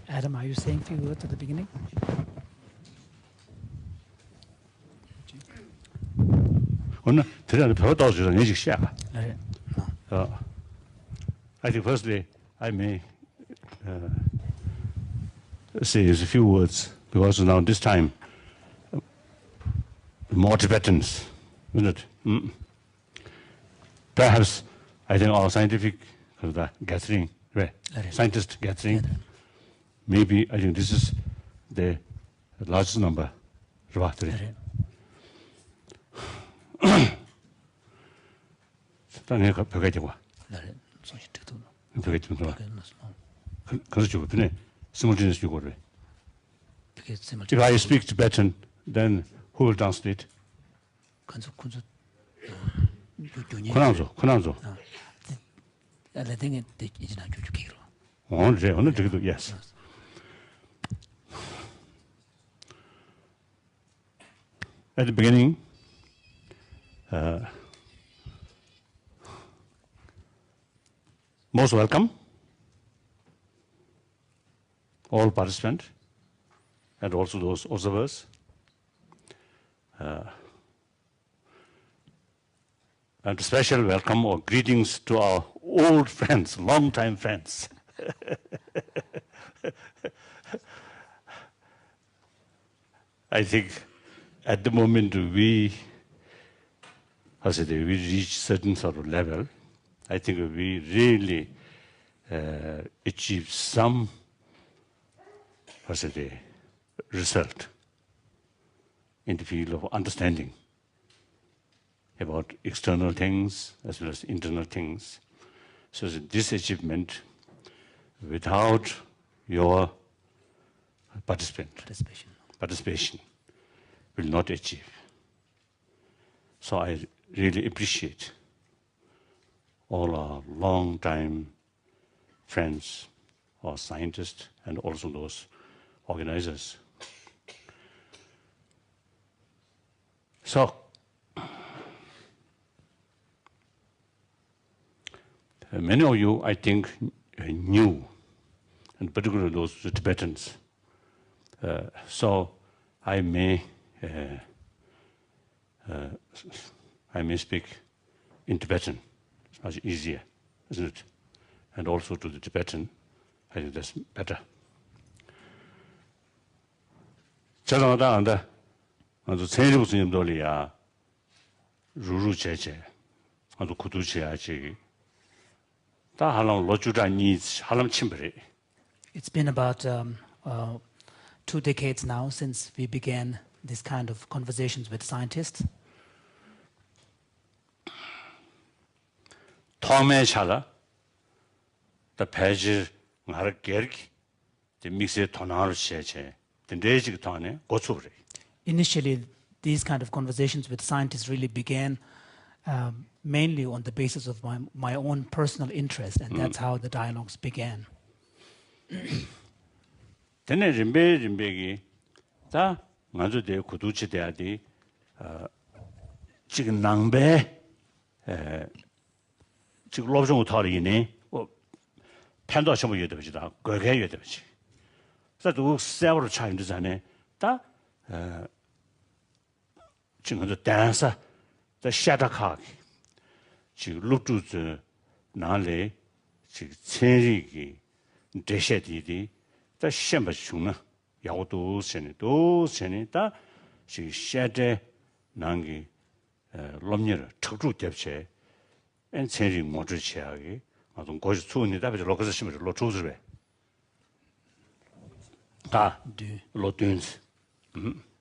Adam, are you saying a few words at the beginning? I think firstly, I may say a few words, because now this time, more Tibetans, isn't it? Perhaps, I think our scientific gathering, right? Scientist gathering, maybe I think this is the largest number. If I speak Tibetan, then who will translate? Yes. At the beginning, most welcome, all participants, and also those observers. And a special welcome or greetings to our old friends, long-time friends. I think at the moment we reach certain sort of level. I think we really achieve some result in the field of understanding about external things as well as internal things. So this achievement, without your participation, will not achieve. So I really appreciate all our long-time friends, our scientists, and also those organizers. So, many of you, I think, knew, and particularly those Tibetans. So I may speak in Tibetan. It's much easier, isn't it? And also to the Tibetan, I think that's better. It's been about 2 decades now since we began this kind of conversations with scientists. Initially, these kind of conversations with scientists really began mainly on the basis of my own personal interest, and that's how the dialogues began.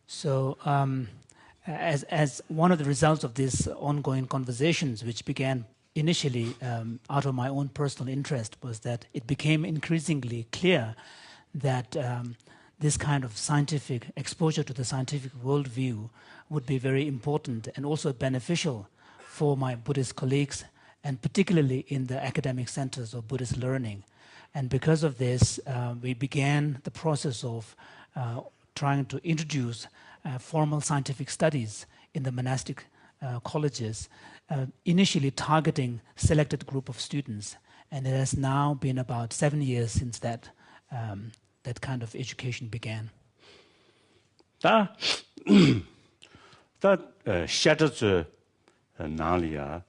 So, as one of the results of these ongoing conversations, which began initially out of my own personal interest, was that it became increasingly clear that this kind of scientific exposure to the scientific worldview would be very important and also beneficial for my Buddhist colleagues, and particularly in the academic centers of Buddhist learning. And because of this, we began the process of trying to introduce formal scientific studies in the monastic colleges, initially targeting selected group of students. And it has now been about 7 years since that kind of education began. 다 샤르즈 나리아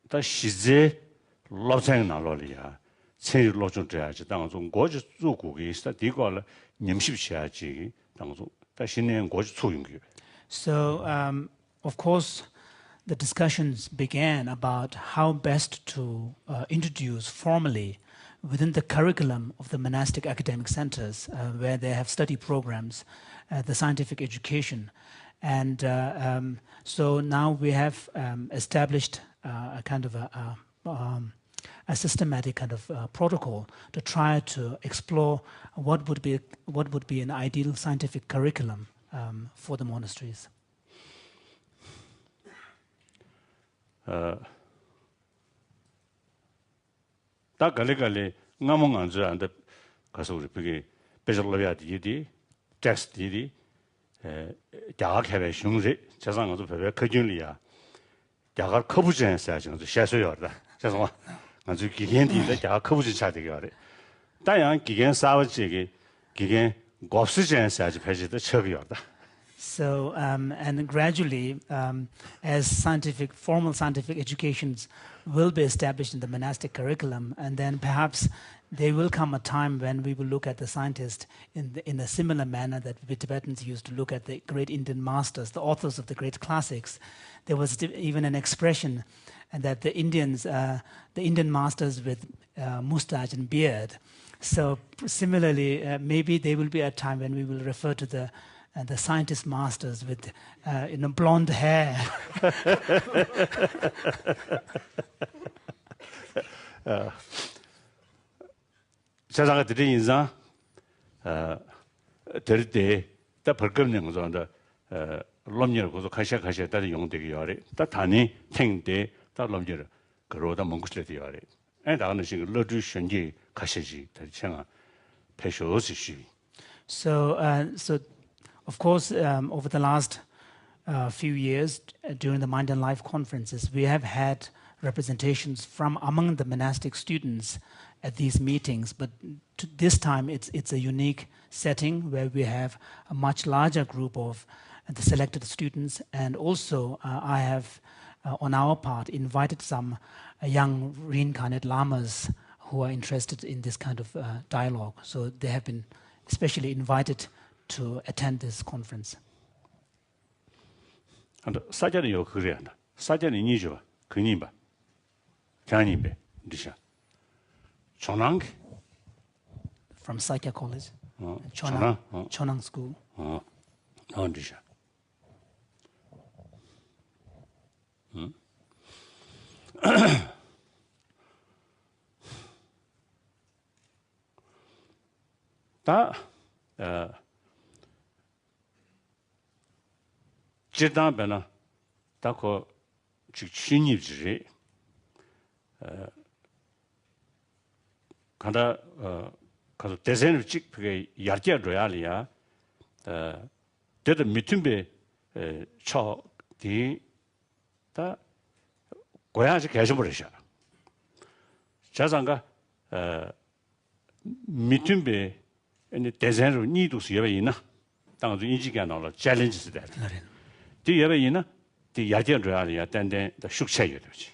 다 시제 로생 나로리아 체리 로좀 돼야지 당중 고지 주국이 있어 디고를 님십셔야지 당중 다 신년 고지 초용기. So of course the discussions began about how best to introduce formally within the curriculum of the monastic academic centers where they have study programs, the scientific education. And so now we have established a kind of a systematic kind of protocol to try to explore what would be an ideal scientific curriculum for the monasteries. 다 갈래갈래 나몽 안 줘한데 가서 우리 그게 배설로야디디 텍스트디 대학해외 흉제 재상도 배배科军리야 대학 커부전에서 지금 셔서요다 죄송합니다 아주 기겐디데 대학 커부전 차되게 하래 다양 기겐 사업지기 기겐 곱스전에서 아주 배지도 처비요다. So, and gradually, as formal scientific educations will be established in the monastic curriculum, and then perhaps there will come a time when we will look at the scientist in a similar manner that the Tibetans used to look at the great Indian masters, the authors of the great classics. There was even an expression that the Indian masters with mustache and beard. So similarly, maybe there will be a time when we will refer to the scientist masters with blonde hair. 세상에 들이 인상 될 때 다 벌금는 거죠. 롬녀를 고소 가셔 다들 용되게 요래. 다 단위 탱대 다 롬녀를 그러다 몽구스레 요래. 에 나가는 식 러주 현지 가셔지 대창아 패쇼스시. So of course, over the last few years, during the Mind and Life conferences, we have had representations from among the monastic students at these meetings. But this time, it's a unique setting where we have a much larger group of the selected students. And also, I have, on our part, invited some young reincarnate lamas who are interested in this kind of dialogue. So they have been especially invited to attend this conference. And 사자는 요 그래한다. 사자는 이니죠. 그님바. 자님베. 디샤. 초낭. From Sakya College. Chonang. Chonang School. 디샤. 다 지단배나 다고 직신입지 간다 가서 대선을 찍게 야기야 로얄이야 데드 미팅베 초디 다 고야지 계셔버리셔 자상가 미팅베 이 대선으로 니도스 여베이나 당도 인지가 나올 챌린지스 돼 디 여베이나 디 야기야 로얄이야 단단 더 숙체여 되지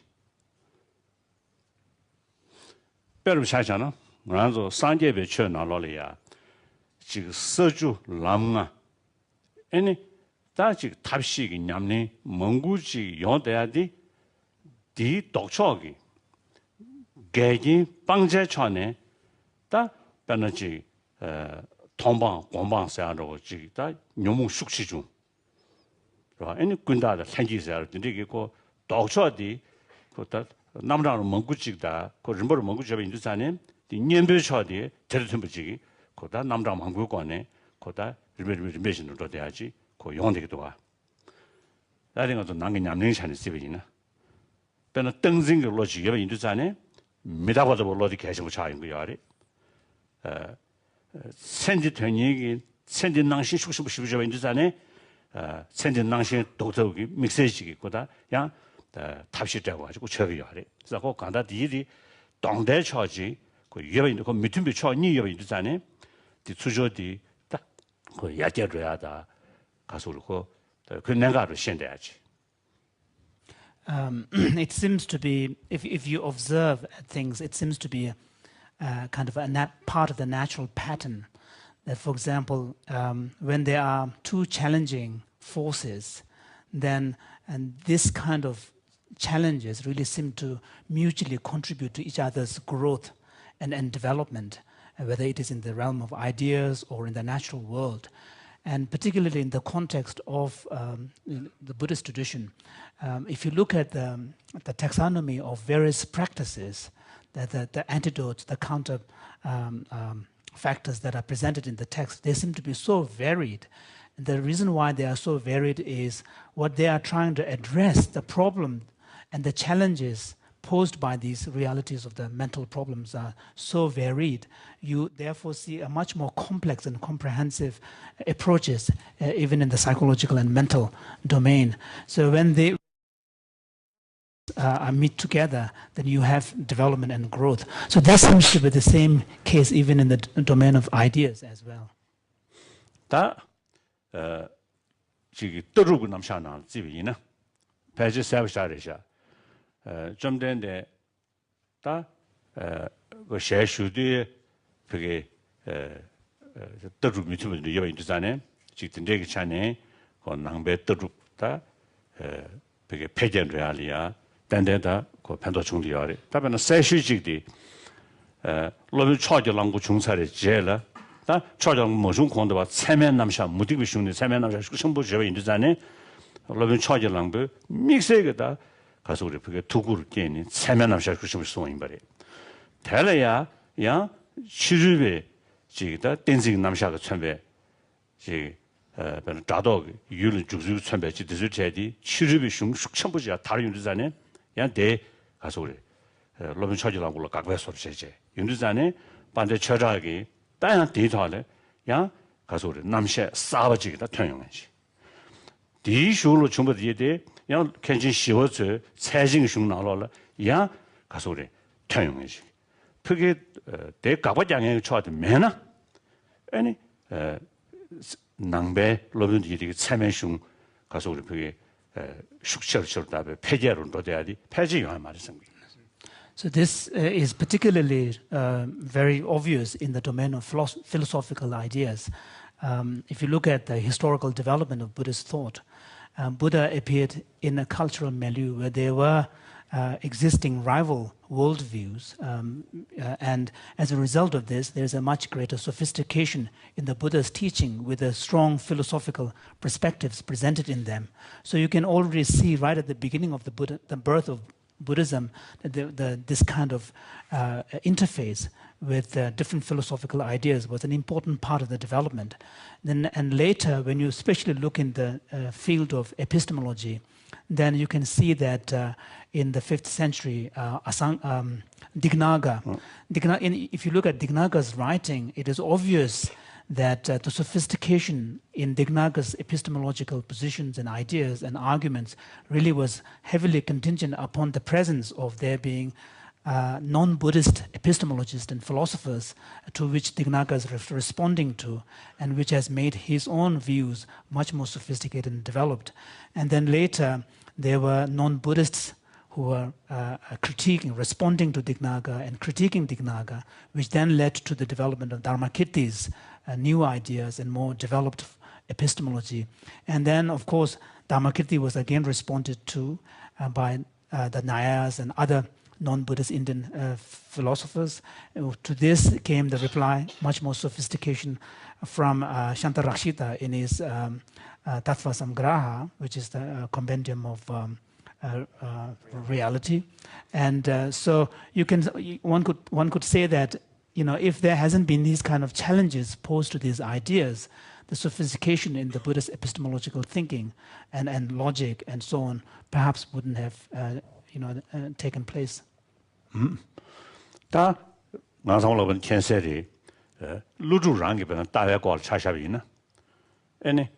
별로 사잖아 그래서 산제베 쳐 나올이야 지금 서주 람나 아니 다지 탑식이 냠네 몽구지 요대야디 디 독초기 개기 방제촌에 다 변하지 통방 공방사로 지다 묘목 숙시 중 그러니까 아니 군다다 생기세요 근데 그 독초디 그다 남자는 몽구지다 그 림버를 몽구지에 인도산에 디 년배초디 데르템부지기 그다 남자 몽구관에 그다 리베리베신도 돼야지 그 용되기도 와 나린 것도 남게 냠능산에 쓰이나 변은 등징의 로지에 인도산에 미다고도 로지 계속 차인 거 야리 senji tenyi senji nangshin shukshib shibshib indu zane senji nangshin doktogi mixage gi koda ya 탑시되고 가지고 저기요 하래. 그래서 간다 뒤디 동대 처지 그 유럽인도 그 밑에 처니 유럽인도잖아요. 뒤 수조디 딱그 야겨줘야다. 가서 그러고 그 내가로 신대야지. It seems to be, if you observe things, it seems to be kind of a part of the natural pattern. That, for example, when there are two challenging forces, then and this kind of challenges really seem to mutually contribute to each other's growth and development, whether it is in the realm of ideas or in the natural world. And particularly in the context of the Buddhist tradition, if you look at the taxonomy of various practices, the antidotes, the counter factors that are presented in the text, they seem to be so varied. And the reason why they are so varied is what they are trying to address, the problem and the challenges posed by these realities of the mental problems are so varied. You therefore see a much more complex and comprehensive approaches, even in the psychological and mental domain. So when they meet together, then you have development and growth. So that seems to be the same case even in the domain of ideas as well. 다 지금 떠르고 남샤나 집이나 배지 세브샤르샤 좀 된데 다그 셰슈디 그게 떠르고 밑으로 여인도잖아요. 지금 되게 차네 그 낭배 떠르다 그게 폐견 레알이야. 단대다 그 판도 중리하래. 다음에는 세슈직디 로비 초절랑고 중사를 제라 다 초절 모종 공도와 세면 남샤 무디비 슝네 세면 남샤 슈청부 제가 인도잖아요. 로비 초절랑부 믹스에다 가서 우리 그게 두구를 깨니 세면 남샤 슈청부 소인 바래. 달라야 야 치르베 지다 댄징 남샤가 천배 지 변 다도 유를 주주 천배 지들 제디 치르베 슝 슈청부지야 다른 인도잖아요. 양대 가서 우리 로빈 처지랑 걸로 각배 소리제 윤두산에 반대 처자기 다양 데이터를 양 가서 우리 남셰 싸버지기다 통용하지 디슈로 전부 뒤에 양 괜찮 쉬워서 세징 중 나올라 양 가서 우리 통용하지 그게 대 가버장에 쳐도 매나 아니 낭배 로빈 뒤에 세면중 가서 우리 그게 So this is particularly very obvious in the domain of philosophical ideas. If you look at the historical development of Buddhist thought, Buddha appeared in a cultural milieu where there were existing rival worldviews, and as a result of this, there's a much greater sophistication in the Buddha's teaching with the strong philosophical perspectives presented in them. So you can already see right at the beginning of the birth of Buddhism, this kind of interface with different philosophical ideas was an important part of the development. And later, when you especially look in the field of epistemology, then you can see that in the 5th century, Dignaga, if you look at Dignaga's writing, it is obvious that the sophistication in Dignaga's epistemological positions and ideas and arguments really was heavily contingent upon the presence of there being non-Buddhist epistemologists and philosophers to which Dignaga is responding to, and which has made his own views much more sophisticated and developed. And then later, there were non-Buddhists who were responding to Dignaga and critiquing Dignaga, which then led to the development of Dharmakirti's new ideas and more developed epistemology. And then, of course, Dharmakirti was again responded to by the Nayas and other non-Buddhist Indian philosophers. To this came the reply, much more sophistication from Shantarakshita in his Tattva Samgraha, which is the compendium of reality. And so one could say that, if there hasn't been these kind of challenges posed to these ideas, the sophistication in the Buddhist epistemological thinking and logic and so on perhaps wouldn't have taken place. 다 나상으로는 kenser이 루주랑이 변한 다외과 차샤비나 아니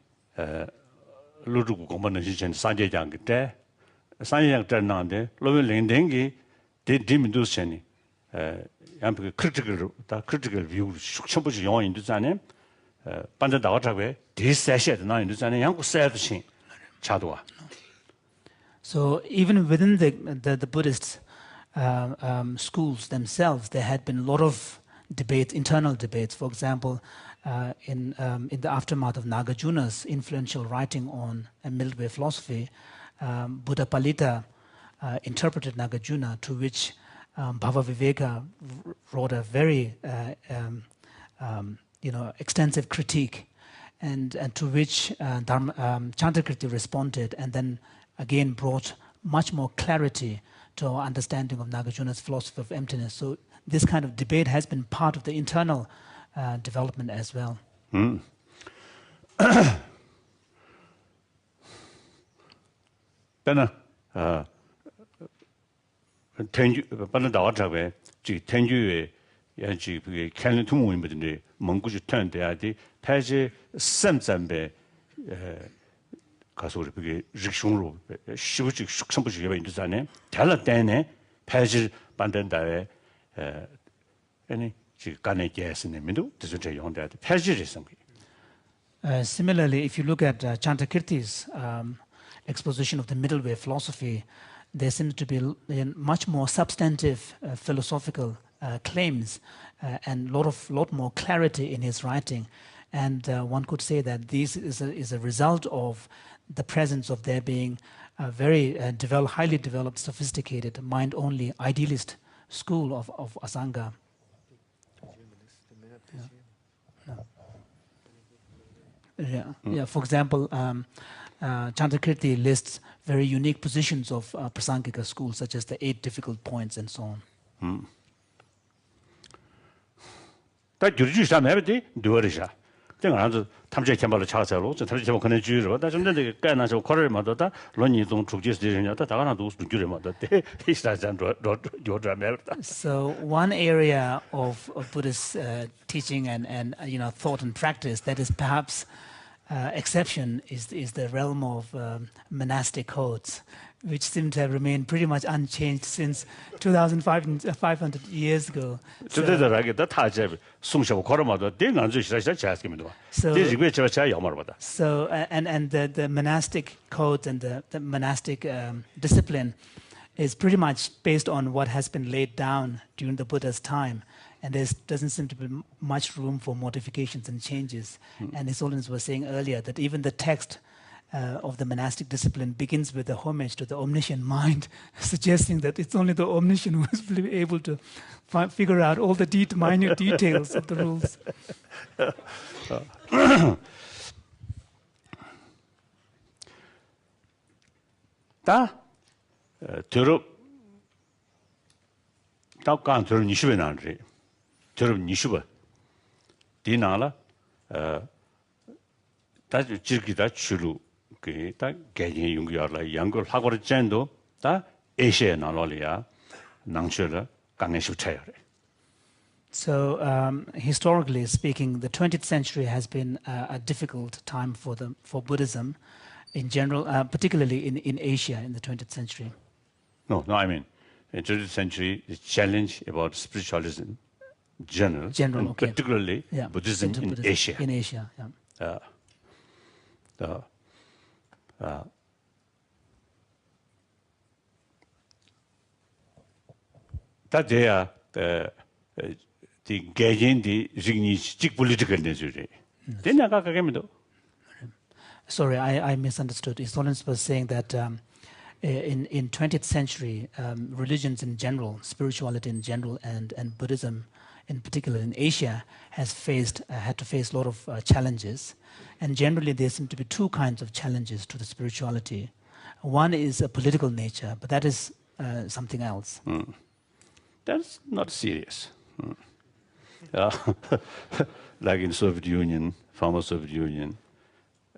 루주고 공부는 시전 산제장 그때 산양 전나데 로벨 랭댕기 디미두스니 양그 critical view 숙청부지 영어 인도자네 반대 나와자고 디세셔드 나 인도자네 양고 세드신 차도와. So even within the Buddhist schools themselves, there had been a lot of debates, internal debates. For example, in the aftermath of Nagarjuna's influential writing on middle way philosophy, Buddha Palita interpreted Nagarjuna, to which Bhava Viveka wrote a very extensive critique, and to which Chandrakirti responded, and then again brought much more clarity to our understanding of Nagarjuna's philosophy of emptiness. So this kind of debate has been part of the internal development as well. Then, tenju, but the tenju, yanchi, can to move in the Mongoose turn the Paji Semzambe. 가서 우리 직송로 시부직 숙성부지 예배 인도자네 달라대네 패질 만든다에 아니 지 간에 계스네면도 드저 용대 패질이 생기. Similarly, if you look at Chandrakirti's exposition of the middle way philosophy, there seems to be much more substantive philosophical claims and lot more clarity in his writing. And one could say that this is a result of the presence of there being a very highly developed, sophisticated, mind-only, idealist school of Asanga. Yeah. For example, Chandrakirti lists very unique positions of Prasangika schools, such as the 8 difficult points and so on. 다 규리주사 매베디 두어리샤. 정아도 탐제 캠발로 차서로 저 탐제 캠발 그네 주의로 다 좀 전에 까나서 코르마도다 론이동 축제스들이냐다 다가나도 주주레마도데 이스라잔 요드라멜다. So one area of Buddhist teaching and thought and practice that is perhaps exception is the realm of monastic codes, which seem to have remained pretty much unchanged since 2,500 years ago. 저들하게다 타제 숨쉬고 걸어마도 대간주 시라시라 자스기면도. 대지구에 제가 야마르바다. So and the monastic codes and the monastic discipline is pretty much based on what has been laid down during the Buddha's time. And there doesn't seem to be much room for modifications and changes. And His Holiness was saying earlier that even the text of the monastic discipline begins with a homage to the omniscient mind, suggesting that it's only the omniscient who is able to figure out all the minute details of the rules. 다 들어 답관 들어 20에 나는데 들어 20에 디나라 다 지기다 주로 그다 개인 용기하라 양걸 하고를 젠도 다 에시에 나로리아 낭셔라 강내시 차여래. So historically speaking, the 20th century has been a difficult time for Buddhism in general, particularly in Asia in the 20th century. No, I mean, in the 20th century, the challenge about spiritualism, general and okay. particularly Buddhism in Asia. In Asia, yeah. That they are the gain the rignic political nature. Then I got a Sorry, I misunderstood. His Holiness was saying that in 20th century, religions in general, spirituality in general, and Buddhism in particular in Asia had to face a lot of challenges. And generally there seem to be two kinds of challenges to the spirituality. One is a political nature, but that is something else. That's not serious. Like in Soviet Union, former Soviet Union,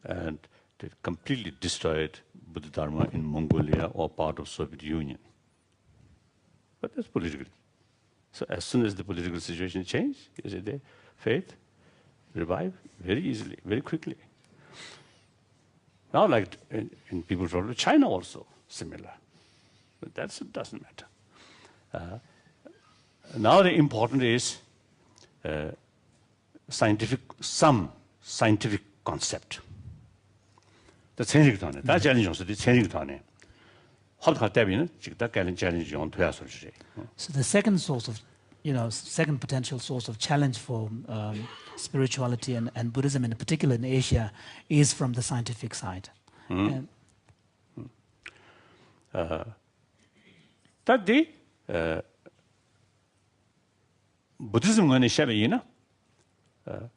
and they completely destroyed Buddha Dharma in Mongolia or part of Soviet Union. But that's political. So as soon as the political situation changed, you see, the faith revive very easily, very quickly. Now, like in people from China also, similar. That doesn't matter. Now the important is some scientific concept. The changing tone. That challenge is the changing tone. So the second source of, second potential source of challenge for spirituality and Buddhism in particular in Asia is from the scientific side. That the Buddhism gani shabe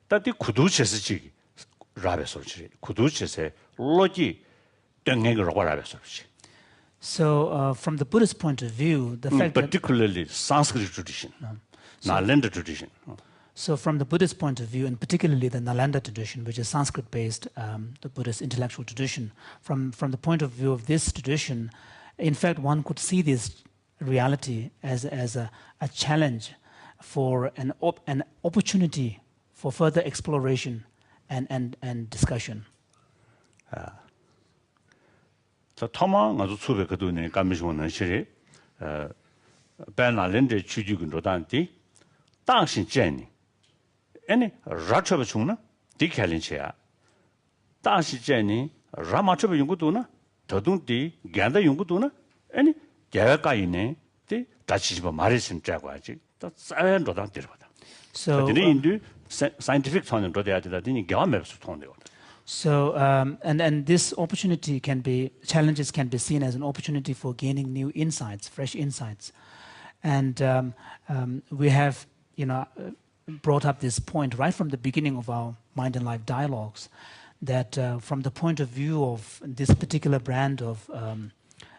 that the kuduches ji rabe sorchi kuduches logi dengeng ro rabe sorchi. So from the Buddhist point of view, the fact particularly Sanskrit tradition, Nalanda tradition. So from the Buddhist point of view, and particularly the Nalanda tradition, which is Sanskrit-based, the Buddhist intellectual tradition, from the point of view of this tradition, in fact, one could see this reality as a challenge for an opportunity for further exploration and discussion. So Toma ngazu tsube kadu ne kamisho nan shiri ban Nalanda chujugun rodanti 당신 젠니 아니 라처버 중나 디칼린치야 당신 젠니 라마처버 연구도나 더둥디 간다 연구도나 아니 개가이네 디 다치지바 말했음 짜고 하지 또 싸연 로단 들어보다 so 인도 scientific 톤은 로데야 되다니 경험해서 통돼요. So and this opportunity challenges can be seen as an opportunity for gaining new insights, fresh insights, and we have brought up this point right from the beginning of our Mind and Life dialogues, that from the point of view of this particular brand of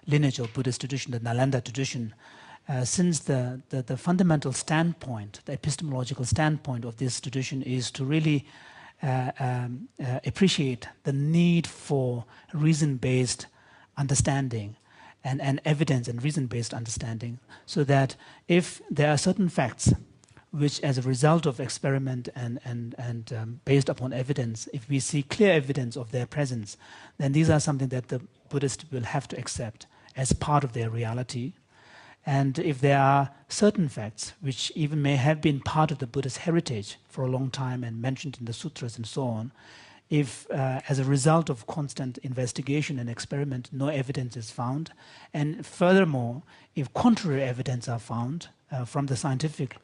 lineage of Buddhist tradition, the Nalanda tradition, since the fundamental standpoint, the epistemological standpoint of this tradition is to really appreciate the need for reason-based understanding and evidence and reason-based understanding, so that if there are certain facts which as a result of experiment and based upon evidence, if we see clear evidence of their presence, then these are something that the Buddhists will have to accept as part of their reality. And if there are certain facts which even may have been part of the Buddhist heritage for a long time and mentioned in the sutras and so on, if as a result of constant investigation and experiment no evidence is found, and furthermore, if contrary evidence are found from the scientific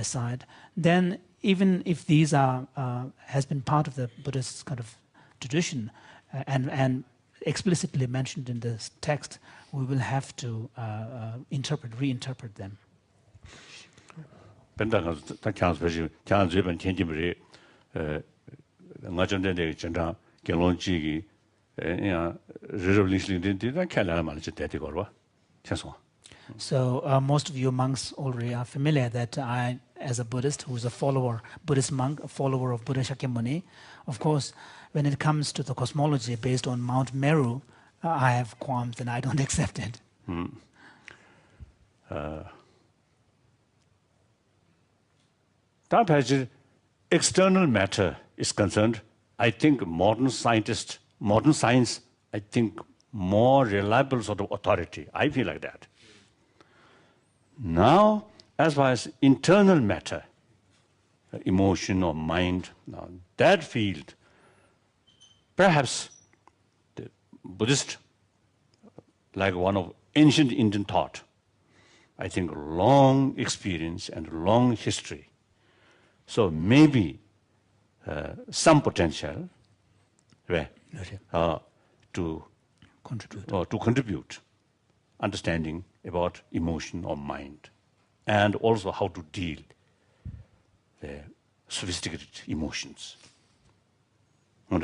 side, then even if these has been part of the Buddhist kind of tradition and explicitly mentioned in this text, we will have to reinterpret them. So most of you monks already are familiar that I, as a Buddhist who is a Buddhist monk, a follower of Buddha Shakyamuni, of course, when it comes to the cosmology based on Mount Meru, I have qualms and I don't accept it. As external matter is concerned, I think modern science, I think more reliable sort of authority. I feel like that. Now, as far as internal matter, emotion or mind, now that field, perhaps the Buddhist, like one of ancient Indian thought, I think long experience and long history. So maybe some potential to contribute understanding about emotion or mind, and also how to deal the sophisticated emotions. So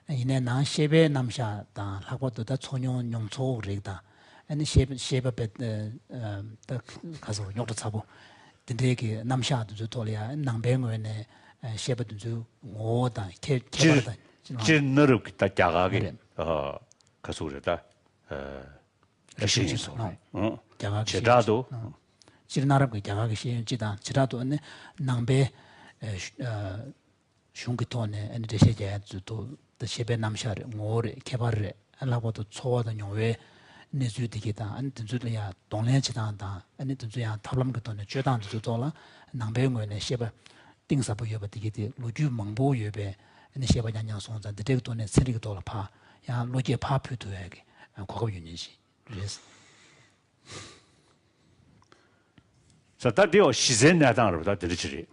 이내 나 셰베 남샤다 하고도 초년 용초 그랬다. 아니 셰베 다 가서 욕도 차고 근데 남샤도 돌이야 남뱅어네 셰베도 주 오다 개발다. 진너를 기타 자가게 가서 그랬다. 레시죠. 제라도 지나라 그 자가게 시지다. 지라도 네 남베 슝기토네 and the Sheja to the Shebe Namshar, more Kebare, and Laboto Choa than your way, Nizudikita, and Zulia, Donlenchitanda, and it to Tablamgaton, Jordan to Tola, and Nambengo and Sheba, things up your Batikiti, Luju Mambo Yube, and the Sheba Yan sons and the Dicton and Silicotola Pa, Ya Logia Papu to egg, and Coco Unishi. Yes. So that deal, she's in that out of that literary.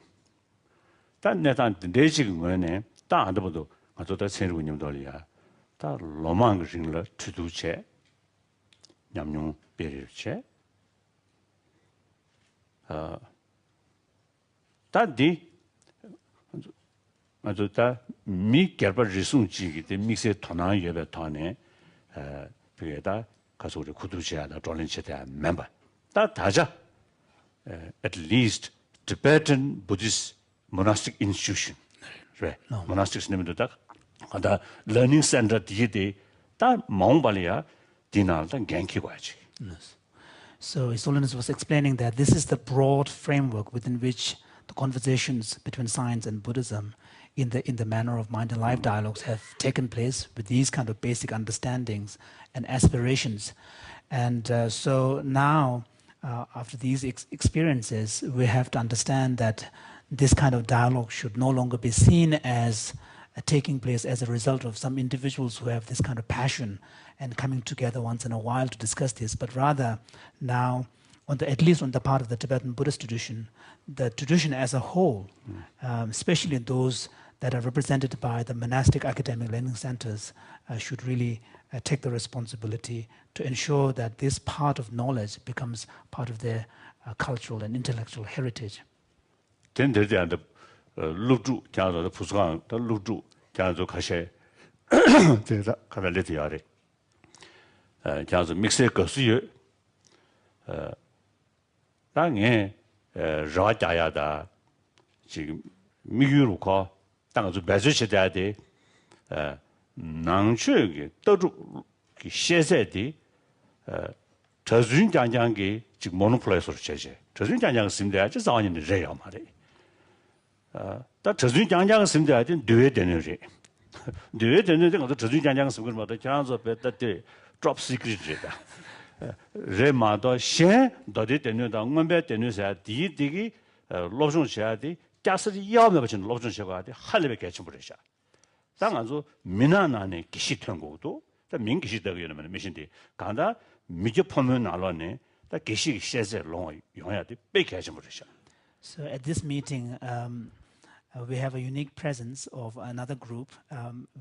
단 내단 내지금 거네 다 안도도 아저다 세르군님 돌이야 다 로망 그신을 투두체 냠뇽 베르체 다디 아저다 미 개발 리송지기 때 믹스에 토나 예배 토네 그게다 가서 우리 구두체하다 졸린체대 멤버 다 다자 at least Tibetan Buddhist monastic institution, right? No. Monastics name to that. Learning center diede that Mongbalia dinal dan ganki waji. Yes. So His Holiness was explaining that this is the broad framework within which the conversations between science and Buddhism in the manner of mind and life dialogues have taken place with these kind of basic understandings and aspirations. And so now, after these experiences, we have to understand that this kind of dialogue should no longer be seen as taking place as a result of some individuals who have this kind of passion and coming together once in a while to discuss this, but rather now, at least on the part of the Tibetan Buddhist tradition, the tradition as a whole, especially those that are represented by the monastic academic learning centers, should really take the responsibility to ensure that this part of knowledge becomes part of their cultural and intellectual heritage. 된들 대한데 루주 자도 부수강 더 루주 자도 가셔 제가 가발레티 아래 자도 믹스에 거수요 땅에 라자야다 지금 미유로가 땅아주 배주시대야돼 낭추게 떠주 시세디 저준장장기 지금 모노플레이스로 제제 저준장장 쓰는데 아주 자원이 레야 말이야 다 저준장장 쓰는데 아주 뇌에 되는지 뇌에 되는데 그 저준장장 쓰는 거마다 장서 배다데 drop secret이다 레마도 셴 더디 되는다 응원배 되는사 디디기 로종샤디 자스리 야면 버친 로종샤가디 할레베 개침부르샤 당아주 미나나네 기시턴고도 다 민기시더기는 미신디 간다 미저 포면 알아네 다 기시 셰제 롱 용야디 베케침부르샤. So at this meeting we have a unique presence of another group.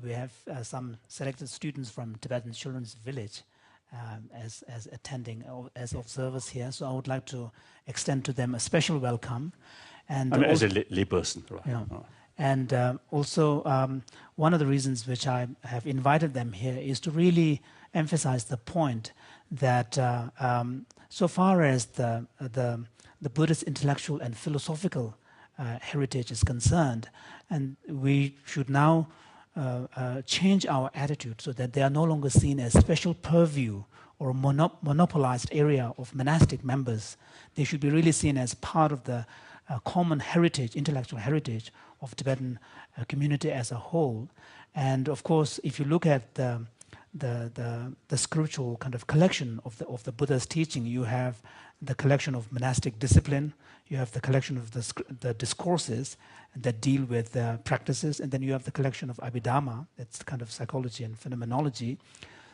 We have some selected students from Tibetan Children's Village as attending as observers here. So I would like to extend to them a special welcome. And as a lay person, right? Yeah. And also one of the reasons which I have invited them here is to really emphasize the point that so far as the Buddhist intellectual and philosophical heritage is concerned, and we should now change our attitude so that they are no longer seen as special purview or monopolized area of monastic members. They should be really seen as part of the common heritage, intellectual heritage of Tibetan community as a whole. And of course, if you look at the spiritual kind of collection of the Buddha's teaching, you have the collection of monastic discipline, you have the collection of the discourses that deal with practices, and then you have the collection of Abhidhamma, that's kind of psychology and phenomenology.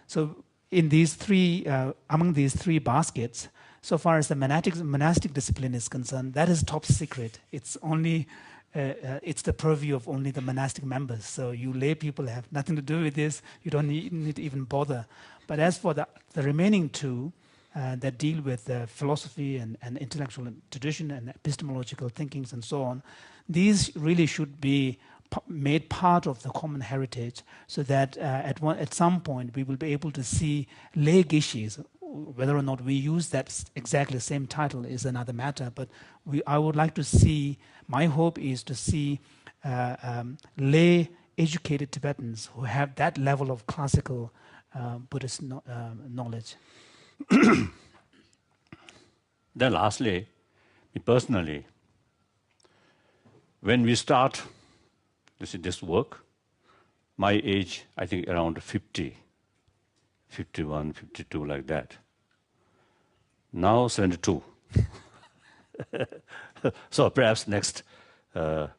So in these three, among these three baskets, so far as the monastic discipline is concerned, that is top secret. It's only it's the purview of only the monastic members. So you lay people have nothing to do with this. You don't need to even bother. But as for the remaining two that deal with philosophy and intellectual tradition and epistemological thinkings and so on, these really should be made part of the common heritage, so that at some point we will be able to see lay geshes. Whether or not we use that exactly the same title is another matter, but I would like to see, my hope is to see lay educated Tibetans who have that level of classical Buddhist knowledge. Then lastly, me personally, when we start this work, my age, I think around 50, 51, 52, like that. Now 72. So perhaps next 10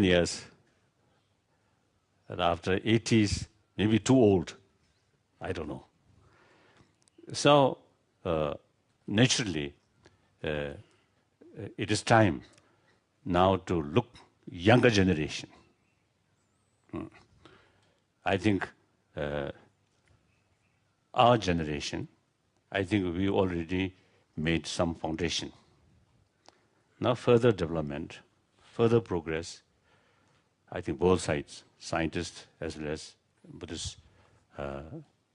years, and after 80s, maybe too old. I don't know. So naturally, it is time now to look younger generation. I think our generation, I think we already made some foundation. Now further development, further progress, I think both sides, scientists as well as Buddhist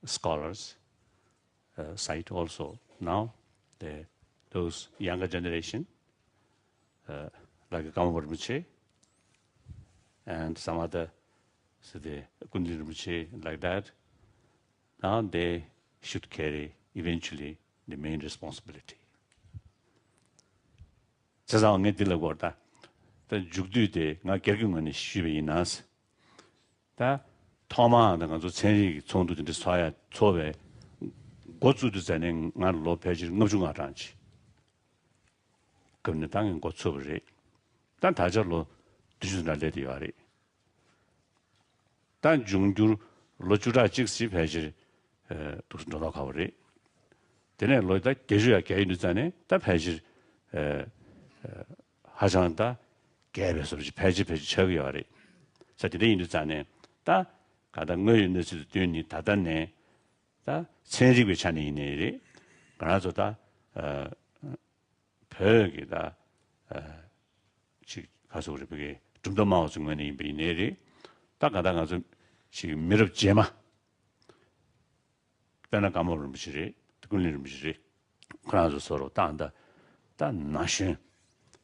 scholars, cite also. Now those younger generation, like Gamma Rinpoche and some other, so the Kundalini Rinpoche, like that, now they should carry eventually the main responsibility. Chazao nge dila gorda, ta jugdu de nga gergyung ngani shibe inas, ta thoma nga zo chenri chongdu de swaya chobe gochu de zane nga lo peji ngabju nga ranchi. Kamne tang gochu bre. Dan taja lo dijuna le de yari. Dan jungdur lo jura jiksi peji 두슨 돌아 가버리. 되네 로이다 계주야 개인이잖아요. 다 배지 하장한다. 개배서지 배지 저기 와리. 자기네 인도잖아요. 다 가다 거인의 수준이 다다네. 다 체직이 찬이네. 그러나서다 벽이다. 지 가서 우리 그게 좀 더 마우 중간에 이내리. 딱 가다가 좀 지금 미럽지마. 배나 까먹을 무시리, 그걸리는 무시리. 그러나서 서로 딴다. 딴 나신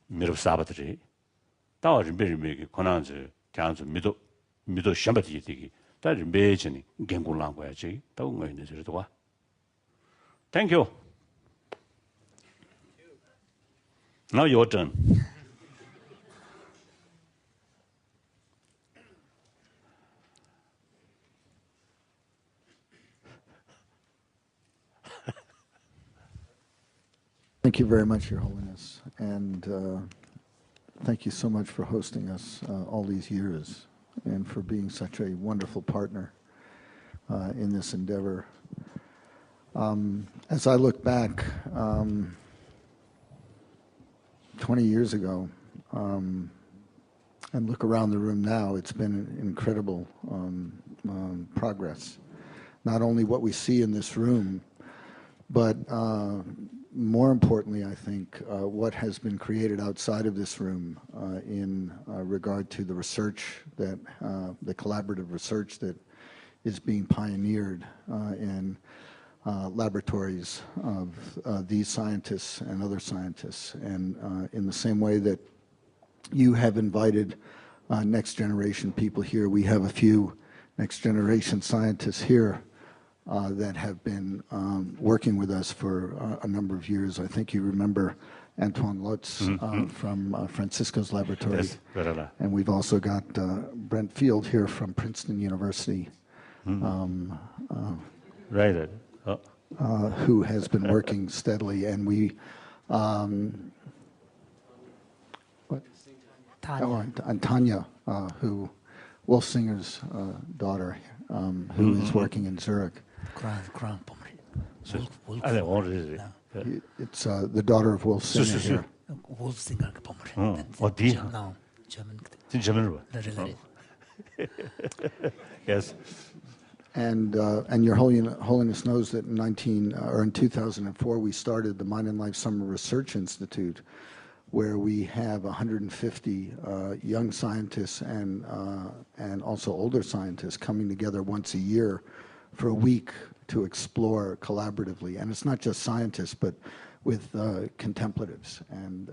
미럽 사바들이 다 준비를 권한지 장수 미도 샴바티 되기. 다 준비해지니 갱굴랑 거야지. 또 뭐 있는 저도 와. Thank you. Now your turn. Thank you very much, Your Holiness, and thank you so much for hosting us all these years and for being such a wonderful partner in this endeavor. As I look back 20 years ago and look around the room now, it's been incredible progress. Not only what we see in this room, but more importantly, I think, what has been created outside of this room in regard to the research that, the collaborative research that is being pioneered in laboratories of these scientists and other scientists. And in the same way that you have invited next generation people here, we have a few next generation scientists here that have been working with us for a number of years. I think you remember Antoine Lutz from Francisco's laboratory. Yes, and we've also got Brent Field here from Princeton University, Right. who has been working steadily. And we, and Tanya, who Wolf Singer's daughter, who is working in Zurich. It's the daughter of Wolf Singer here. Wolf Singer German. Yes. And Your Holiness knows that in 2004 we started the Mind and Life Summer Research Institute, where we have 150 young scientists and also older scientists coming together once a year for a week to explore collaboratively. And it's not just scientists, but with contemplatives, and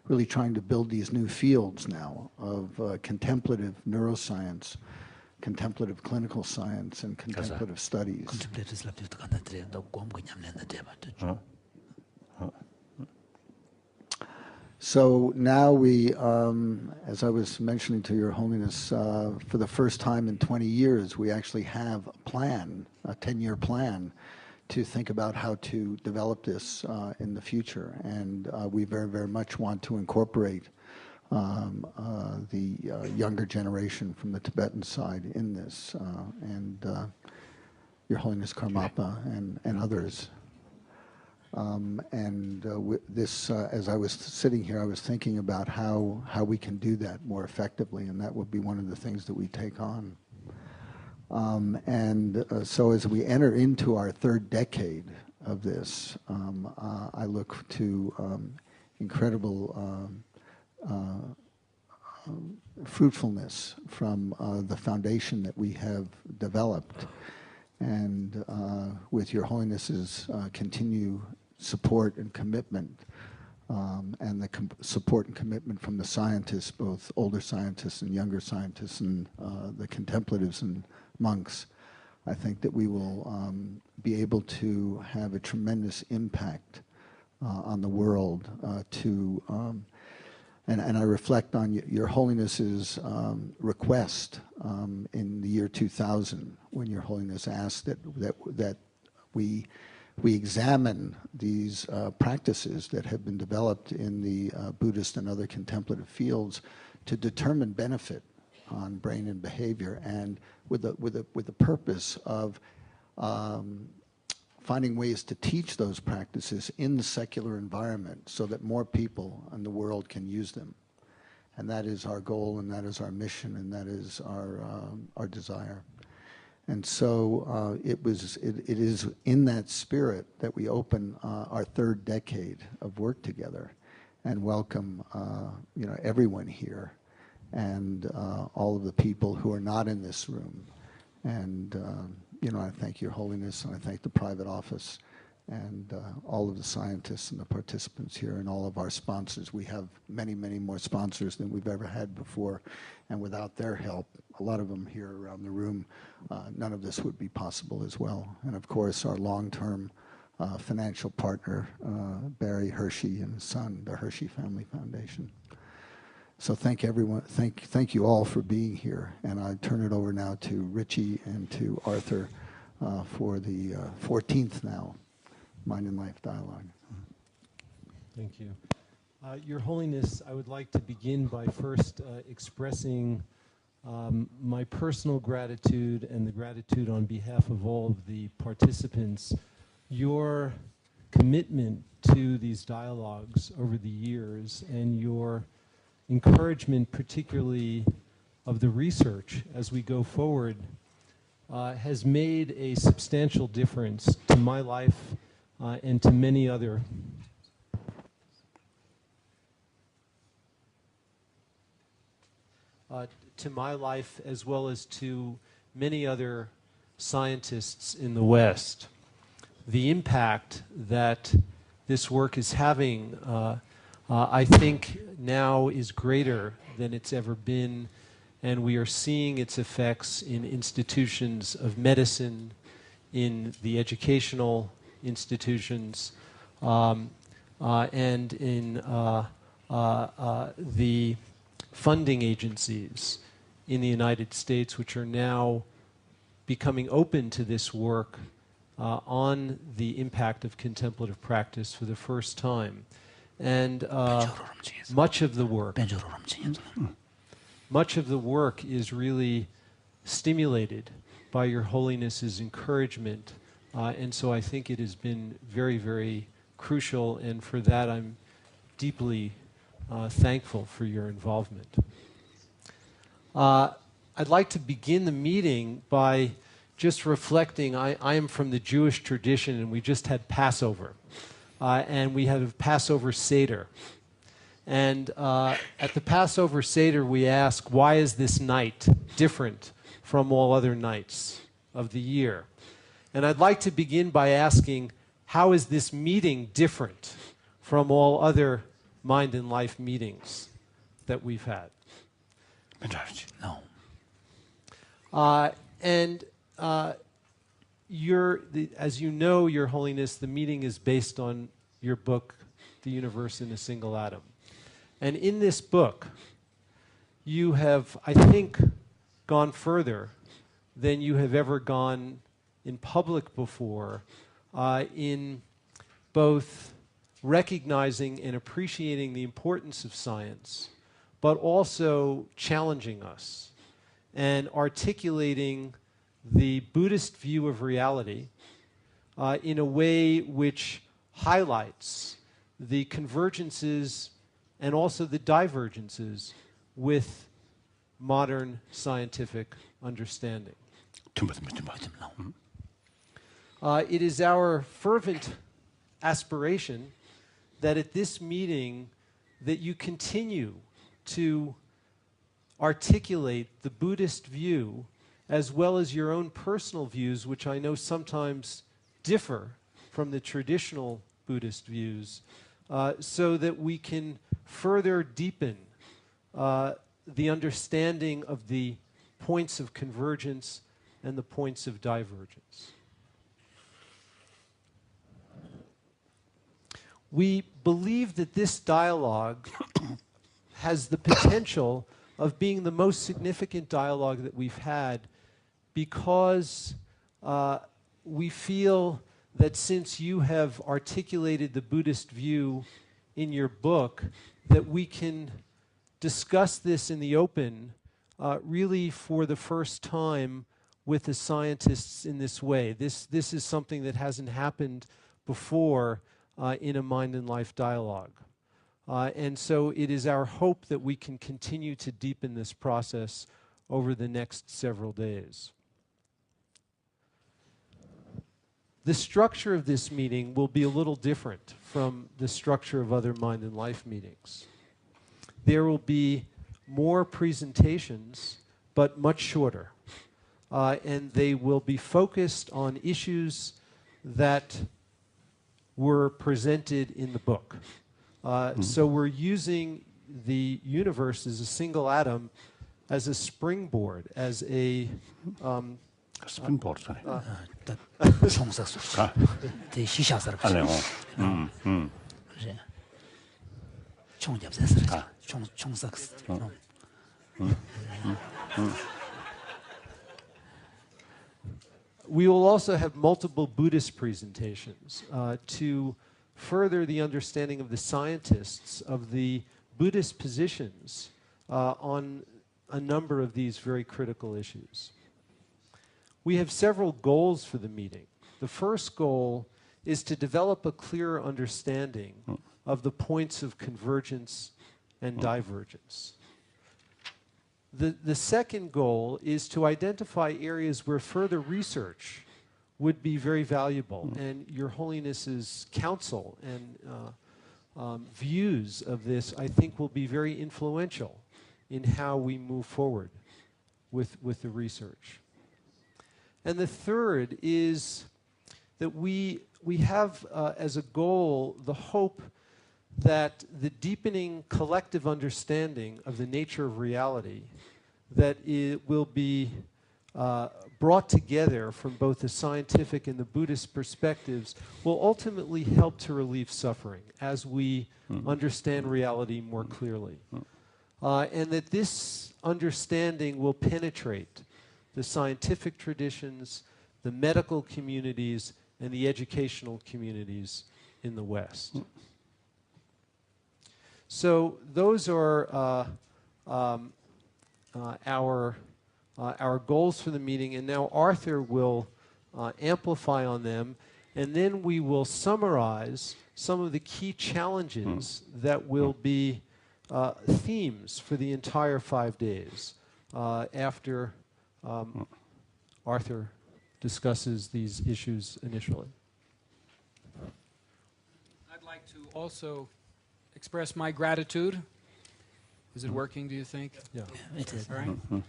really trying to build these new fields now of contemplative neuroscience, contemplative clinical science, and contemplative studies. So now we, as I was mentioning to Your Holiness, for the first time in 20 years, we actually have a plan, a 10-year plan, to think about how to develop this in the future. And we very, very much want to incorporate the younger generation from the Tibetan side in this, and Your Holiness Karmapa and others. This, as I was sitting here, I was thinking about how we can do that more effectively, and that would be one of the things that we take on. So as we enter into our third decade of this, I look to incredible fruitfulness from the foundation that we have developed, and with Your Holiness's continued support and commitment, and the support and commitment from the scientists, both older scientists and younger scientists, and the contemplatives and monks, I think that we will be able to have a tremendous impact on the world. And I reflect on Your Holiness's request in the year 2000, when Your Holiness asked that we examine these practices that have been developed in the Buddhist and other contemplative fields to determine benefit on brain and behavior, and with the purpose of finding ways to teach those practices in the secular environment so that more people in the world can use them. And that is our goal, and that is our mission, and that is our desire. And so it is in that spirit that we open our third decade of work together, and welcome everyone here, and all of the people who are not in this room. And I thank Your Holiness, and I thank the private office, and all of the scientists and the participants here, and all of our sponsors. We have many, many more sponsors than we've ever had before, and without their help, a lot of them here around the room, none of this would be possible as well. And of course, our long-term financial partner, Barry Hershey and his son, the Hershey Family Foundation. So thank everyone. Thank you all for being here. And I turn it over now to Richie and to Arthur for the 14th now Mind and Life Dialogue. Thank you. Your Holiness, I would like to begin by first expressing my personal gratitude and the gratitude on behalf of all of the participants. Your commitment to these dialogues over the years, and your encouragement particularly of the research as we go forward, has made a substantial difference to my life and to many other as well as to many other scientists in the West. The impact that this work is having, I think, now is greater than it's ever been, and we are seeing its effects in institutions of medicine, in the educational institutions, and in the funding agencies in the United States, which are now becoming open to this work on the impact of contemplative practice for the first time. And much of the work is really stimulated by Your Holiness's encouragement, and so I think it has been very, very crucial, and for that I'm deeply thankful for your involvement. I'd like to begin the meeting by just reflecting. I am from the Jewish tradition, and we just had Passover. And we have Passover Seder. And at the Passover Seder, we ask, why is this night different from all other nights of the year? And I'd like to begin by asking, how is this meeting different from all other Mind and Life meetings that we've had? No. As you know, Your Holiness, the meeting is based on your book, The Universe in a Single Atom. And in this book, you have, I think, gone further than you have ever gone in public before in both recognizing and appreciating the importance of science, but also challenging us and articulating the Buddhist view of reality in a way which highlights the convergences and also the divergences with modern scientific understanding. It is our fervent aspiration that at this meeting that you continue to articulate the Buddhist view as well as your own personal views, which I know sometimes differ from the traditional Buddhist views, so that we can further deepen the understanding of the points of convergence and the points of divergence. We believe that this dialogue has the potential of being the most significant dialogue that we've had because we feel that since you have articulated the Buddhist view in your book, that we can discuss this in the open really for the first time with the scientists in this way. This is something that hasn't happened before in a Mind and Life dialogue. And so it is our hope that we can continue to deepen this process over the next several days. The structure of this meeting will be a little different from the structure of other Mind and Life meetings. There will be more presentations, but much shorter. And they will be focused on issues that were presented in the book. So we're using the universe as a single atom as a springboard, as a springboard. We will also have multiple Buddhist presentations to further the understanding of the scientists of the Buddhist positions on a number of these very critical issues. We have several goals for the meeting. The first goal is to develop a clearer understanding of the points of convergence and divergence. The second goal is to identify areas where further research would be very valuable, and Your Holiness's counsel and views of this, I think, will be very influential in how we move forward with the research. And the third is that we have as a goal the hope that the deepening collective understanding of the nature of reality, that it will be brought together from both the scientific and the Buddhist perspectives, will ultimately help to relieve suffering as we understand reality more clearly. And that this understanding will penetrate the scientific traditions, the medical communities, and the educational communities in the West. So those are our goals for the meeting, and now Arthur will amplify on them, and then we will summarize some of the key challenges that will be themes for the entire 5 days after Arthur discusses these issues initially. I'd like to also express my gratitude. Is it working, do you think? Yeah. It is. All right.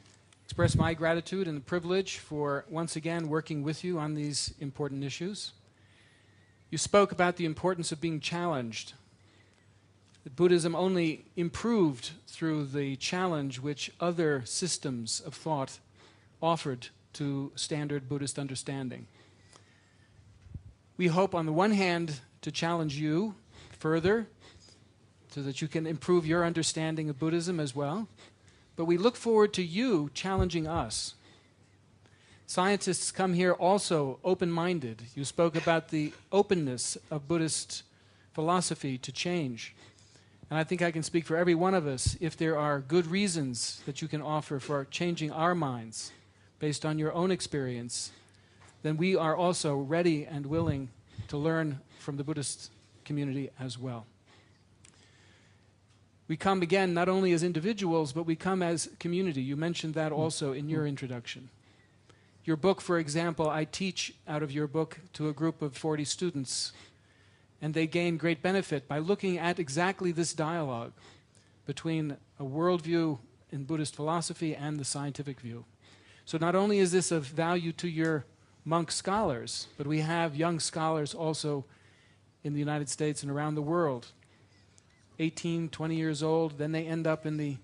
Express my gratitude and the privilege for once again working with you on these important issues. You spoke about the importance of being challenged. That Buddhism only improved through the challenge which other systems of thought offered to standard Buddhist understanding. We hope, on the one hand, to challenge you further so that you can improve your understanding of Buddhism as well. But we look forward to you challenging us. Scientists come here also open-minded. You spoke about the openness of Buddhist philosophy to change. And I think I can speak for every one of us. If there are good reasons that you can offer for changing our minds based on your own experience, then we are also ready and willing to learn from the Buddhist community as well. We come again not only as individuals, but we come as community. You mentioned that also in your introduction. Your book, for example, I teach out of your book to a group of 40 students, and they gain great benefit by looking at exactly this dialogue between a worldview in Buddhist philosophy and the scientific view. So not only is this of value to your monk scholars, but we have young scholars also in the United States and around the world, 18, 20 years old, then they end up in the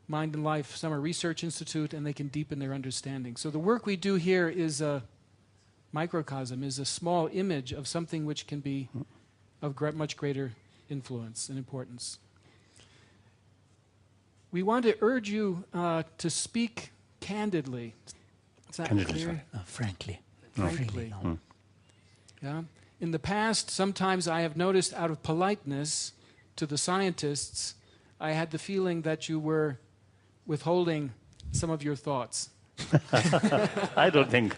Mind and Life Summer Research Institute, and they can deepen their understanding. So the work we do here is a microcosm, is a small image of something which can be of much greater influence and importance. We want to urge you to speak candidly. Is that Candidly, clear? Frankly. Frankly. No. Yeah. In the past, sometimes I have noticed out of politeness to the scientists, I had the feeling that you were withholding some of your thoughts. I don't think.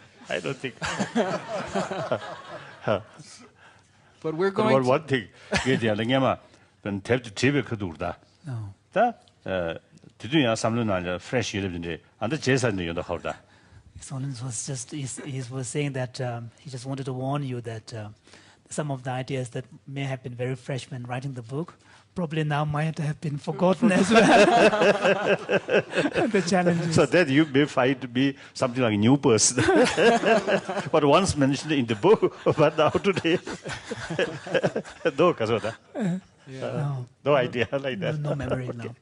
But we're going to... one thing, when TV could do that. No. To do something like fresh and the Jason you know that. Holiness was just, he was saying that he just wanted to warn you that some of the ideas that may have been very fresh when writing the book probably now might have been forgotten as well. The challenges. So that you may find to be something like a new person. But once mentioned in the book, but now today, no idea like that. No memory now.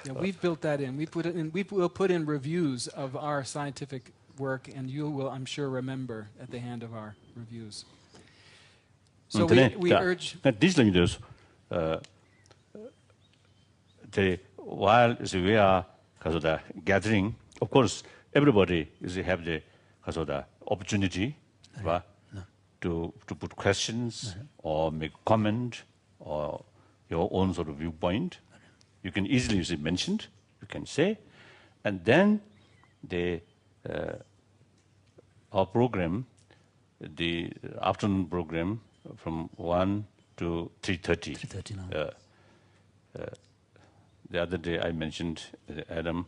Yeah, we've built that in. We put it in. We will put in reviews of our scientific work, and you will, I'm sure, remember at the hand of our reviews. So we urge. While we are gathering, of course, everybody have the opportunity to put questions or make comment or your own sort of viewpoint. You can easily mention, you can say, and then our program, the afternoon program from 1 to 3:30. 3:30 now. The other day I mentioned, Adam,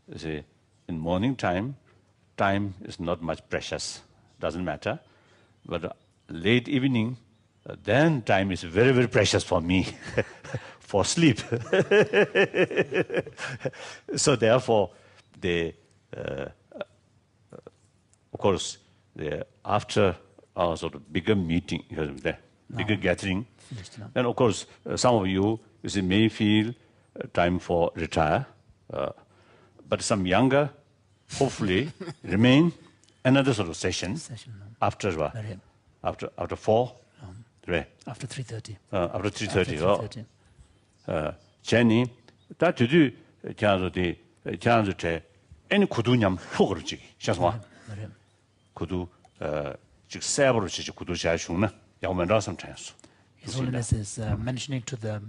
in morning time is not much precious, doesn't matter. But late evening, then time is very, very precious for me, for sleep. So therefore, of course, after our sort of bigger meeting, bigger gathering, then of course, some of you may feel time for retire, but some younger, hopefully, remain another sort of session after 4. After 3:30. After 3:30. Jenny, that to do any kudunyam hogurji. Shasma. Kudu several kudu shashuna. Yamanda sometimes. His Holiness is mentioning to the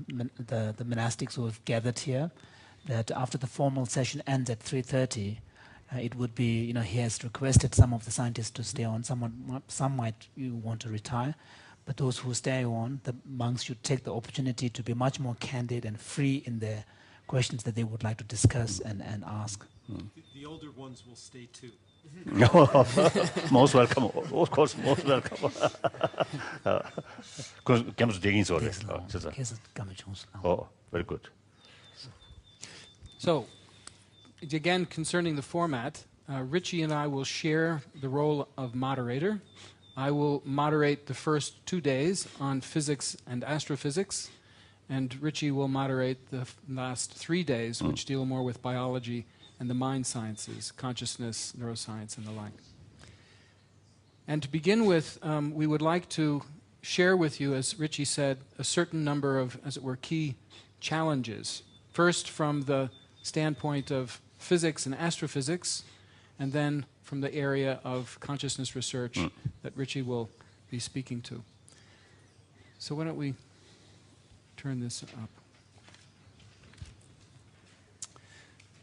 monastics who have gathered here that after the formal session ends at 3:30, it would be, he has requested some of the scientists to stay on. Some might want to retire, but those who stay on, the monks should take the opportunity to be much more candid and free in their questions that they would like to discuss and ask. The older ones will stay too. Most welcome. Of course, most welcome. Because digging so. Oh, very good. So, again, concerning the format, Richie and I will share the role of moderator. I will moderate the first 2 days on physics and astrophysics, and Richie will moderate the last 3 days, which deal more with biology and the mind sciences, consciousness, neuroscience, and the like. And to begin with, we would like to share with you, as Richie said, a certain number of, as it were, key challenges. First, from the standpoint of physics and astrophysics, and then from the area of consciousness research that Richie will be speaking to. So why don't we turn this up.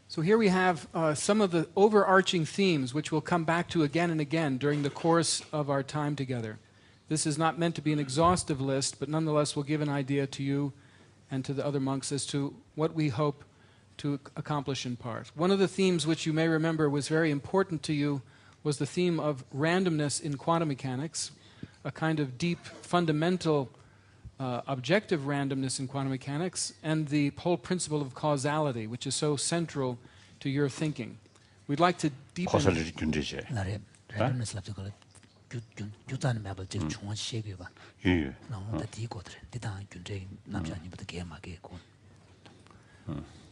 So here we have some of the overarching themes which we'll come back to again and again during the course of our time together. This is not meant to be an exhaustive list, but nonetheless will give an idea to you and to the other monks as to what we hope to accomplish in part. One of the themes which you may remember was very important to you was the theme of randomness in quantum mechanics, a kind of deep, fundamental, objective randomness in quantum mechanics, and the whole principle of causality, which is so central to your thinking. We'd like to deepen...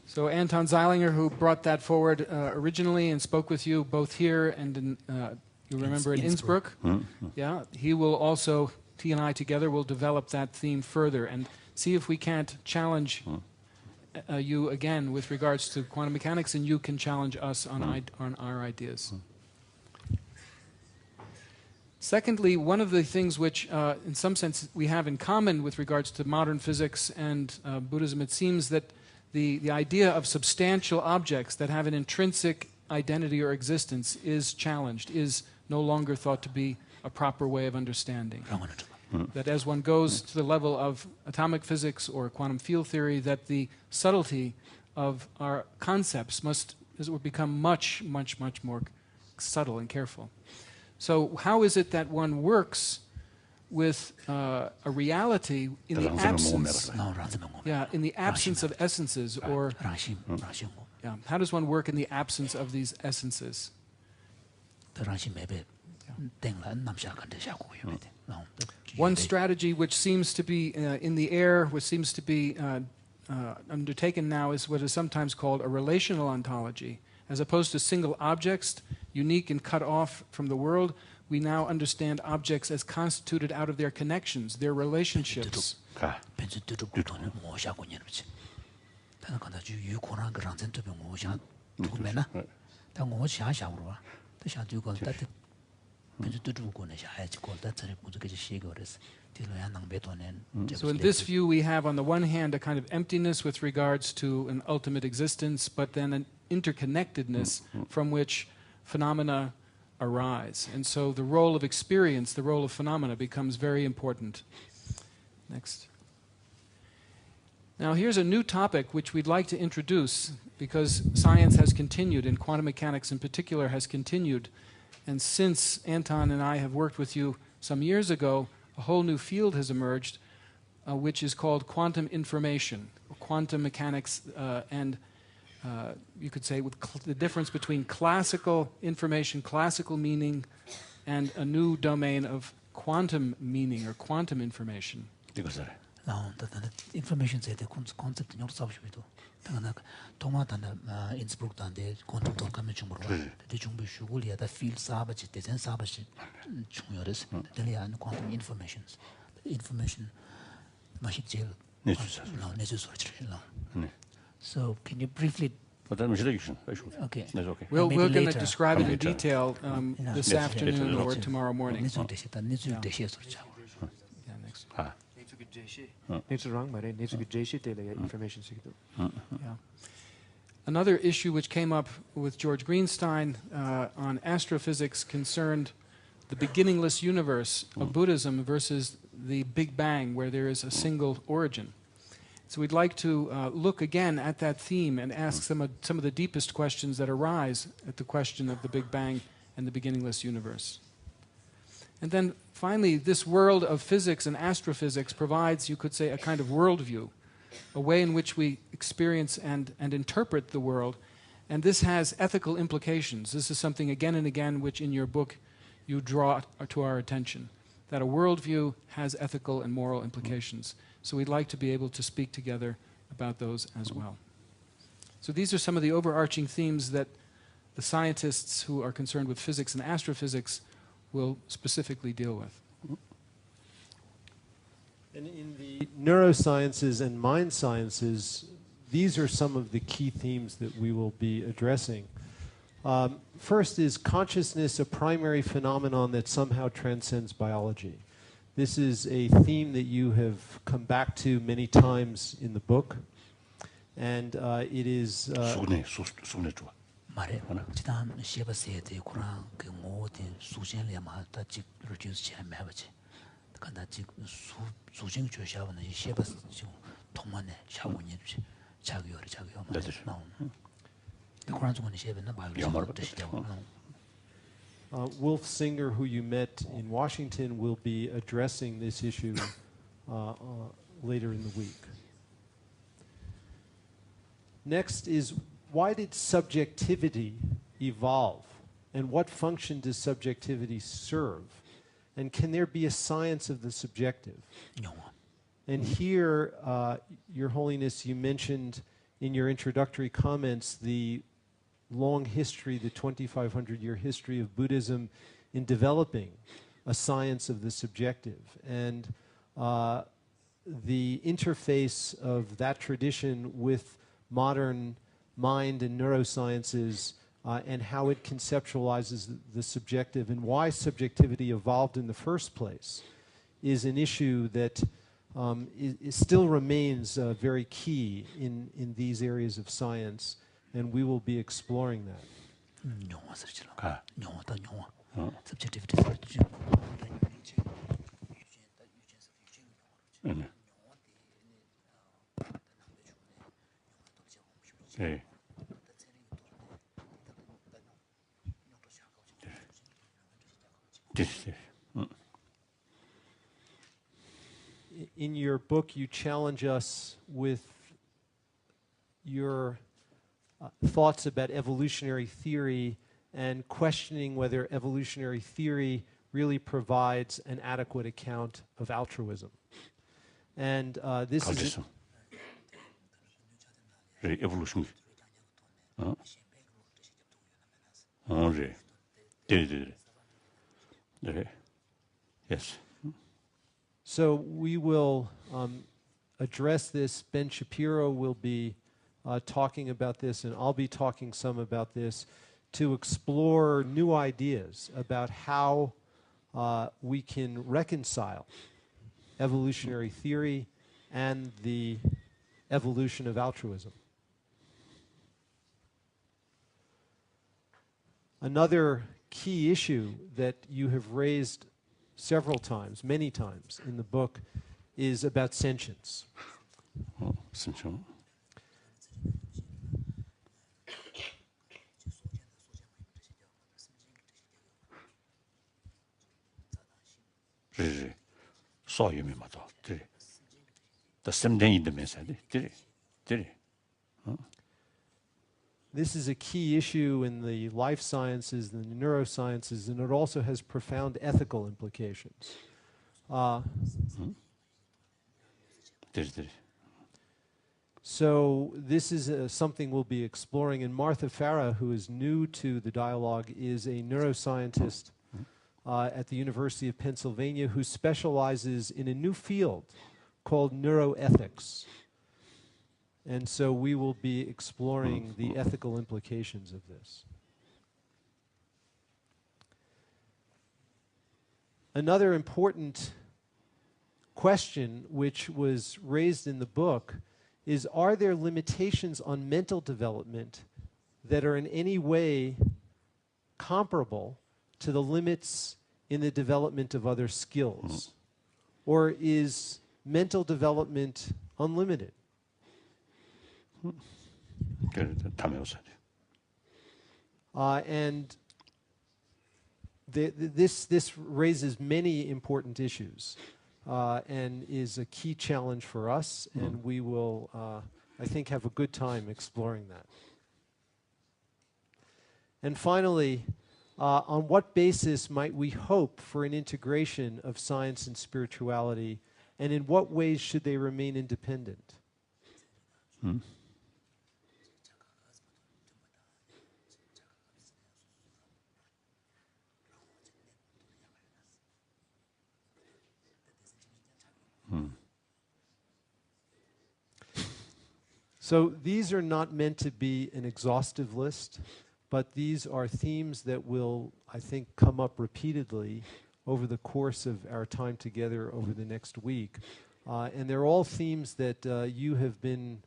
So Anton Zeilinger, who brought that forward originally and spoke with you both here and in, you remember, in Innsbruck. Yeah, he will also, he and I together will develop that theme further and see if we can't challenge you again with regards to quantum mechanics, and you can challenge us on our ideas. Secondly, one of the things which, in some sense, we have in common with regards to modern physics and Buddhism, it seems that the idea of substantial objects that have an intrinsic identity or existence is challenged, is no longer thought to be a proper way of understanding. That as one goes to the level of atomic physics or quantum field theory, that the subtlety of our concepts must, as it would, become much, much, much more subtle and careful. So how is it that one works with a reality in the absence, in the absence of essences, or how does one work in the absence of these essences? One strategy which seems to be in the air, which seems to be undertaken now, is what is sometimes called a relational ontology. As opposed to single objects, unique and cut off from the world, we now understand objects as constituted out of their connections, their relationships. So in this view, we have on the one hand a kind of emptiness with regards to an ultimate existence, but then an interconnectedness from which phenomena arise. And so the role of experience, the role of phenomena, becomes very important. Next. Now here's a new topic which we'd like to introduce, because science has continued, and quantum mechanics in particular has continued. And since Anton and I have worked with you some years ago, a whole new field has emerged, which is called quantum information, or quantum mechanics, and you could say with the difference between classical information, classical meaning, and a new domain of quantum meaning or quantum information. Information say the concept not subject to. Innsbruck the quantum convention the jumbo shugulia the field sabachi design sabachi chungyoris the quantum informations information machine jail so can you briefly okay we're going to describe it in detail this afternoon or tomorrow morning. Another issue which came up with George Greenstein on astrophysics concerned the beginningless universe of Buddhism versus the Big Bang, where there is a single origin. So we'd like to look again at that theme and ask some of the deepest questions that arise at the question of the Big Bang and the beginningless universe. And then finally, this world of physics and astrophysics provides, you could say, a kind of worldview, a way in which we experience and interpret the world. And this has ethical implications. This is something again and again which in your book you draw to our attention, that a worldview has ethical and moral implications. So we'd like to be able to speak together about those as well. So these are some of the overarching themes that the scientists who are concerned with physics and astrophysics will specifically deal with. And in the neurosciences and mind sciences, these are some of the key themes that we will be addressing. First, is consciousness a primary phenomenon that somehow transcends biology? This is a theme that you have come back to many times in the book, and it is... 말해 지단 시바세데 쿠란 그 모든 수진을 마다 직 reduce 제 매버지 간다 직 수진 조샤는 시바스 지 통만에 샤원이 자기요 나온 그런 중에 시바는 바이올리즘 뜻이죠. Wolf Singer, who you met in Washington, will be addressing this issue later in the week. Next is, why did subjectivity evolve? And what function does subjectivity serve? And can there be a science of the subjective? And here, Your Holiness, you mentioned in your introductory comments the long history, the 2,500-year history of Buddhism in developing a science of the subjective. And the interface of that tradition with modern mind and neurosciences and how it conceptualizes the subjective and why subjectivity evolved in the first place is an issue that still remains very key in these areas of science, and we will be exploring that. In your book, you challenge us with your thoughts about evolutionary theory and questioning whether evolutionary theory really provides an adequate account of altruism. And this is... evolution. Yes. So we will address this. Ben Shapiro will be talking about this, and I'll be talking some about this to explore new ideas about how we can reconcile evolutionary theory and the evolution of altruism. Another key issue that you have raised several times, many times in the book, is about sentience. Sentience. This is a key issue in the life sciences and the neurosciences, and it also has profound ethical implications. So this is something we'll be exploring, and Martha Farah, who is new to the dialogue, is a neuroscientist at the University of Pennsylvania who specializes in a new field called neuroethics. And so we will be exploring the ethical implications of this. Another important question which was raised in the book is, are there limitations on mental development that are in any way comparable to the limits in the development of other skills? Or is mental development unlimited? And this raises many important issues and is a key challenge for us, and we will, I think, have a good time exploring that. And finally, on what basis might we hope for an integration of science and spirituality, and in what ways should they remain independent? So these are not meant to be an exhaustive list, but these are themes that will, I think, come up repeatedly over the course of our time together over the next week. And they're all themes that you have been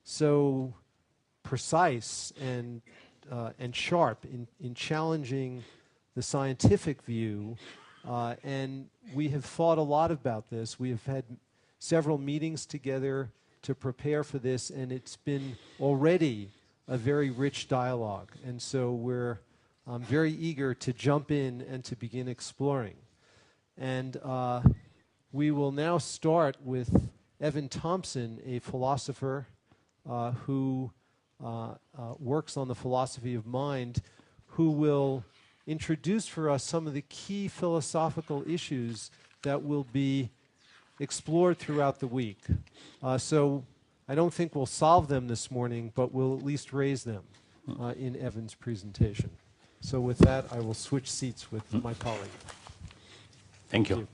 so precise and sharp in challenging the scientific view. And we have thought a lot about this. We have had several meetings together to prepare for this, and it's been already a very rich dialogue. And so we're very eager to jump in and to begin exploring. And we will now start with Evan Thompson, a philosopher who works on the philosophy of mind, who will introduce for us some of the key philosophical issues that will be explored throughout the week. So I don't think we'll solve them this morning, but we'll at least raise them in Evan's presentation. So with that, I will switch seats with my colleague. Thank you.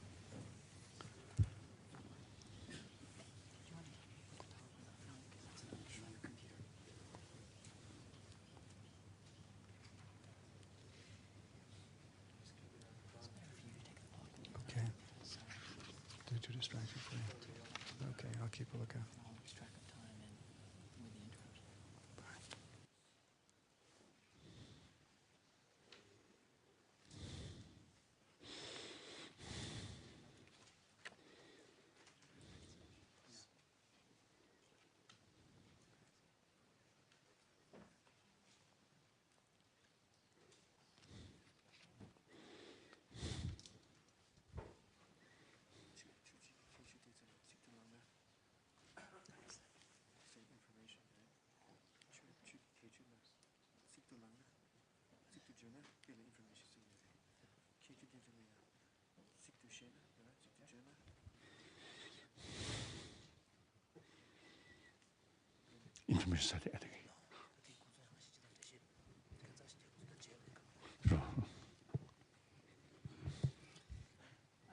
Okay. Too distracted for you. Okay, I'll keep a lookout.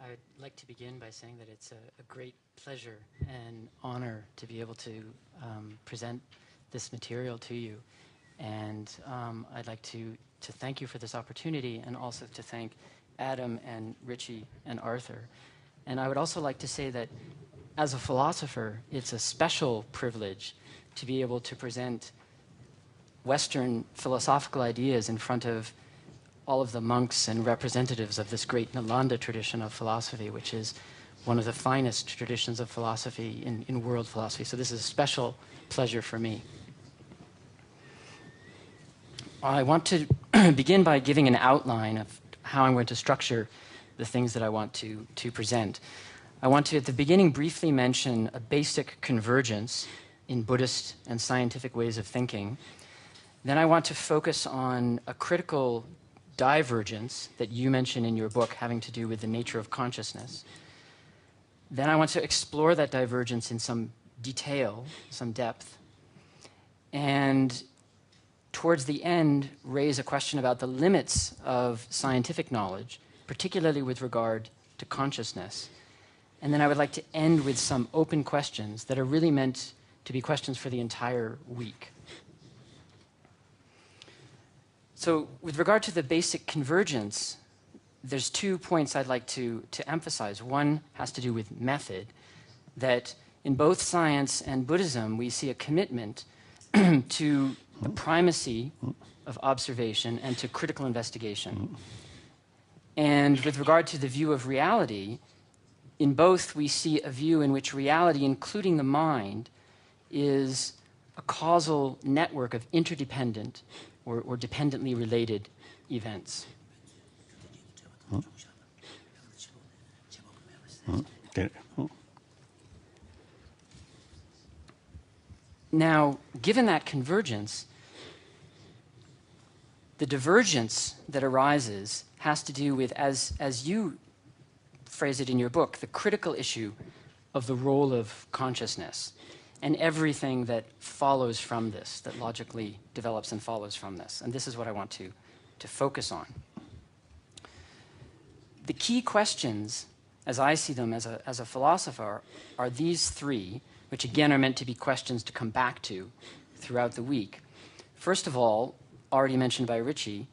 I'd like to begin by saying that it's a great pleasure and honor to be able to present this material to you. And I'd like to thank you for this opportunity, and also to thank Adam and Richie and Arthur. And I would also like to say that as a philosopher, it's a special privilege to be able to present Western philosophical ideas in front of all of the monks and representatives of this great Nalanda tradition of philosophy, which is one of the finest traditions of philosophy in world philosophy. So this is a special pleasure for me. I want to begin by giving an outline of how I'm going to structure the things that I want to present. I want to, at the beginning, briefly mention a basic convergence in Buddhist and scientific ways of thinking. Then I want to focus on a critical divergence that you mention in your book having to do with the nature of consciousness. Then I want to explore that divergence in some detail, some depth. And towards the end, raise a question about the limits of scientific knowledge, particularly with regard to consciousness. And then I would like to end with some open questions that are really meant to be questions for the entire week. So with regard to the basic convergence, there's 2 points I'd like to emphasize. One has to do with method, that in both science and Buddhism, we see a commitment to the primacy of observation and to critical investigation. And with regard to the view of reality, in both we see a view in which reality, including the mind, is a causal network of interdependent or dependently related events. Now, given that convergence, the divergence that arises has to do with, as you phrase it in your book, the critical issue of the role of consciousness and everything that follows from this, that logically develops and follows from this. And this is what I want to focus on. The key questions, as I see them as a philosopher, are these three, which again are meant to be questions to come back to throughout the week. First of all, already mentioned by Richie,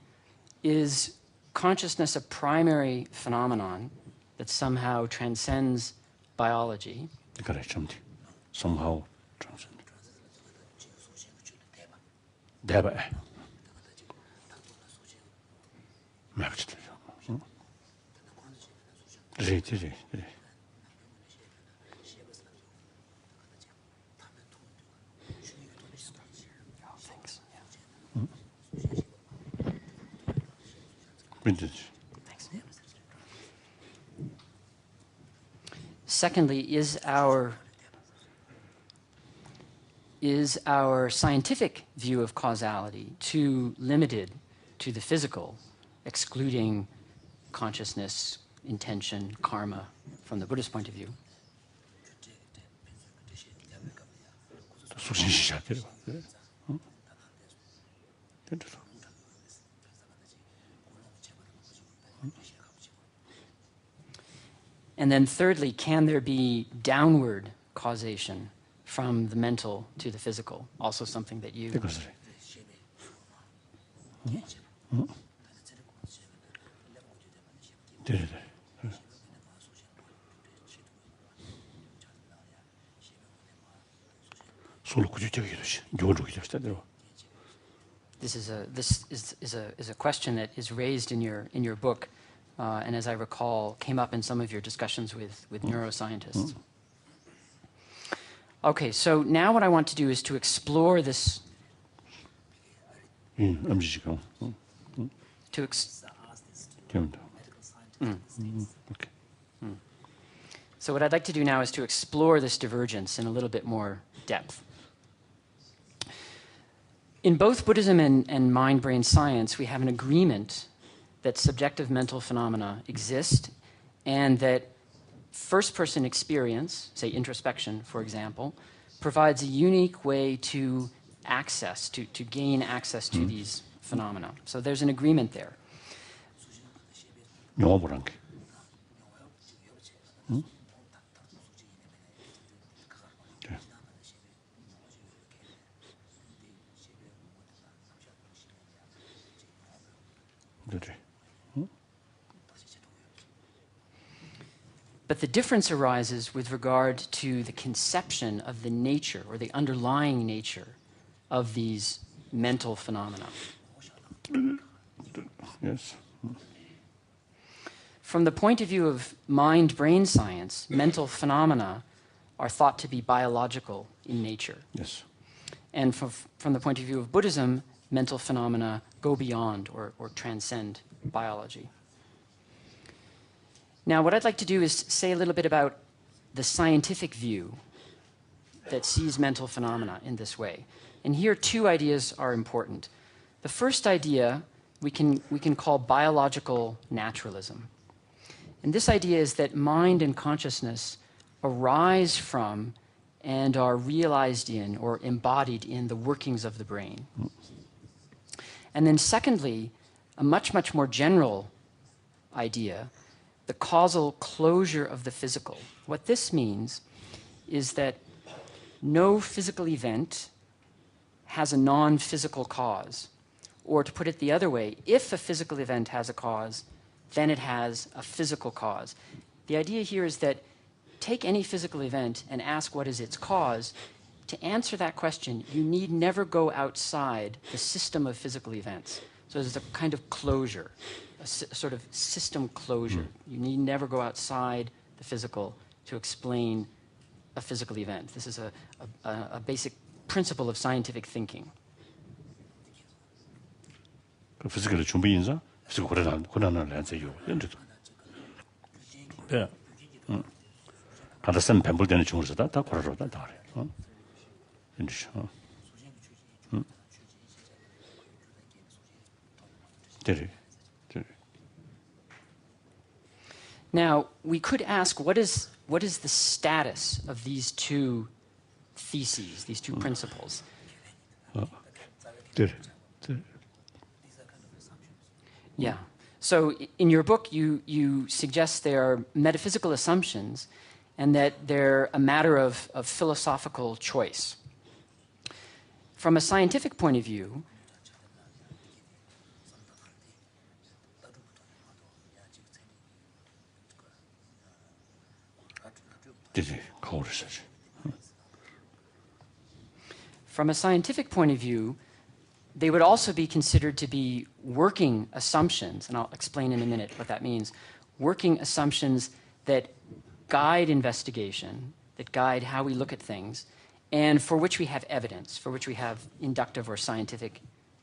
is consciousness a primary phenomenon that somehow transcends biology? Somehow transcends. 대박. Secondly, is our scientific view of causality too limited to the physical, excluding consciousness, intention, karma, from the Buddhist point of view? And then thirdly, can there be downward causation from the mental to the physical? Also something that you... This is a question that is raised in your book, and as I recall, came up in some of your discussions with neuroscientists. Okay, so now what I want to do is to explore this. So what I'd like to do now is to explore this divergence in a little bit more depth. In both Buddhism and mind-brain science, we have an agreement that subjective mental phenomena exist and that first-person experience, say introspection, for example, provides a unique way to access, to gain access to these phenomena. So there's an agreement there. But the difference arises with regard to the conception of the nature or the underlying nature of these mental phenomena. Yes. From the point of view of mind-brain science, mental phenomena are thought to be biological in nature. Yes. And from the point of view of Buddhism, mental phenomena go beyond or transcend biology. Now, what I'd like to do is say a little bit about the scientific view that sees mental phenomena in this way. And here, two ideas are important. The first idea we can call biological naturalism. And this idea is that mind and consciousness arise from and are realized in or embodied in the workings of the brain. And then secondly, a much, much more general idea, the causal closure of the physical. What this means is that no physical event has a non-physical cause. Or to put it the other way, if a physical event has a cause, then it has a physical cause. The idea here is that take any physical event and ask what is its cause. To answer that question, you need never go outside the system of physical events. So there's a kind of closure, a sort of system closure. You need never go outside the physical to explain a physical event. This is a basic principle of scientific thinking. 그 피지컬의 준비 인사, 피지컬 고난을 해야죠. 배. 가다 선 뱀불되는 중으로다 다 걸어로다 다 그래. 인지. 네. Now, we could ask, what is the status of these two theses, these two principles? Yeah. So in your book, you suggest they are metaphysical assumptions and that they're a matter of philosophical choice. From a scientific point of view, they would also be considered to be working assumptions, and I'll explain in a minute what that means, working assumptions that guide investigation, that guide how we look at things, and for which we have evidence, for which we have inductive or scientific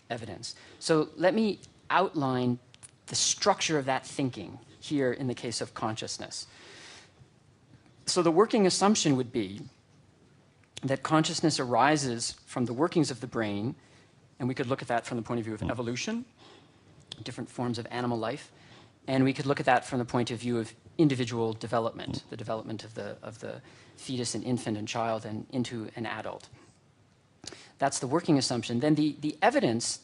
evidence. So let me outline the structure of that thinking here in the case of consciousness. So the working assumption would be that consciousness arises from the workings of the brain, and we could look at that from the point of view of evolution, different forms of animal life, and we could look at that from the point of view of individual development, the development of the fetus and infant and child and into an adult. That's the working assumption. Then the evidence,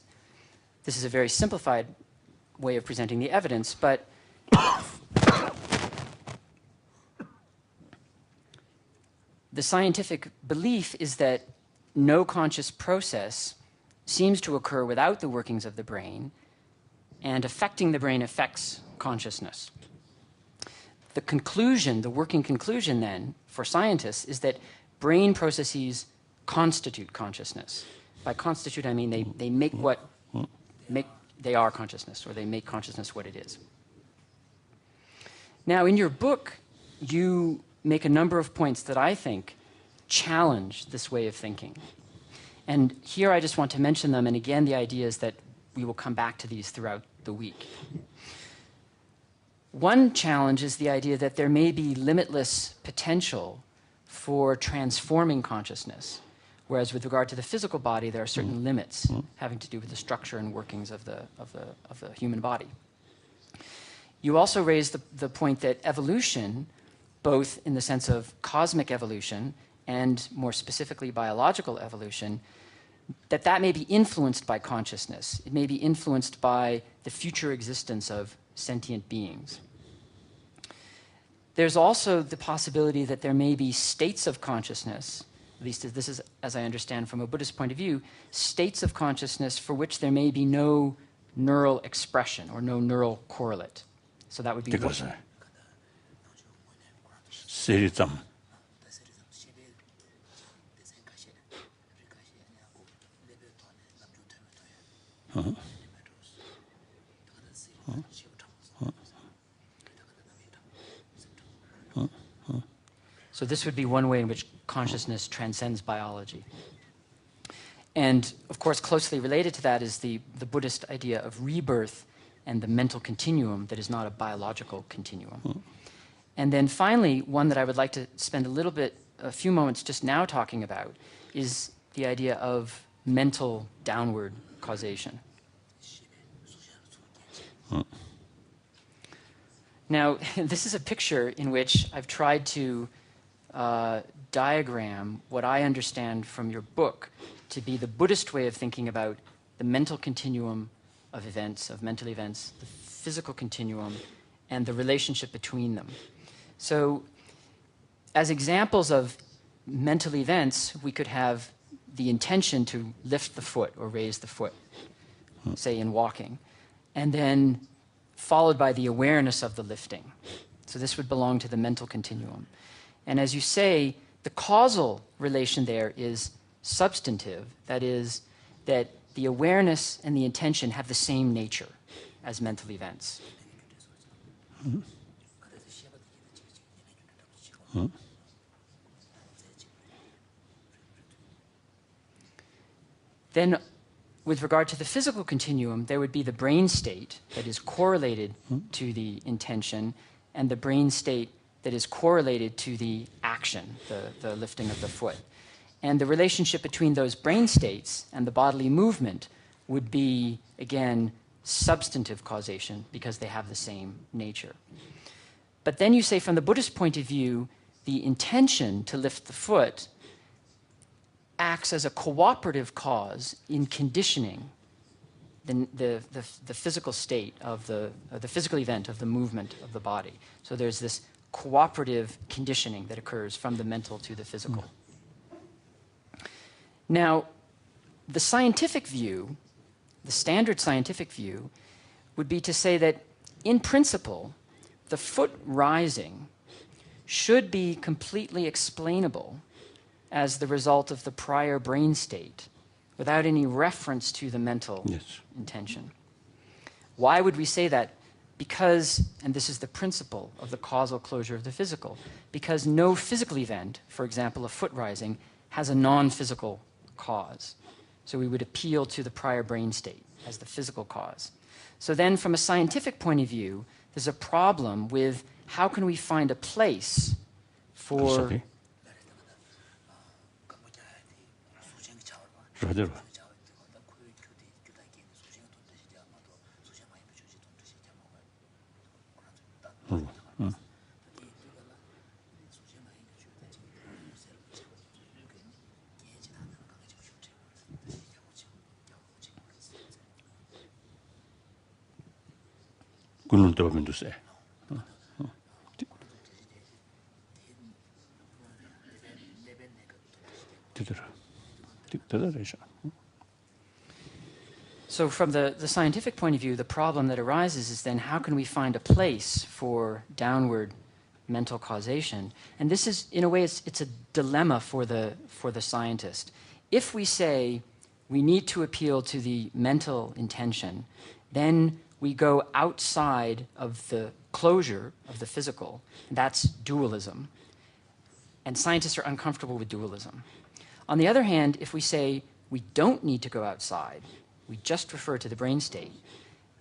this is a very simplified way of presenting the evidence, but the scientific belief is that no conscious process seems to occur without the workings of the brain, and affecting the brain affects consciousness. The conclusion, the working conclusion then, for scientists, is that brain processes constitute consciousness. By constitute, I mean they make they are consciousness, or they make consciousness what it is. Now, in your book, you make a number of points that I think challenge this way of thinking. And here I just want to mention them, and again, the idea is that we will come back to these throughout the week. One challenge is the idea that there may be limitless potential for transforming consciousness, whereas with regard to the physical body, there are certain limits having to do with the structure and workings of the human body. You also raise the point that evolution, both in the sense of cosmic evolution and more specifically biological evolution, that may be influenced by consciousness. It may be influenced by the future existence of sentient beings. There's also the possibility that there may be states of consciousness, at least this is, as I understand from a Buddhist point of view, states of consciousness for which there may be no neural expression or no neural correlate. So that would be So this would be one way in which consciousness transcends biology. And of course, closely related to that is the Buddhist idea of rebirth and the mental continuum that is not a biological continuum. And then finally, one that I would like to spend a few moments just now talking about is the idea of mental downward causation. Now, this is a picture in which I've tried to diagram what I understand from your book to be the Buddhist way of thinking about the mental continuum of events, of mental events, the physical continuum, and the relationship between them. So, as examples of mental events, we could have the intention to lift the foot or raise the foot, say in walking, and then followed by the awareness of the lifting. So this would belong to the mental continuum. And as you say, the causal relation there is substantive, that is, that the awareness and the intention have the same nature as mental events. Then, with regard to the physical continuum, there would be the brain state that is correlated to the intention, and the brain state that is correlated to the action, the lifting of the foot. And the relationship between those brain states and the bodily movement would be, again, substantive causation because they have the same nature. But then you say, from the Buddhist point of view, the intention to lift the foot acts as a cooperative cause in conditioning the physical state of the physical event of the movement of the body. So there's this cooperative conditioning that occurs from the mental to the physical. Now, the scientific view, the standard scientific view, would be to say that, in principle, the foot rising should be completely explainable as the result of the prior brain state, without any reference to the mental intention. Why would we say that? Because, and this is the principle of the causal closure of the physical, because no physical event, for example, a foot rising, has a non-physical cause. So we would appeal to the prior brain state as the physical cause. So then, from a scientific point of view, there's a problem with how can we find a place for... So from the scientific point of view, the problem that arises is then how can we find a place for downward mental causation? And this is, in a way, it's a dilemma for the scientist. If we say we need to appeal to the mental intention, then we go outside of the closure of the physical. That's dualism. And scientists are uncomfortable with dualism. On the other hand, if we say we don't need to go outside, we just refer to the brain state,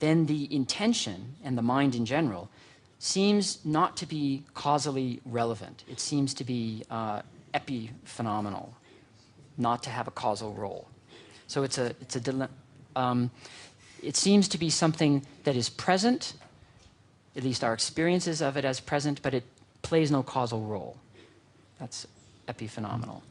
then the intention and the mind in general seems not to be causally relevant. It seems to be epiphenomenal, not to have a causal role. So it's a dilemma. It seems to be something that is present, at least our experiences of it as present, but it plays no causal role. That's epiphenomenal.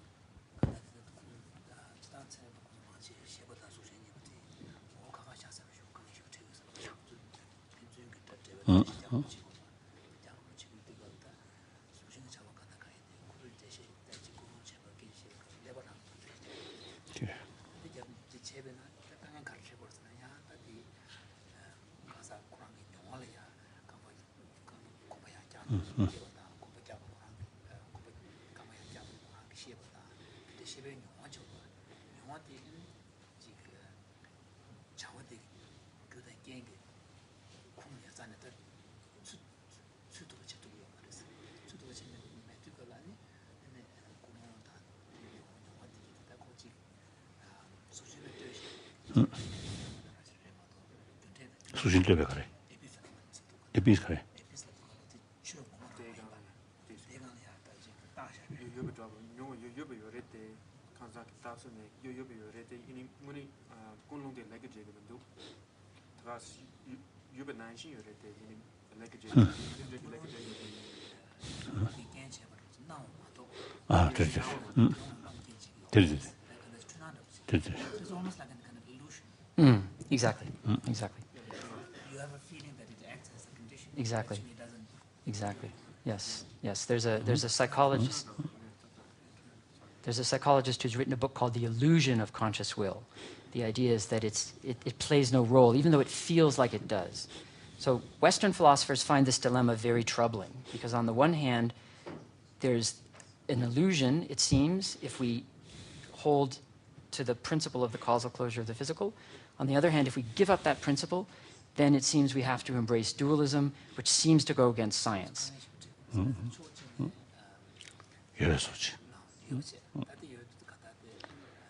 수신대be kare. Epis kare. Ah, there's It's almost like a kind of illusion. Exactly. Exactly. You have a feeling that it acts as a condition. Exactly. Actually, it doesn't. Exactly. Yes. Yes. There's a psychologist. There's a psychologist who's written a book called The Illusion of Conscious Will. The idea is that it plays no role, even though it feels like it does. So Western philosophers find this dilemma very troubling, because on the one hand, there's an illusion, it seems, if we hold to the principle of the causal closure of the physical. On the other hand, if we give up that principle, then it seems we have to embrace dualism, which seems to go against science. 예수지.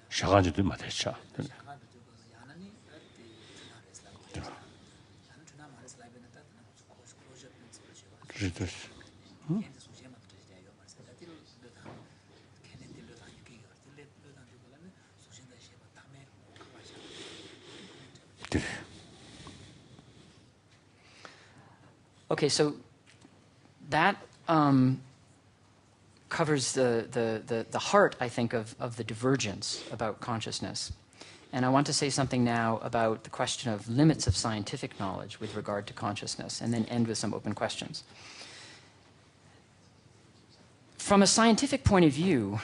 샤가지도 맞았죠. 그렇듯이. Okay, so that covers the heart, I think, of the divergence about consciousness. And I want to say something now about the question of limits of scientific knowledge with regard to consciousness, and then end with some open questions. From a scientific point of view,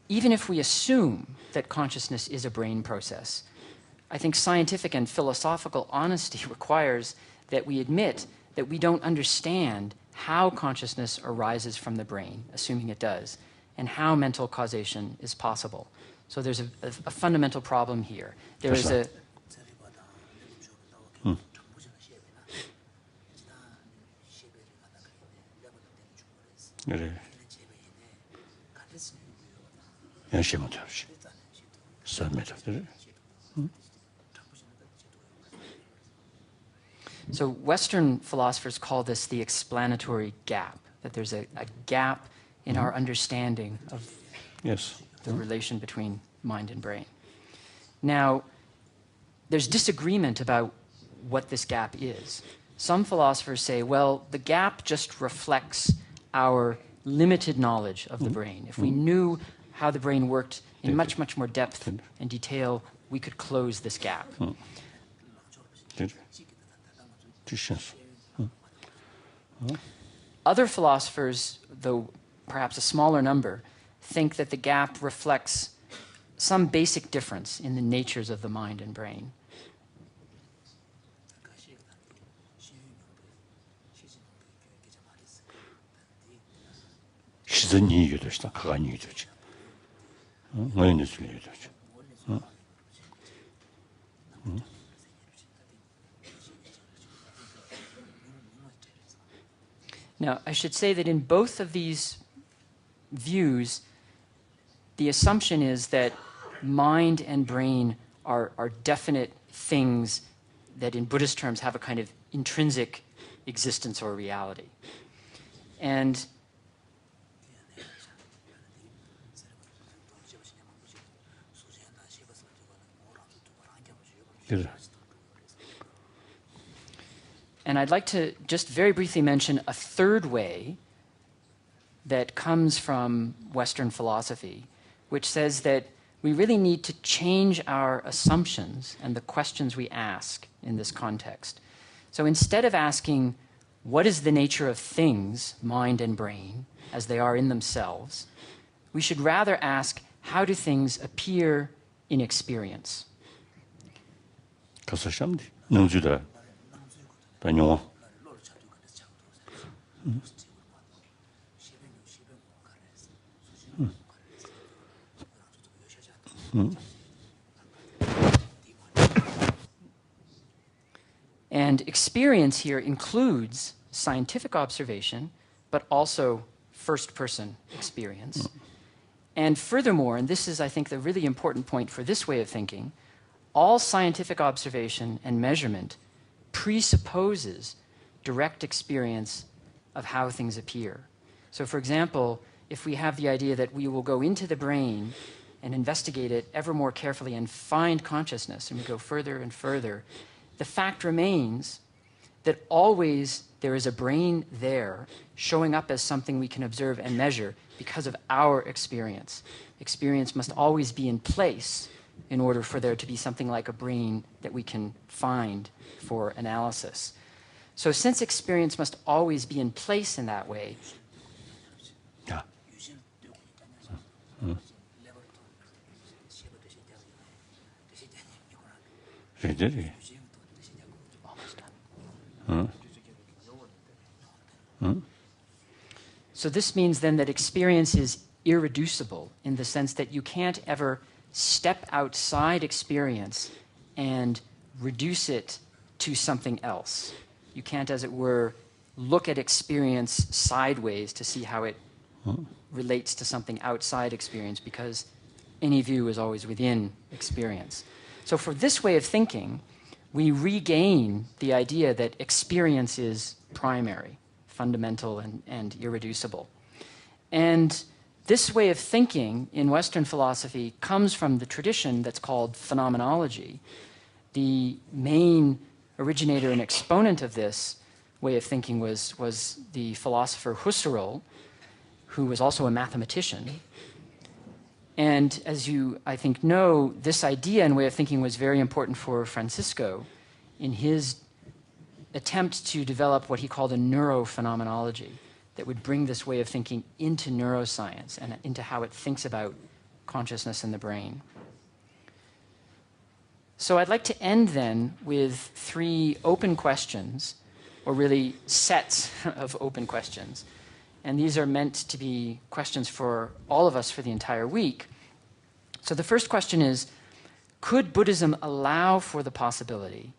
even if we assume that consciousness is a brain process, I think scientific and philosophical honesty requires that we admit that we don't understand how consciousness arises from the brain, assuming it does, and how mental causation is possible. So there's a fundamental problem here. There is a... 그래. 열심히 잡시. 쌈에다 그래. So Western philosophers call this the explanatory gap, that there's a gap in our understanding of the relation between mind and brain. Now, there's disagreement about what this gap is. Some philosophers say, well, the gap just reflects our limited knowledge of the brain. If we knew how the brain worked in much, much more depth and detail, we could close this gap. Other philosophers, though perhaps a smaller number, think that the gap reflects some basic difference in the natures of the mind and brain. Now, I should say that in both of these views, the assumption is that mind and brain are definite things that in Buddhist terms have a kind of intrinsic existence or reality. And I'd like to just very briefly mention a third way that comes from Western philosophy, which says that we really need to change our assumptions and the questions we ask in this context. So instead of asking, what is the nature of things, mind and brain, as they are in themselves, we should rather ask, how do things appear in experience? And experience here includes scientific observation, but also first-person experience. And furthermore, and this is, I think, the really important point for this way of thinking, all scientific observation and measurement presupposes direct experience of how things appear. So, for example, if we have the idea that we will go into the brain and investigate it ever more carefully and find consciousness, and we go further and further, the fact remains that always there is a brain there showing up as something we can observe and measure because of our experience. Experience must always be in place in order for there to be something like a brain that we can find for analysis. So since experience must always be in place in that way, so this means then that experience is irreducible in the sense that you can't ever step outside experience and reduce it to something else. You can't, as it were, look at experience sideways to see how it relates to something outside experience, because any view is always within experience. So for this way of thinking, we regain the idea that experience is primary, fundamental, and irreducible. And this way of thinking in Western philosophy comes from the tradition that's called phenomenology. The main originator and exponent of this way of thinking was the philosopher Husserl, who was also a mathematician. And as you, I think, know, this idea and way of thinking was very important for Francisco in his attempt to develop what he called a neurophenomenology that would bring this way of thinking into neuroscience and into how it thinks about consciousness in the brain. So I'd like to end then with 3 open questions, or really sets of open questions. And these are meant to be questions for all of us for the entire week. So the first question is, could Buddhism allow for the possibility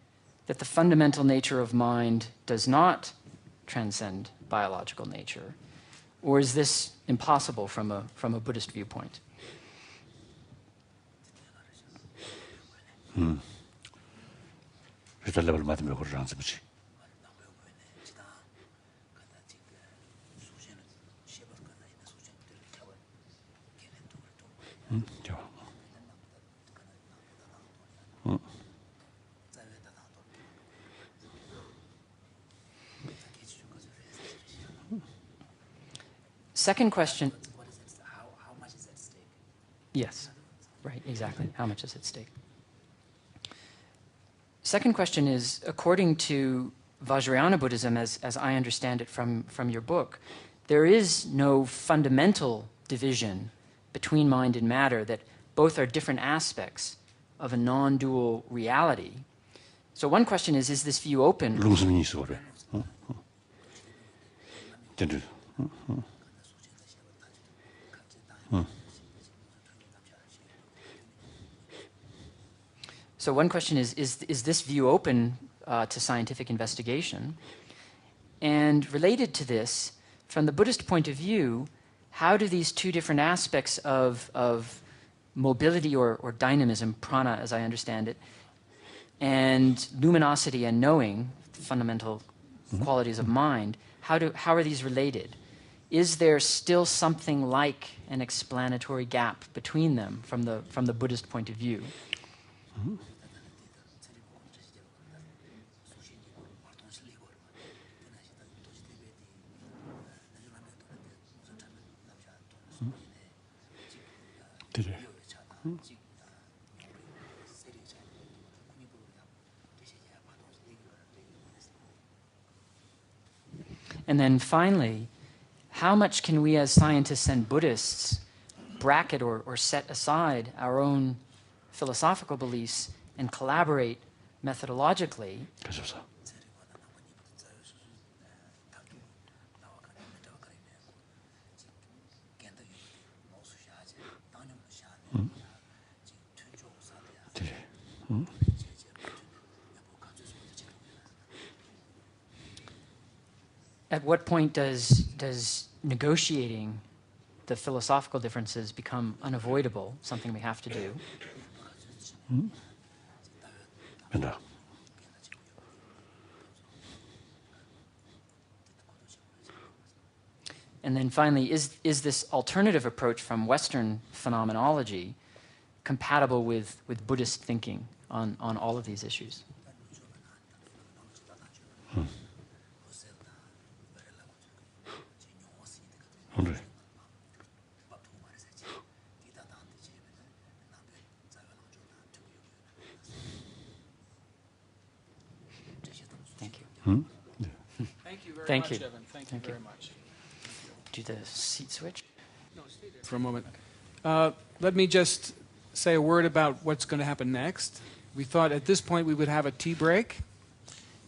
that the fundamental nature of mind does not transcend biological nature? Or is this impossible from a Buddhist viewpoint? Second question. How much is at stake? Yes, right, exactly. How much is at stake? Second question is, according to Vajrayana Buddhism, as I understand it from your book, there is no fundamental division between mind and matter, that both are different aspects of a non-dual reality. So one question is this view open? So one question is this view open to scientific investigation? And related to this, from the Buddhist point of view, how do these 2 different aspects of mobility or dynamism, prana as I understand it, and luminosity and knowing, fundamental qualities of mind, how are these related? Is there still something like an explanatory gap between them from the Buddhist point of view? And then finally, how much can we as scientists and Buddhists bracket or set aside our own philosophical beliefs and collaborate methodologically? At what point does negotiating the philosophical differences become unavoidable, something we have to do? And then finally, is this alternative approach from Western phenomenology compatible with Buddhist thinking on all of these issues? Thank you. Thank you very Thank much, you. Evan. Thank you very much. Do the seat switch? No, stay there for a moment. Let me just say a word about what's going to happen next. We thought at this point we would have a tea break.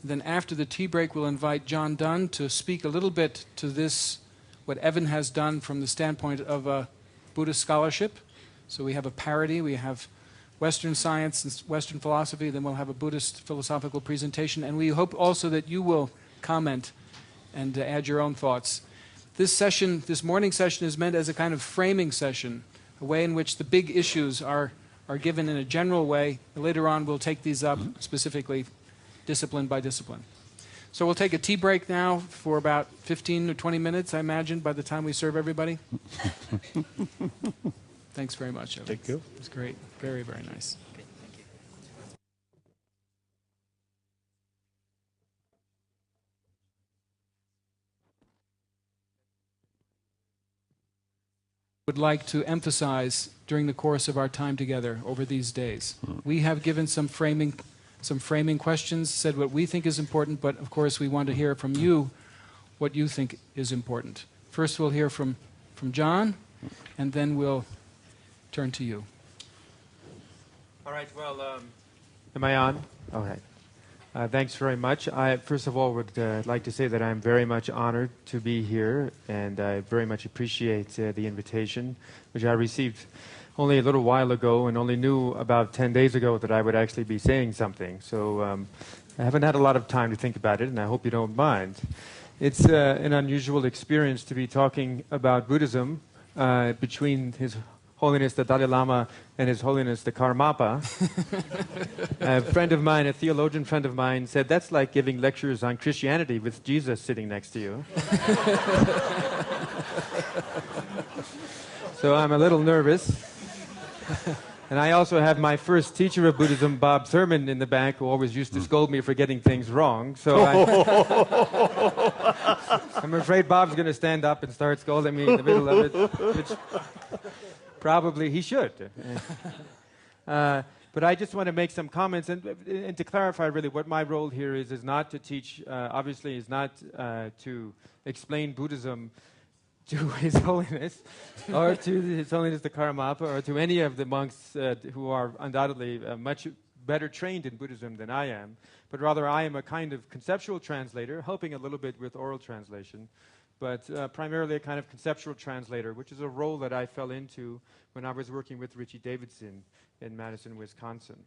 Then after the tea break, we'll invite John Dunn to speak a little bit to this, what Evan has done from the standpoint of Buddhist scholarship. So we have a parody. We have Western science and Western philosophy. Then we'll have a Buddhist philosophical presentation. And we hope also that you will comment and add your own thoughts. This morning session is meant as a kind of framing session, a way in which the big issues are are given in a general way. Later on, we'll take these up specifically, discipline by discipline. So we'll take a tea break now for about 15 or 20 minutes, I imagine, by the time we serve everybody. Thanks very much, Evan. Thank you. It was great. Very, very nice. Would like to emphasize during the course of our time together over these days. We have given some framing questions, said what we think is important, but of course we want to hear from you what you think is important. First we'll hear from John, and then we'll turn to you. All right, well, am I on? All right. Thanks very much. I, first of all, would like to say that I'm very much honored to be here, and I very much appreciate the invitation, which I received only a little while ago and only knew about 10 days ago that I would actually be saying something. So I haven't had a lot of time to think about it, and I hope you don't mind. It's an unusual experience to be talking about Buddhism between His Holiness the Dalai Lama and His Holiness the Karmapa. A friend of mine, a theologian friend of mine, said that's like giving lectures on Christianity with Jesus sitting next to you. So I'm a little nervous. And I also have my first teacher of Buddhism, Bob Thurman, in the back, who always used to scold me for getting things wrong. So I'm afraid Bob's going to stand up and start scolding me in the middle of it, which probably he should. But I just want to make some comments and to clarify really what my role here is not to teach, obviously is not to explain Buddhism to His Holiness or to His Holiness the Karmapa or to any of the monks who are undoubtedly much better trained in Buddhism than I am, but rather I am a kind of conceptual translator, helping a little bit with oral translation, but primarily a kind of conceptual translator, which is a role that I fell into when I was working with Richie Davidson in Madison, Wisconsin.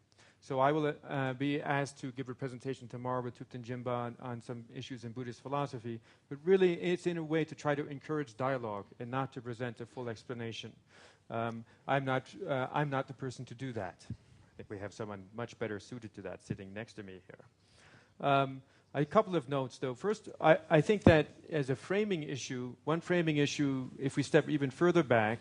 So I will be asked to give a presentation tomorrow with Thupten Jimba on some issues in Buddhist philosophy, but really it's in a way to try to encourage dialogue and not to present a full explanation. I'm not the person to do that. I think we have someone much better suited to that sitting next to me here. A couple of notes, though. First, I think that as a framing issue, one framing issue, if we step even further back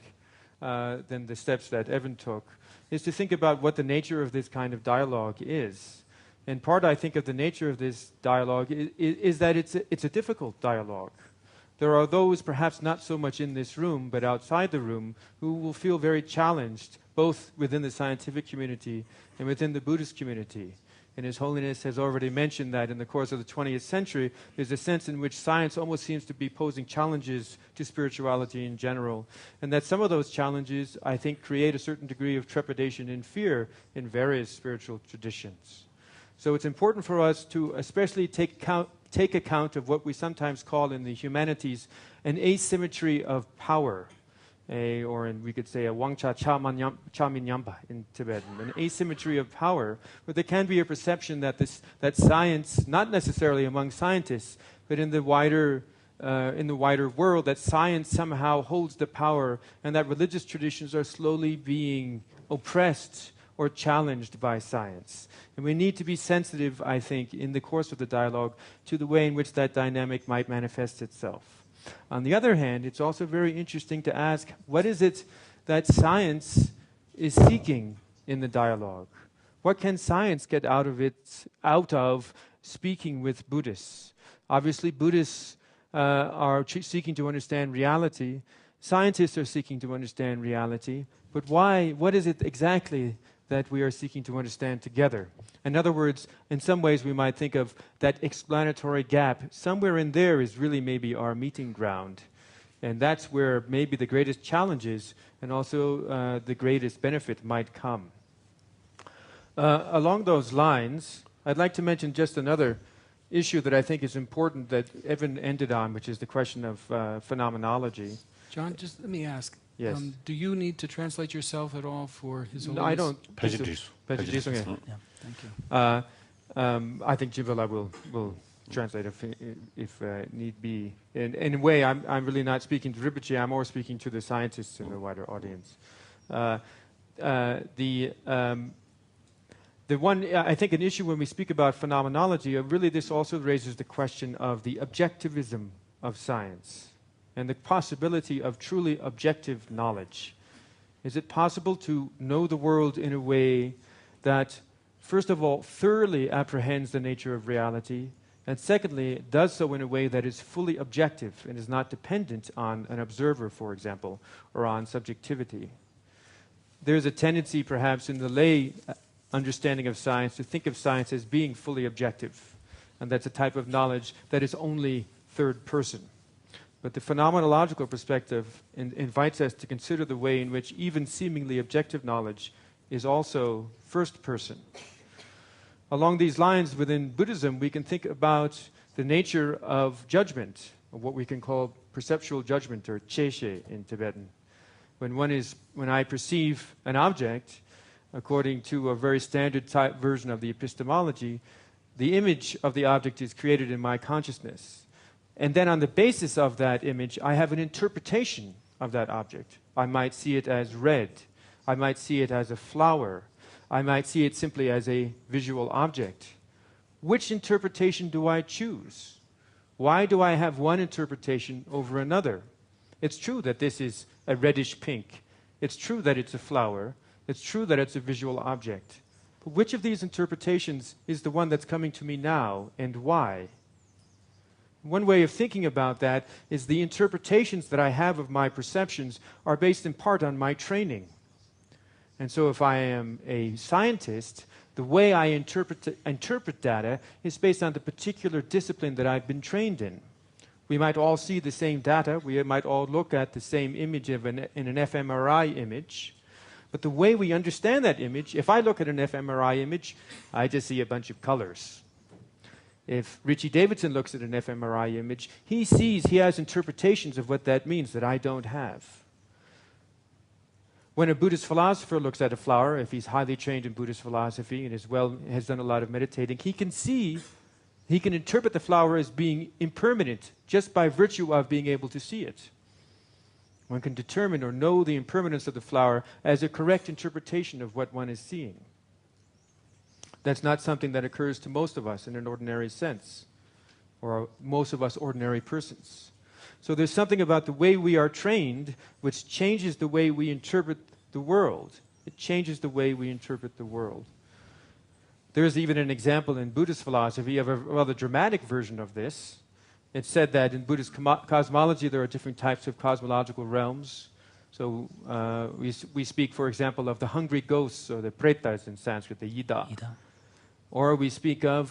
than the steps that Evan took, is to think about what the nature of this kind of dialogue is. And part, I think, of the nature of this dialogue is that it's a difficult dialogue. There are those, perhaps not so much in this room, but outside the room, who will feel very challenged, both within the scientific community and within the Buddhist community. And His Holiness has already mentioned that in the course of the 20th century, there's a sense in which science almost seems to be posing challenges to spirituality in general. And that some of those challenges, I think, create a certain degree of trepidation and fear in various spiritual traditions. So it's important for us to especially take account of what we sometimes call in the humanities an asymmetry of power. We could say a wangcha cha min yamba in Tibetan, an asymmetry of power, where there can be a perception that science, not necessarily among scientists, but in the wider world, that science somehow holds the power, and that religious traditions are slowly being oppressed or challenged by science. And we need to be sensitive, I think, in the course of the dialogue, to the way in which that dynamic might manifest itself. On the other hand, it's also very interesting to ask, what is it that science is seeking in the dialogue? What can science get out of speaking with Buddhists? Obviously, Buddhists are seeking to understand reality. Scientists are seeking to understand reality. But why? What is it exactly that we are seeking to understand together? In other words, in some ways we might think of that explanatory gap. Somewhere in there is really maybe our meeting ground. And that's where maybe the greatest challenges and also the greatest benefit might come. Along those lines, I'd like to mention just another issue that I think is important that Evan ended on, which is the question of phenomenology. John, just let me ask. Yes. Do you need to translate yourself at all for His Holiness? No, I don't. Prejudice. Prejudice, okay. Yeah, thank you. I think Jivala will translate if need be. And in a way, I'm really not speaking to Rinpoche, I'm more speaking to the scientists in the wider audience. I think an issue when we speak about phenomenology, really this also raises the question of the objectivism of science and the possibility of truly objective knowledge. Is it possible to know the world in a way that, first of all, thoroughly apprehends the nature of reality, and secondly, does so in a way that is fully objective and is not dependent on an observer, for example, or on subjectivity? There's a tendency, perhaps, in the lay understanding of science to think of science as being fully objective, and that's a type of knowledge that is only third person. But the phenomenological perspective invites us to consider the way in which even seemingly objective knowledge is also first person. Along these lines, within Buddhism, we can think about the nature of judgment, or what we can call perceptual judgment, or cheshe in Tibetan. When I perceive an object, according to a very standard type version of the epistemology, the image of the object is created in my consciousness. And then on the basis of that image, I have an interpretation of that object. I might see it as red. I might see it as a flower. I might see it simply as a visual object. Which interpretation do I choose? Why do I have one interpretation over another? It's true that this is a reddish pink. It's true that it's a flower. It's true that it's a visual object. But which of these interpretations is the one that's coming to me now, and why? One way of thinking about that is the interpretations that I have of my perceptions are based in part on my training. And so if I am a scientist, the way I interpret data is based on the particular discipline that I've been trained in. We might all see the same data. We might all look at the same image in an fMRI image. But the way we understand that image, if I look at an fMRI image, I just see a bunch of colors. If Richie Davidson looks at an fMRI image, he has interpretations of what that means that I don't have. When a Buddhist philosopher looks at a flower, if he's highly trained in Buddhist philosophy and has done a lot of meditating, he can interpret the flower as being impermanent just by virtue of being able to see it. One can determine or know the impermanence of the flower as a correct interpretation of what one is seeing. That's not something that occurs to most of us in an ordinary sense, or most of us ordinary persons. So there's something about the way we are trained which changes the way we interpret the world. It changes the way we interpret the world. There's even an example in Buddhist philosophy of a rather dramatic version of this. It's said that in Buddhist cosmology there are different types of cosmological realms. So we speak, for example, of the hungry ghosts, or the pretas in Sanskrit, the yida. Or we speak of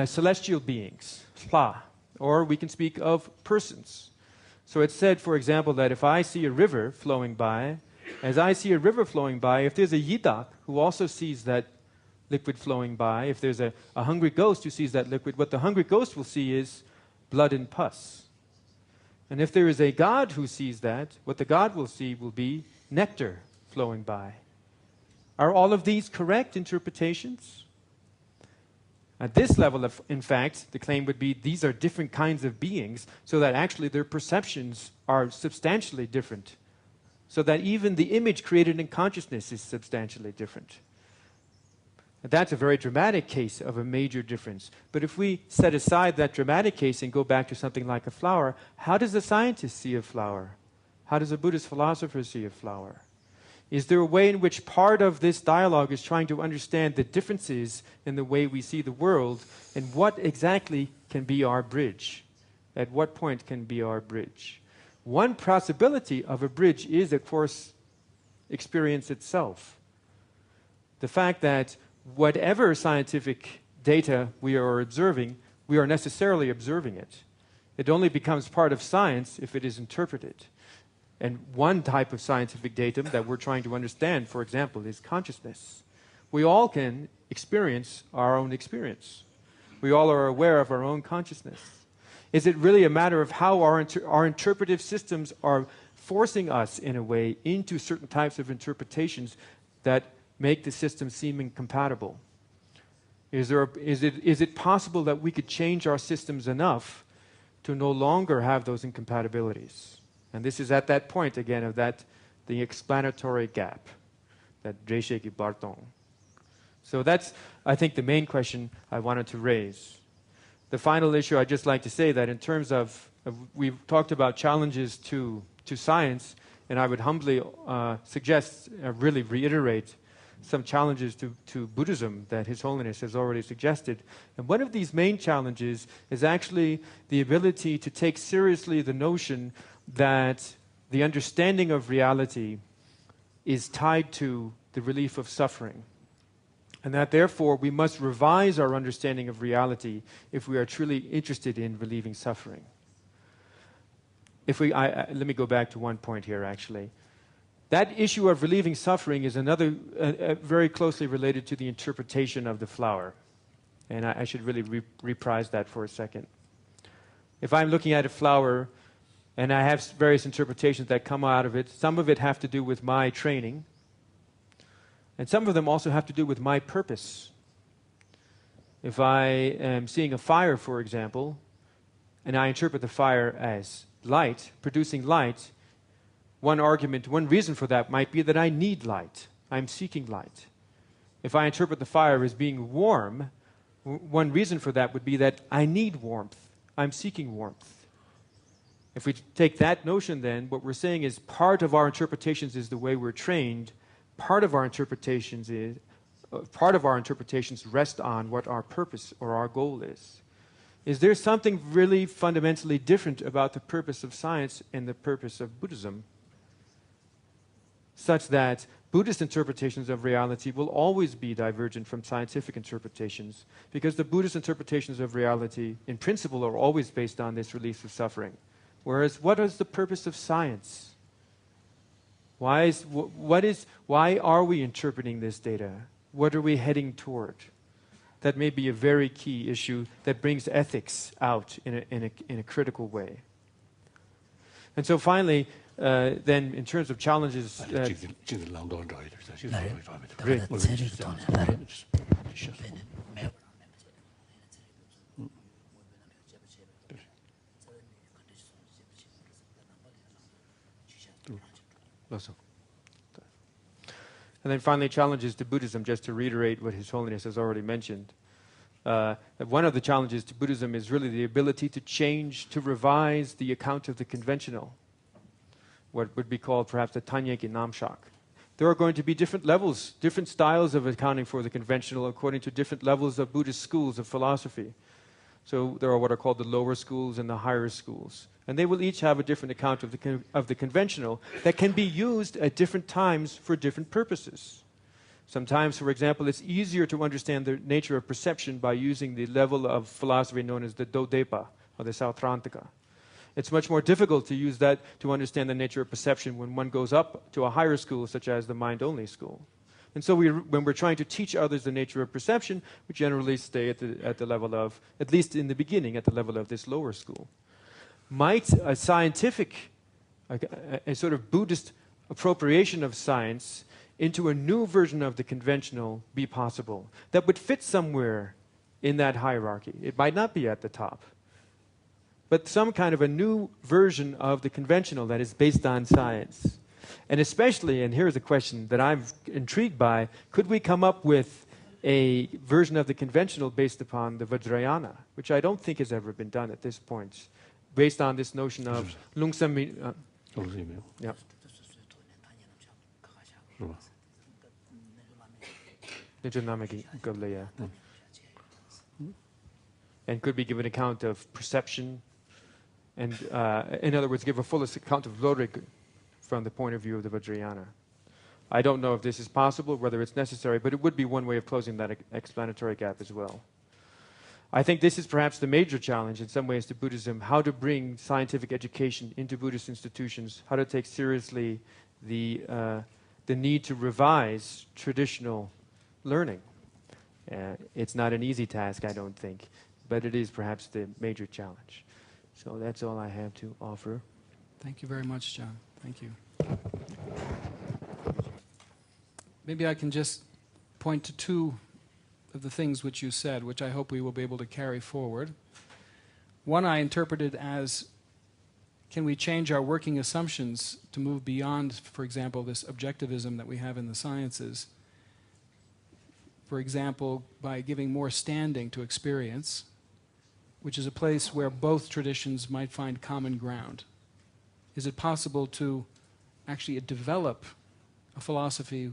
celestial beings, hla. Or we can speak of persons. So it's said, for example, that if I see a river flowing by, as I see a river flowing by, if there's a yidak who also sees that liquid flowing by, if there's a hungry ghost who sees that liquid, what the hungry ghost will see is blood and pus. And if there is a God who sees that, what the God will see will be nectar flowing by. Are all of these correct interpretations? At this level, in fact, the claim would be these are different kinds of beings, so that actually their perceptions are substantially different, so that even the image created in consciousness is substantially different. That's a very dramatic case of a major difference. But if we set aside that dramatic case and go back to something like a flower, how does a scientist see a flower? How does a Buddhist philosopher see a flower? Is there a way in which part of this dialogue is trying to understand the differences in the way we see the world, and what exactly can be our bridge? At what point can be our bridge? One possibility of a bridge is, of course, experience itself. The fact that whatever scientific data we are observing, we are necessarily observing it. It only becomes part of science if it is interpreted. And one type of scientific datum that we're trying to understand, for example, is consciousness. We all can experience our own experience. We all are aware of our own consciousness. Is it really a matter of how our interpretive systems are forcing us, in a way, into certain types of interpretations that make the system seem incompatible? Is it possible that we could change our systems enough to no longer have those incompatibilities? And this is at that point, again, of the explanatory gap. that Dreshe ki Bartong. So that's, I think, the main question I wanted to raise. The final issue, I'd just like to say that in terms of we've talked about challenges to science, and I would humbly suggest, really reiterate some challenges to Buddhism that His Holiness has already suggested. And one of these main challenges is actually the ability to take seriously the notion that the understanding of reality is tied to the relief of suffering. And that therefore we must revise our understanding of reality if we are truly interested in relieving suffering. Let me go back to one point here actually. That issue of relieving suffering is another very closely related to the interpretation of the flower. And I should really reprise that for a second. If I'm looking at a flower and I have various interpretations that come out of it, some of it have to do with my training, and some of them also have to do with my purpose. If I am seeing a fire, for example, and I interpret the fire as light, producing light, one reason for that might be that I need light. I'm seeking light. If I interpret the fire as being warm, one reason for that would be that I need warmth. I'm seeking warmth. If we take that notion then, what we're saying is part of our interpretations is the way we're trained. Part of our interpretations rest on what our purpose or our goal is. Is there something really fundamentally different about the purpose of science and the purpose of Buddhism, such that Buddhist interpretations of reality will always be divergent from scientific interpretations, because the Buddhist interpretations of reality, in principle, are always based on this release of suffering. Whereas, what is the purpose of science? Why are we interpreting this data? What are we heading toward? That may be a very key issue that brings ethics out in a critical way. And so finally, then in terms of challenges... And then finally, challenges to Buddhism, just to reiterate what His Holiness has already mentioned. One of the challenges to Buddhism is really the ability to change, to revise the account of the conventional, what would be called perhaps the Tanyeki Namshak. There are going to be different levels, different styles of accounting for the conventional according to different levels of Buddhist schools of philosophy. So there are what are called the lower schools and the higher schools. And they will each have a different account of the conventional that can be used at different times for different purposes. Sometimes, for example, it's easier to understand the nature of perception by using the level of philosophy known as the Dodepa, or the Sautrantika. It's much more difficult to use that to understand the nature of perception when one goes up to a higher school, such as the mind-only school. And so when we're trying to teach others the nature of perception, we generally stay at the level of, at least in the beginning, at the level of this lower school. Might a scientific, a sort of Buddhist appropriation of science into a new version of the conventional be possible that would fit somewhere in that hierarchy? It might not be at the top, but some kind of a new version of the conventional that is based on science. And especially, and here's a question that I'm intrigued by, could we come up with a version of the conventional based upon the Vajrayana, which I don't think has ever been done at this point, based on this notion of lungsami. Yeah. And could we give an account of perception, and in other words, give a full account of Lorik from the point of view of the Vajrayana. I don't know if this is possible, whether it's necessary, but it would be one way of closing that explanatory gap as well. I think this is perhaps the major challenge in some ways to Buddhism, how to bring scientific education into Buddhist institutions, how to take seriously the need to revise traditional learning. It's not an easy task, I don't think, but it is perhaps the major challenge. So that's all I have to offer. Thank you very much, John. Thank you. Maybe I can just point to two of the things which you said, which I hope we will be able to carry forward. One I interpreted as can we change our working assumptions to move beyond, for example, this objectivism that we have in the sciences? For example, by giving more standing to experience, which is a place where both traditions might find common ground. Is it possible to actually develop a philosophy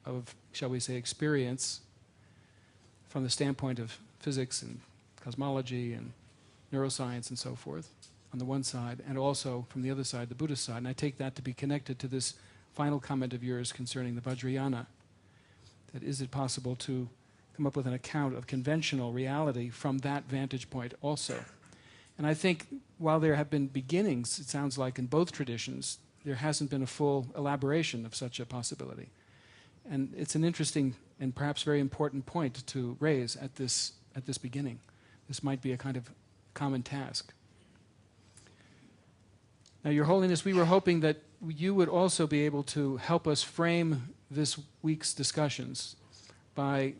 of, shall we say, experience from the standpoint of physics and cosmology and neuroscience and so forth, on the one side, and also from the other side, the Buddhist side? And I take that to be connected to this final comment of yours concerning the Vajrayana, that is it possible to come up with an account of conventional reality from that vantage point also? And I think while there have been beginnings, it sounds like in both traditions, there hasn't been a full elaboration of such a possibility. And it's an interesting and perhaps very important point to raise at this beginning. This might be a kind of common task. Now, Your Holiness, we were hoping that you would also be able to help us frame this week's discussions by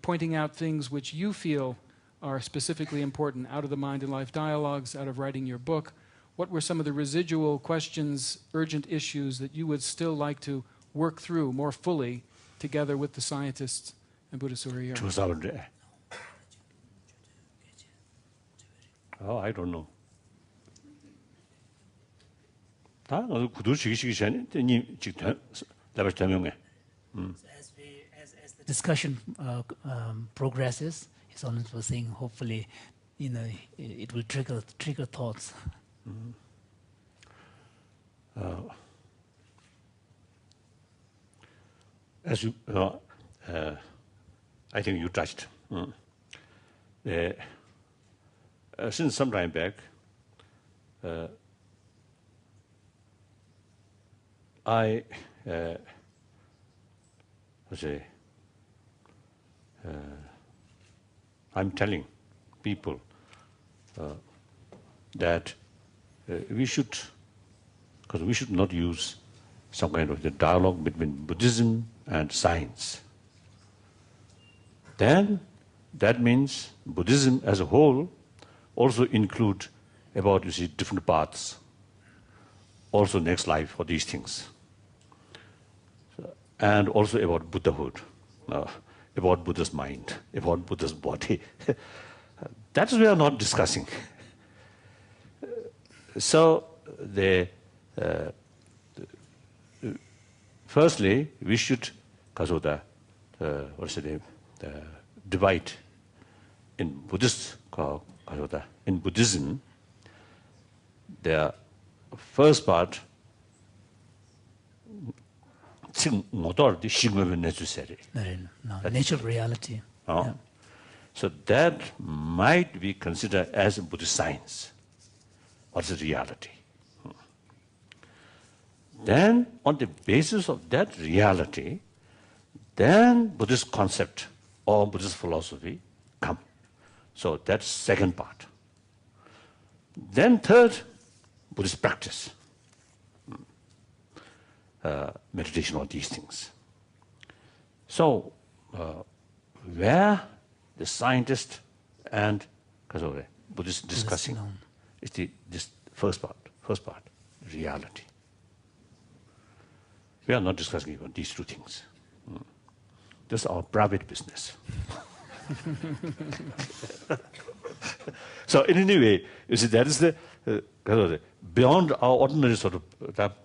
pointing out things which you feel are specifically important out of the Mind and Life dialogues, out of writing your book. What were some of the residual questions, urgent issues that you would still like to work through more fully together with the scientists and Buddhists who are here? Oh, I don't know. As the discussion progresses, His Holiness was saying, hopefully, it will trigger thoughts. As you, I think you touched. Since some time back, I'm telling people that we should not use some kind of the dialogue between Buddhism and science. Then that means Buddhism as a whole also include about, different paths, also next life for these things. And also about Buddhahood, about Buddha's mind, about Buddha's body. That's what we are not discussing. So, firstly, we should divide in Buddhist, in Buddhism. The first part, necessary. Nature of reality. Yeah. So that might be considered as a Buddhist science. What's the reality? Then, on the basis of that reality, then Buddhist concept or Buddhist philosophy come. So that's second part. Then third, Buddhist practice. Meditation on these things. So, where the scientist and Buddhist discussing is this first part, reality. We are not discussing about these two things. This is our private business. So in any way, you see, that is the beyond our ordinary sort of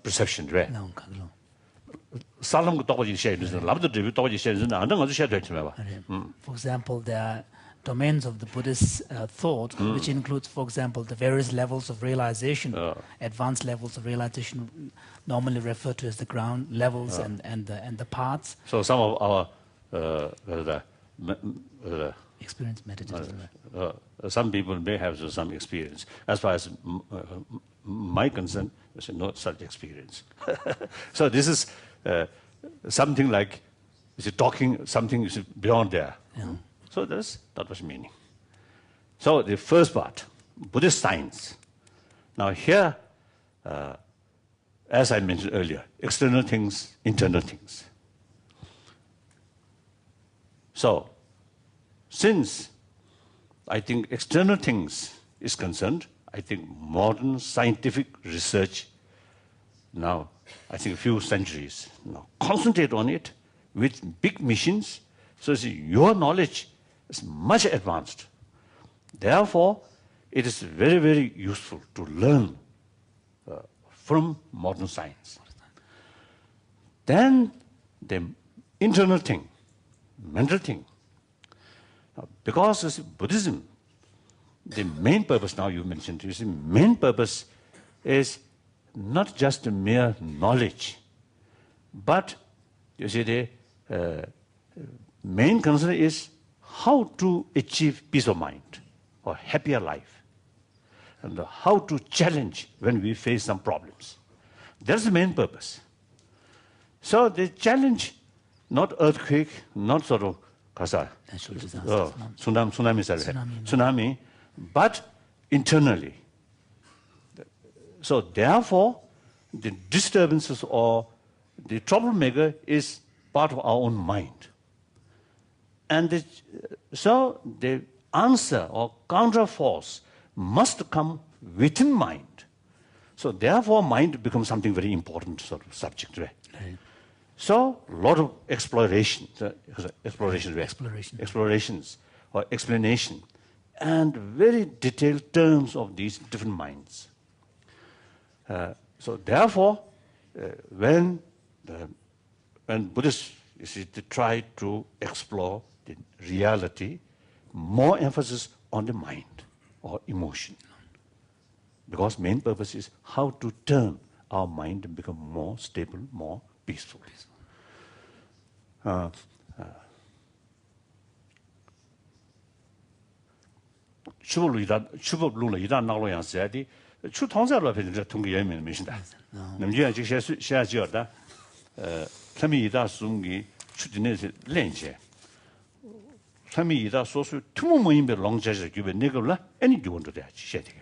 perception, right? For example, there are domains of the Buddhist thought, which includes, for example, the various levels of realization. Advanced levels of realization, normally referred to as the ground levels and the paths. So some of our experience meditative. Some people may have some experience. As far as my concern, there's no such experience. So this is something like talking something beyond there. Yeah. So that's not much meaning. So the first part, Buddhist science. Now here, as I mentioned earlier, external things, internal things. So, since I think external things is concerned, I think modern scientific research now, I think a few centuries now, concentrate on it with big missions, so that your knowledge is much advanced. Therefore, it is very, very useful to learn from modern science. Then the internal thing, mental thing. Because as Buddhism, the main purpose now you mentioned, you see, main purpose is not just mere knowledge, but you see the main concern is how to achieve peace of mind or happier life, and how to challenge when we face some problems. That's the main purpose. So they challenge not earthquake, not sort of natural disasters, tsunami, but internally. So therefore, the disturbances or the troublemaker is part of our own mind. And so the answer or counterforce must come within mind. So therefore, mind becomes something very important sort of subject. Right? Right. So a lot of explorations or explanation, and very detailed terms of these different minds. So therefore, when Buddhists they try to explore the reality, more emphasis on the mind or emotion. Because main purpose is how to turn our mind and become more stable, more peaceful. 추법론을 이단 나로 양세야디 추통자로 변제 통계 예면 미신다. 남주야 지금 시야지어다. 삼위이다 순기 추진에서 렌제. 삼위이다 소수 투모모임베 롱제저 기베 네거라 애니 기원도 돼. 시야되게.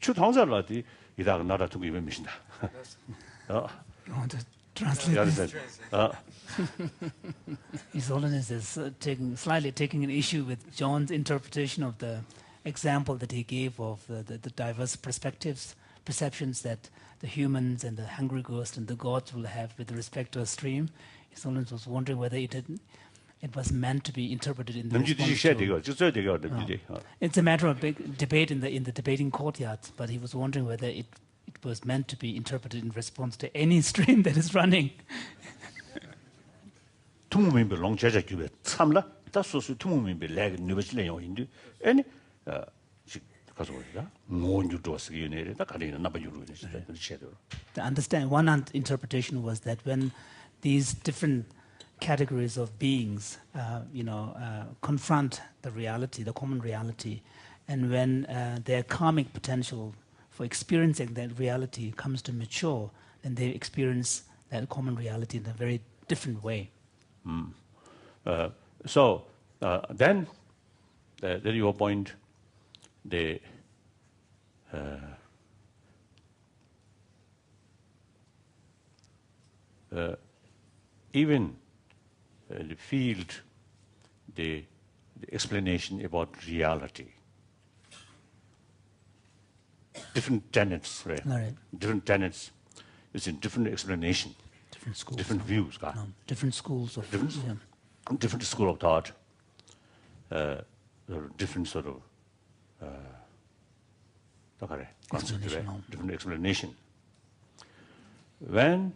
추통자로디 이다 나라 통계 예면 미신다. You want to translate this? His Holiness is slightly taking an issue with John's interpretation of the example that he gave of the diverse perceptions that the humans and the hungry ghost and the gods will have with respect to a stream. His Holiness was wondering whether it was meant to be interpreted in the response to, it's a matter of big debate in the debating courtyards, but he was wondering whether it was meant to be interpreted in response to any stream that is running. 투모민베 롱제자 기베 참라 다 소수 투모민베 렉 누베실레 요인도 아니 가서 보자 모뉴도 쓰기네 다 가리는 나바유로 이제 쉐도. One interpretation was that when these different categories of beings confront the reality, the common reality, and when their karmic potential for experiencing that reality comes to mature, then they experience that common reality in a very different way. So then, there your point, even the field, the explanation about reality, different tenets, right? Right. Different tenets, it's in different explanation. Different schools. Different views. Different schools of different school of thought, different sort of different explanation. When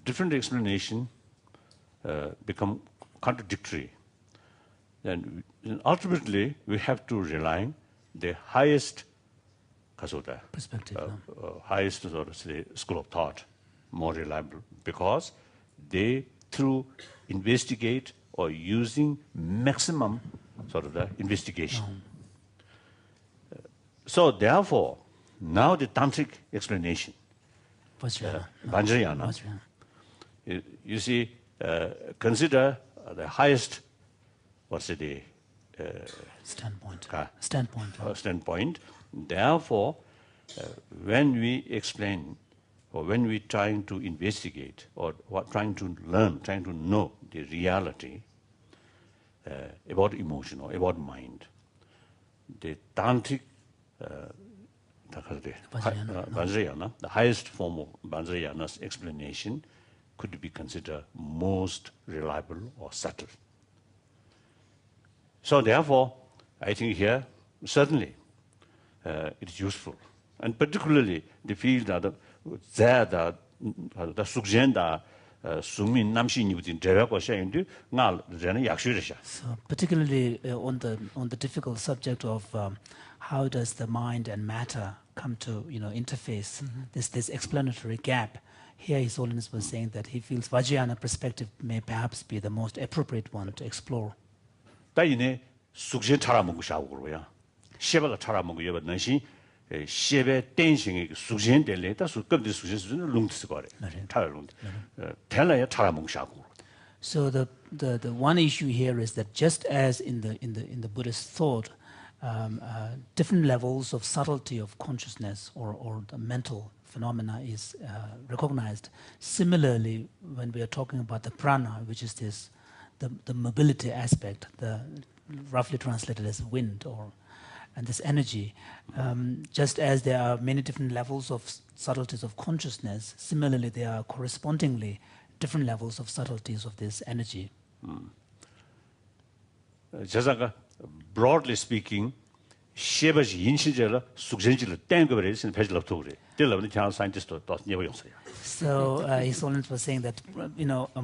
different explanation become contradictory, then ultimately we have to rely on the highest perspective, highest sort of say, school of thought, more reliable, because they through investigate or using maximum sort of the investigation. So therefore, now the tantric explanation, Vajrayana, you see, consider the highest, standpoint. Therefore, when we explain or when we trying to investigate or trying to learn, trying to know the reality about emotion or about mind, the tantric Vajrayana, the highest form of Vajrayana's explanation could be considered most reliable or subtle. So therefore, I think here, certainly, it is useful. And particularly, the field that the suggestion sumin namshi nibutin dewa shayin ngal rena yakshurasha. So particularly on the difficult subject of how does the mind and matter come to interface, this explanatory gap. Here His Holiness was saying that he feels Vajrayana perspective may perhaps be the most appropriate one to explore. 다이네 suggestion 차라먹고 샤고로야. 셰바가 차라먹고 여바 능시 셰베 댄싱의 suggestion 될래 다 수급의 suggestion 롱트스 거래. 차라 롱트. 텔라야 차라먹고 샤고. So the one issue here is that just as in the Buddhist thought, different levels of subtlety of consciousness or the mental phenomena is recognized. Similarly, when we are talking about the prana, which is the mobility aspect, the roughly translated as wind and this energy, just as there are many different levels of subtleties of consciousness, similarly there are correspondingly different levels of subtleties of this energy. Broadly speaking, Sheba's initial suggestion is So His Holiness was saying that,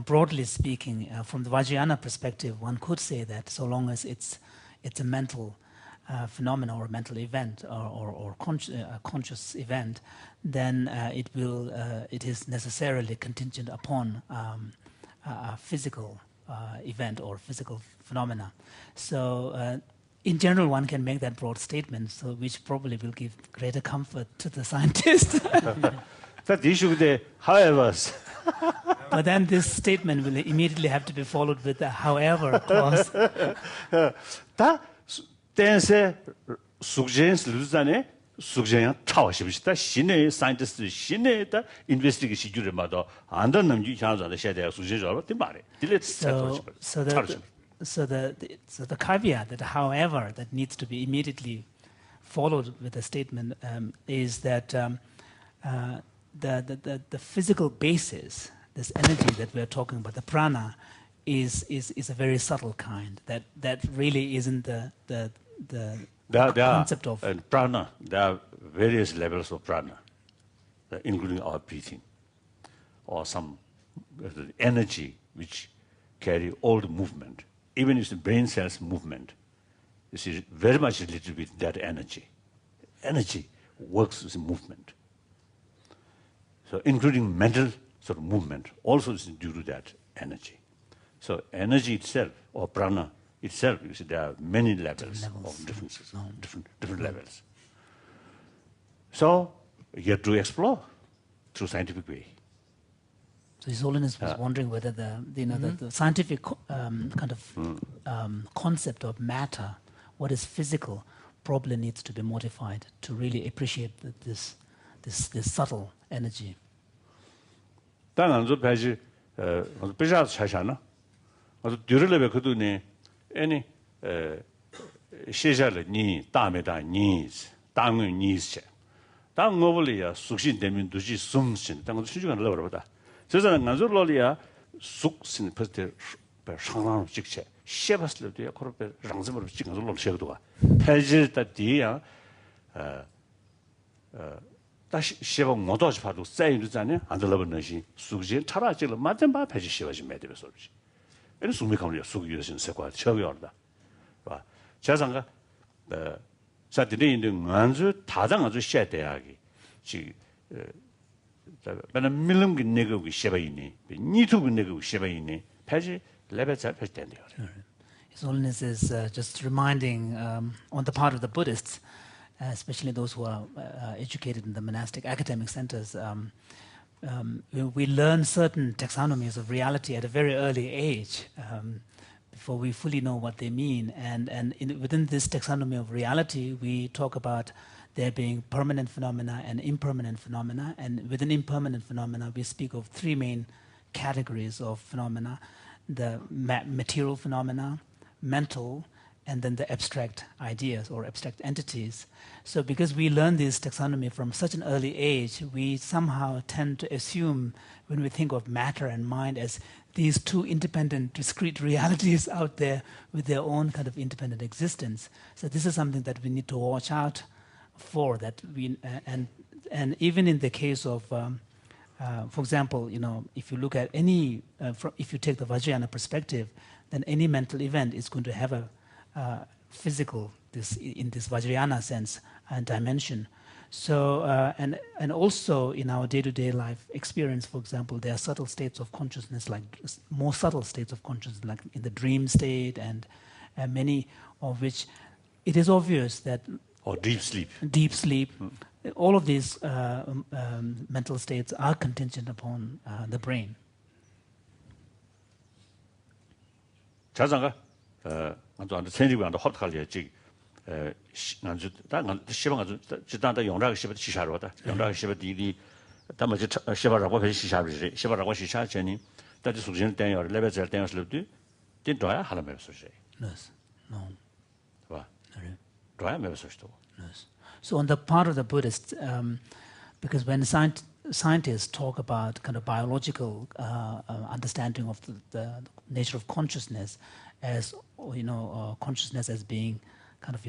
broadly speaking, from the Vajrayana perspective, one could say that so long as it's a mental phenomenon or a mental event or conscious event, then it is necessarily contingent upon a physical event or physical phenomena. So in general, one can make that broad statement, which probably will give greater comfort to the scientist. That issue the however. But then this statement will immediately have to be followed with a however clause. 다 댄세 suggestions 루자네 suggestion 차와시비다 신의 scientist 신의 다 investigation 주르마도 안던 남주 향자의 시대에 suggestion 좀 말해. So the caveat that however that needs to be immediately followed with a statement is that the physical basis, this energy that we're talking about, the prana, is a very subtle kind. That really isn't the concept of prana. There are various levels of prana, including our breathing, or some energy which carry all the movement. Even if the brain cells movement, this is very much related with that energy. Energy works with movement. So including mental sort of movement also is due to that energy. So energy itself, or prana itself, you see there are many levels of differences, different levels. So you have to explore through scientific way. So His Holiness was wondering whether the scientific kind of concept of matter, what is physical, probably needs to be modified to really appreciate this subtle energy. 당한 저 배지 배자 차샤나. 아주 뒤를레베 그도네 아니 시절에 니 다음에다 니 당은 니세. 당 뭐블이야 숙신 되면 두지 숨신. 당은 수주가 늘어버다. 저는 난줄로리아 숙신 퍼스트 상황을 직체 셰바스를 뒤에 코르베 랑즈으로 찍은 줄로 셰도가 펠질다 뒤야 다시 셰바 모도지 봐도 쌓이르잖아요. 안 들어버는지 숙진 차라지를 맞은 바 패지 셰바지 매대베 소리지. 얘는 숙미 감리야 숙유신 세과 처비얼다. 봐. 자상가 사들이 있는 안주 다당 아주 셰대하기. 지 저는 밀름 내고 셰바이니. 니투브 내고 셰바이니. 패지 레벨 잘 패stende요. His Holiness is just reminding on the part of the Buddhists, especially those who are educated in the monastic academic centers, we learn certain taxonomies of reality at a very early age before we fully know what they mean. And within this taxonomy of reality, we talk about there being permanent phenomena and impermanent phenomena. And within impermanent phenomena, we speak of three main categories of phenomena: the material phenomena, mental, and then the abstract ideas or abstract entities. So because we learn this taxonomy from such an early age, we somehow tend to assume when we think of matter and mind as these two independent, discrete realities out there with their own kind of independent existence. So this is something that we need to watch out for. That we and even in the case of, for example, if you look at any, if you take the Vajrayana perspective, then any mental event is going to have a physical, in this Vajrayana sense, dimension. So, and also in our day-to-day life experience, for example, there are subtle states of consciousness, like more subtle states of consciousness, like in the dream state, and many of which it is obvious that... Or deep sleep. Deep sleep. All of these mental states are contingent upon the brain. 자장가 안도 천리고 안도 합탈이지 난주 다 시방 아주 지단다 용락 시바 시샤로다 용락 시바 디디 담아지 시바라고 해 시샤르지 시바라고 시샤전이 다지 수진 때요 레벨 때요 슬럽디 딘도야 하라메 소시 Yes. No. 봐 도야 메 소시도 Yes. So on the part of the Buddhists, because when scientists talk about kind of biological understanding of the nature of consciousness, as consciousness as being kind of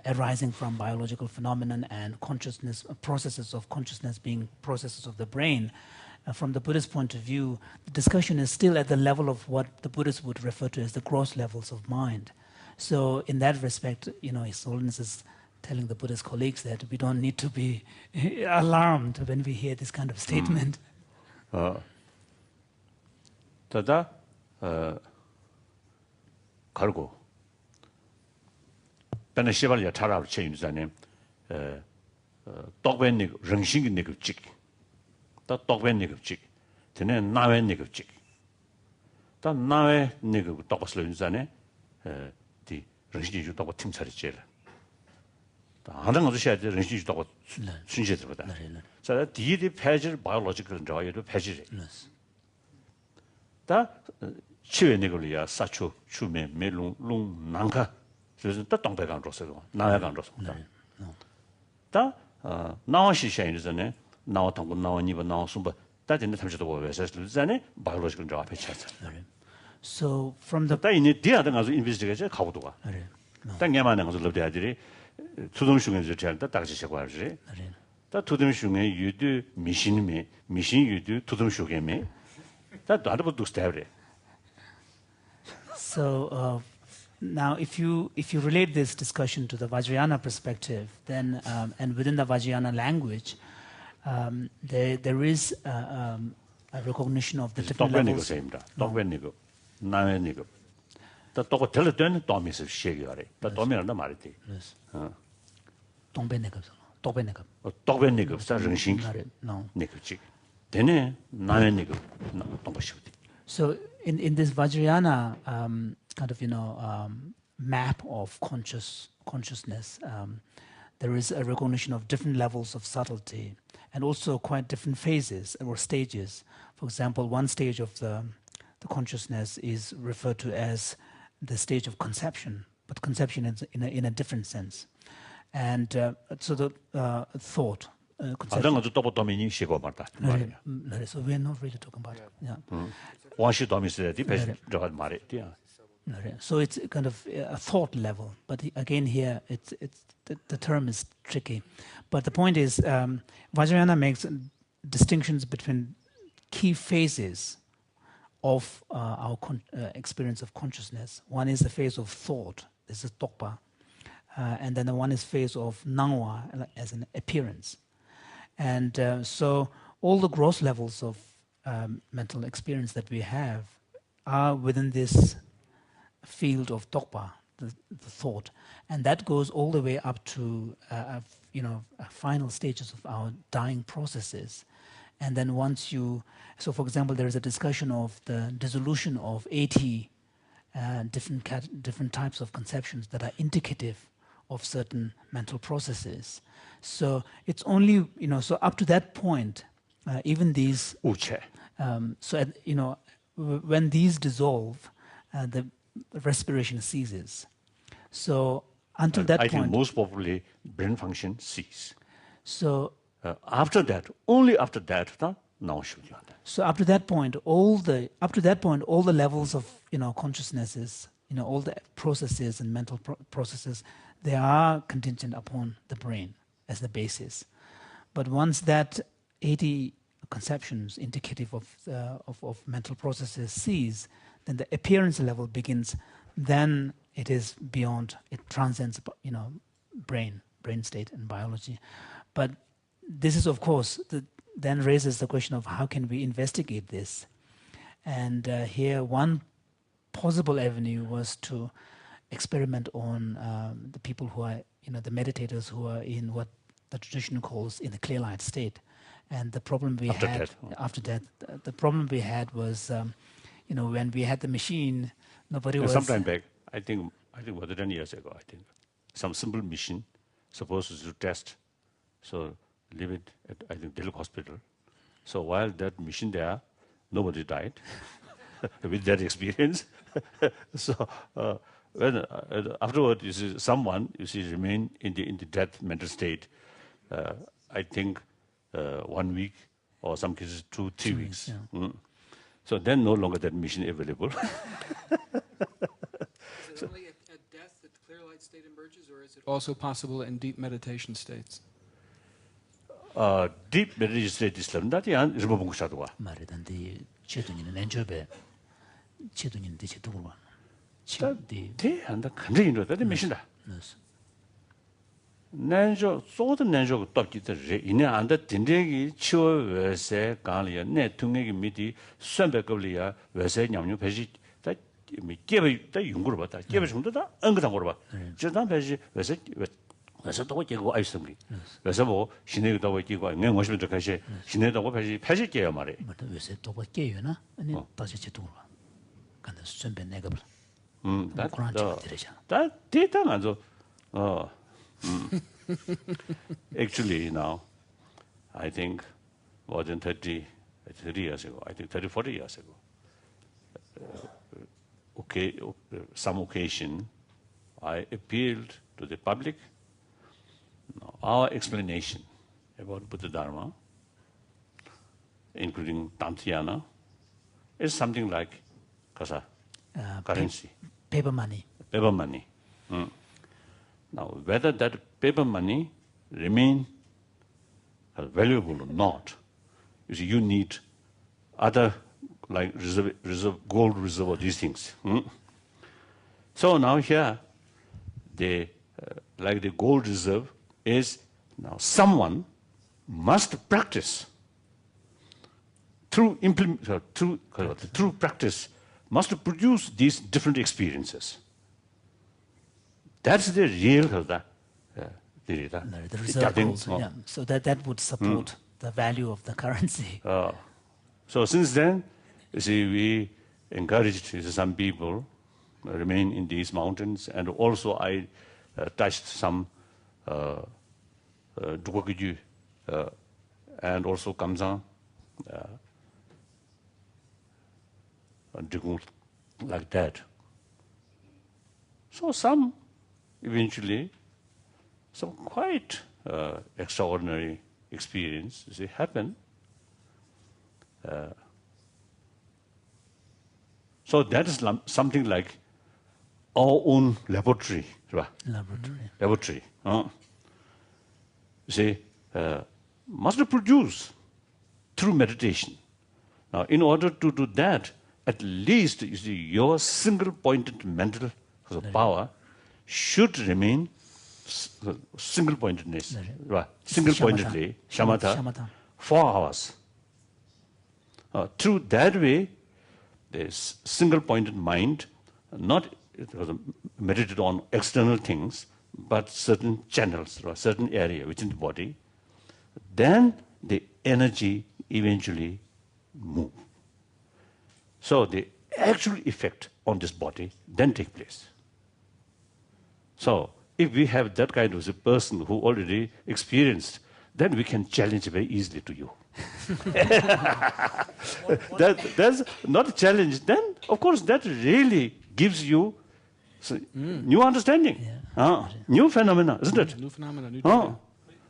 arising from biological phenomenon, and consciousness processes of consciousness being processes of the brain, from the Buddhist point of view, the discussion is still at the level of what the Buddhists would refer to as the gross levels of mind. So in that respect, His Holiness is telling the Buddhist colleagues that we don't need to be alarmed when we hear this kind of statement. 다다 갈고 배는 시발이야 차라고 체인자네 똑벤니 정신이 네급직 다 똑벤니 급직 되네 나외 네급직 다 나외 네급 똑었을 인자네 디 정신이 주다고 팀차리질 하는 것도 해야 돼. 정신이 주다고 순시들보다. 자, 디디 패질 바이올로지컬 저에도 패질이. 다 치외 내걸이야 사초 추메 메롱 난가. 그래서 또 동백강 줬어요. 나외강 줬습니다. 다 나와 시샤인이잖아요. 나와 통고 나와 니바 나와 숨바 다진데 탐지도 보여서 전에 바이올로지컬 저 앞에 쳤어. So from the 다 이니 디아든 가서 인베스티게이션 가고도가. 땅에만 가서 럽대야들이 투동슝에서 잘다 딱지셔고 하지. 다 투동슝에 유두 미신 유두 투동슝에메. 다 다르고 두스타브레. So now if you relate this discussion to the Vajrayana perspective, then and within the Vajrayana language, there is a recognition of the different levels. 똑벤니고 나외니고 다 똑고 들었던 도미스 시기가래. 다 도미란다 말이지. 동벤네급. 똑벤니고 사 정신 네급지. 되네 나외니고 동보시거든. So in this Vajrayana kind of map of consciousness, there is a recognition of different levels of subtlety and also quite different phases or stages. For example, one stage of the consciousness is referred to as the stage of conception, but conception is in a different sense. And so the thought. Conception. So we are not really talking about it. Yeah. So it's kind of a thought level, but again here the term is tricky. But the point is, Vajrayana makes distinctions between key phases of our experience of consciousness. One is the phase of thought, this is Tokpa, and then the one is phase of Nangwa as an appearance. And so all the gross levels of mental experience that we have are within this field of Tokpa, the thought, and that goes all the way up to final stages of our dying processes. And then once so for example, there is a discussion of the dissolution of 80 different types of conceptions that are indicative of certain mental processes. So it's only, so up to that point, even these, when these dissolve, the respiration ceases. So until that I point, think most probably brain function cease. so After that, only after that, now should you understand. so up to that point, all the levels of consciousnesses, all the processes and mental processes, they are contingent upon the brain as the basis. But once that 80 conceptions indicative of mental processes cease, then the appearance level begins. Then it is beyond. It transcends, brain state and biology. But this is, of course, then raises the question of how can we investigate this? And here, one possible avenue was to experiment on the people who are, the meditators who are in what the tradition calls in the clear light state. And the problem we had after that, the problem we had was, when we had the machine, nobody was. Sometime back, I think more than 10 years ago, I think some simple machine supposed to test. So leave it at, I think, Delhi hospital. So while that machine there, nobody died with that experience. So when afterward, you see someone, remain in the death mental state. I think 1 week, or some cases 2-3 weeks. Yeah. So then no longer that machine available. Is it only at death that the clear light state emerges, or is it also possible in deep meditation states? Deep meditation state is not the river shadwa. 말하던데 제동이는 엔조베 제동인데 제동으로 대 한다 간절히 이러다 미신다. 난저 소든 난저 답기들 이내 안다 딘데기 치워 외세 강리야 내 통에기 미디 선백급리야 외세 냠뉴 배지 다 깨베 다 연구를 봤다. 깨베 정도다 언거다 물어 봐. 저단 배지 외세 또 깨고 아이스미. 외세 뭐 신내도 뭐 깨고 내 모습도 같이 신내도 배지 깨요 말이. 맞다. 외세 또 깨요나. 아니 다시 제동으로. 간다 선배 내가 봐. that data also actually now I think more than 30 years ago, I think 40 years ago, some occasion I appealed to the public. Our explanation about Buddha Dharma, including Tantiana, is something like kasa, currency. Paper money. Paper money. Now, whether that paper money remain valuable or not, you see, you need other like gold reserve or these things. So now here, like the gold reserve is now someone must practice through practice. Must produce these different experiences. That's the real the reserve gold. Yeah. So that would support the value of the currency. So since then, you see, we encouraged some people remain in these mountains, and also I touched some Dugokiju and also Kamzan. Like that. So some eventually, some quite extraordinary experience happen. So that is something like our own laboratory. Laboratory. You see, must produce through meditation. Now, in order to do that, at least, you see, your single-pointed mental power should remain single-pointedness, single-pointedly, shamatha, 4 hours. Through that way, the single-pointed mind, not meditated on external things, but certain channels, or certain area within the body, then the energy eventually move. So the actual effect on this body then take place. So if we have that kind of a person who already experienced, then we can challenge very easily to you. That's not a challenge. Then, of course, that really gives you So, new understanding, new phenomena, isn't it? New phenomena, new Oh, data.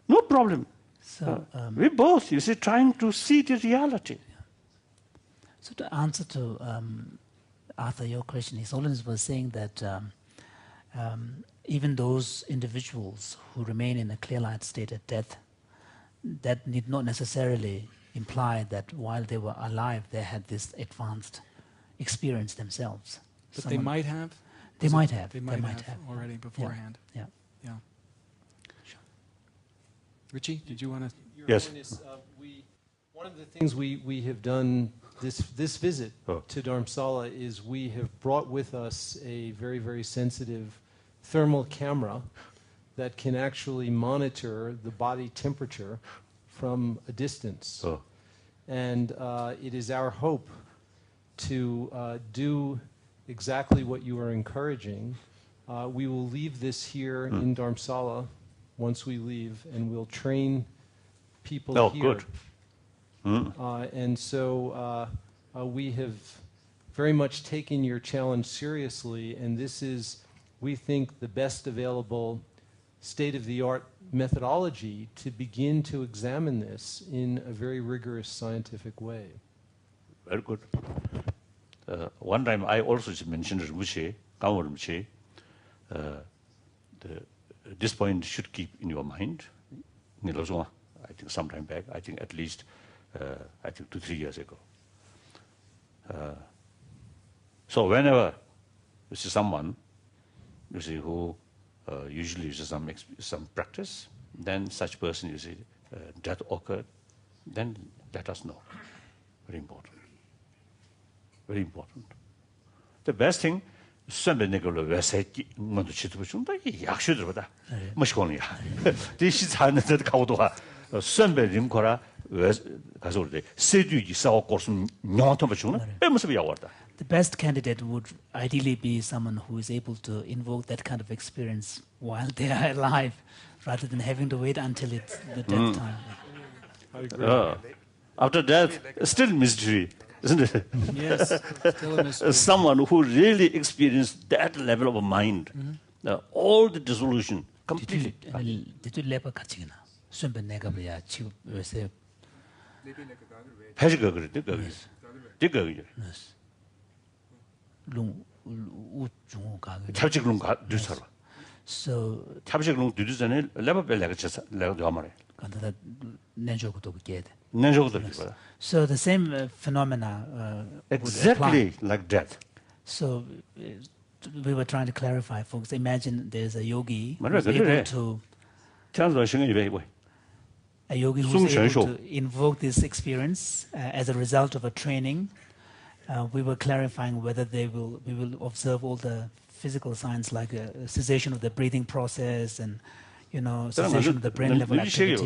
no problem. So, We both, you see, trying to see the reality. so to answer to Arthur, your question, His Holiness was saying that even those individuals who remain in a clear light state at death, that need not necessarily imply that while they were alive, they had this advanced experience themselves. But they might have? They might have. They might have already beforehand. Yeah. Yeah. Richie, did you want to? Your Yes. Holiness, one of the things we have done this visit to Dharamsala is we have brought with us a very, very sensitive thermal camera that can actually monitor the body temperature from a distance. And it is our hope to do exactly what you are encouraging. We will leave this here in Dharamsala once we leave, and we'll train people here. Good. And so we have very much taken your challenge seriously, and this is, we think, the best available state-of-the-art methodology to begin to examine this in a very rigorous scientific way. Very good. One time I also mentioned this point should keep in your mind. I think sometime back, I think at least 2-3 years ago. So whenever you see someone, you see who usually uses some practice, then such person, you see, death occurred, then let us know. Very important. Very important. The best thing, 선배 내걸로 왜 새끼 먼저 치도 준다 이 약수들보다 멋있거든요. 대시 사는 데 가고도 선배 림코라 왜 가서 그래 세주기 싸워 고스 녀한테 주나 빼면서 야war다. The best candidate would ideally be someone who is able to invoke that kind of experience while they are alive, rather than having to wait until it's the death time. I agree. After death, still mystery, isn't it? Yes, still a mystery. Someone who really experienced that level of mind, all the dissolution, completely. Did you lepa kachina? Sunbe nega bya chiu wese. 패지가 그랬대 거기. 되게 그죠. Lung u 중고 가. 잡식롱 가 뒤서라. So 잡식롱 뒤전에 레버벨 내가 쳤어. 내가 저 말해. 간다 nenjoku도 get. nenjoku도 그거다. So the same phenomena Exactly like that. So we were trying to clarify, folks. Imagine there's a yogi 맞아요, who's able 그래. to a yogi who's able to invoke this experience as a result of a training. We were clarifying whether we will observe all the physical signs like cessation of the breathing process and cessation of the brain level activity.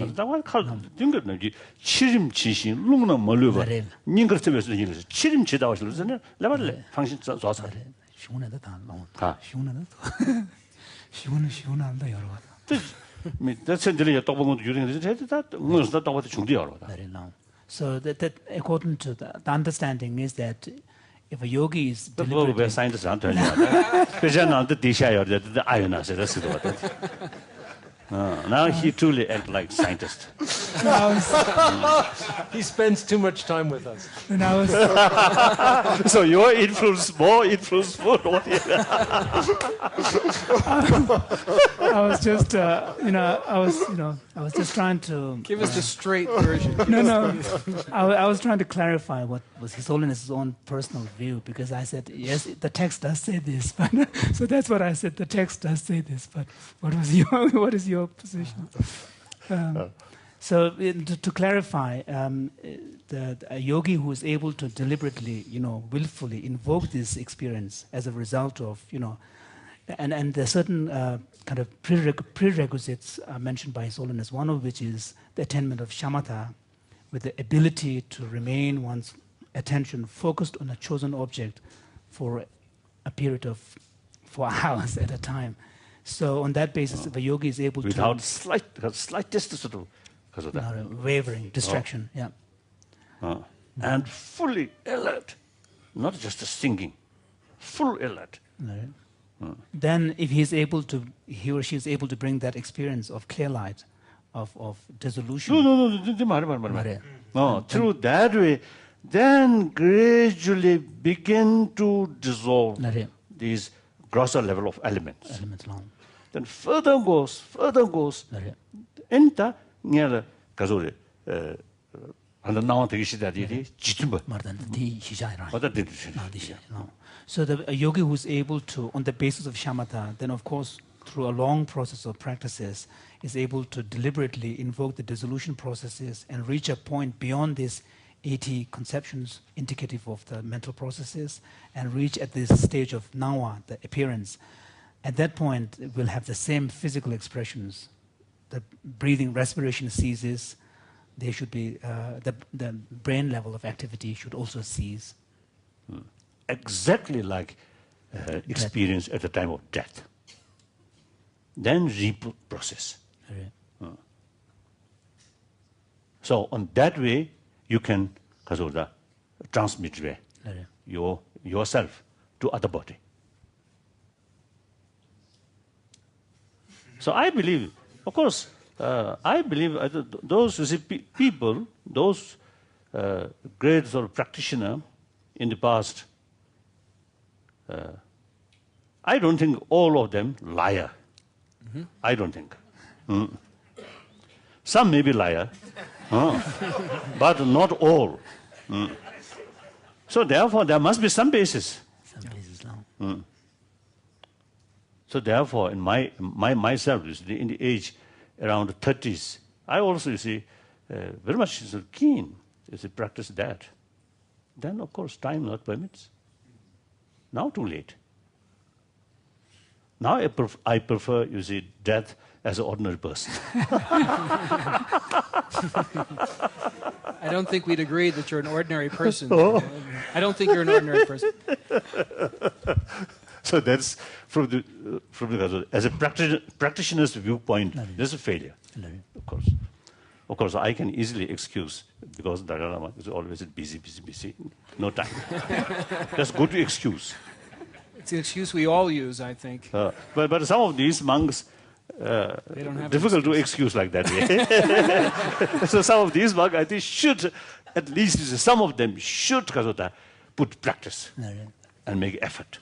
So that according to the understanding is that if a yogi is deliberately now he truly acts like scientist. He spends too much time with us. So your influence more. I was just, I was just trying to give us the straight version. I was trying to clarify what was His Holiness's own personal view, because I said yes, the text does say this, but so that's what I said. The text does say this, but what is your position? So to clarify, a yogi who is able to deliberately, willfully invoke this experience as a result of, and there are certain kind of prerequisites mentioned by His Holiness, one of which is the attainment of shamatha, with the ability to remain one's attention focused on a chosen object for a period of 4 hours at a time. So on that basis, if a yogi is able without to... slight distance at all. Because of that. Wavering, distraction, and fully alert, not just singing, full alert. then if he or she is able to bring that experience of clear light, of dissolution. No, through that way, then gradually begin to dissolve these grosser level of elements. Then further goes. And that, so the yogi who is able to, on the basis of shamatha, then of course through a long process of practices, is able to deliberately invoke the dissolution processes and reach a point beyond these 80 conceptions indicative of the mental processes, and reach at this stage of nawa, the appearance. At that point, it will have the same physical expressions. The breathing, respiration ceases. There should be the brain level of activity should also cease. Exactly like experience at the time of death. Then rebirth process. So on that way, you can transmit yourself to other body. So I believe, of course, those people, those great sort of practitioners in the past, I don't think all of them liar. I don't think. Some may be liar, but not all. So therefore, there must be some basis. So therefore, in myself, in the age around 30s, I also, very much keen to practice that. Then, of course, time not permits. Now too late. Now I prefer, death as an ordinary person. I don't think we'd agree that you're an ordinary person. I don't think you're an ordinary person. So that's from the as a practitioner's viewpoint, there's a failure. Of course, I can easily excuse because Dalai Lama is always busy, no time. That's good to excuse. It's an excuse we all use, I think. But some of these monks, they don't have difficult to excuse like that. So some of these monks, I think, should, at least some of them should put practice and make effort.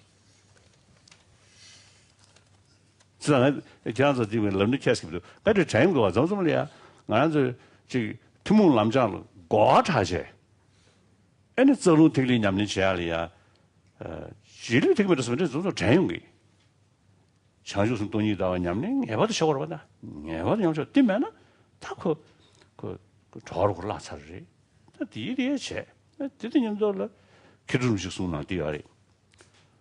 So I can't learn the chess. But the time goes on, I Tumul Lamjan, God has it. And it's a little thing in Yamnichalia. She didn't think about this was a tangy. Changes don't need our yamming, never the shower about that. Never the Timana, Taco, Torgo Lassari. The idiot chair. Didn't dollar. Kidrum soon, dearie.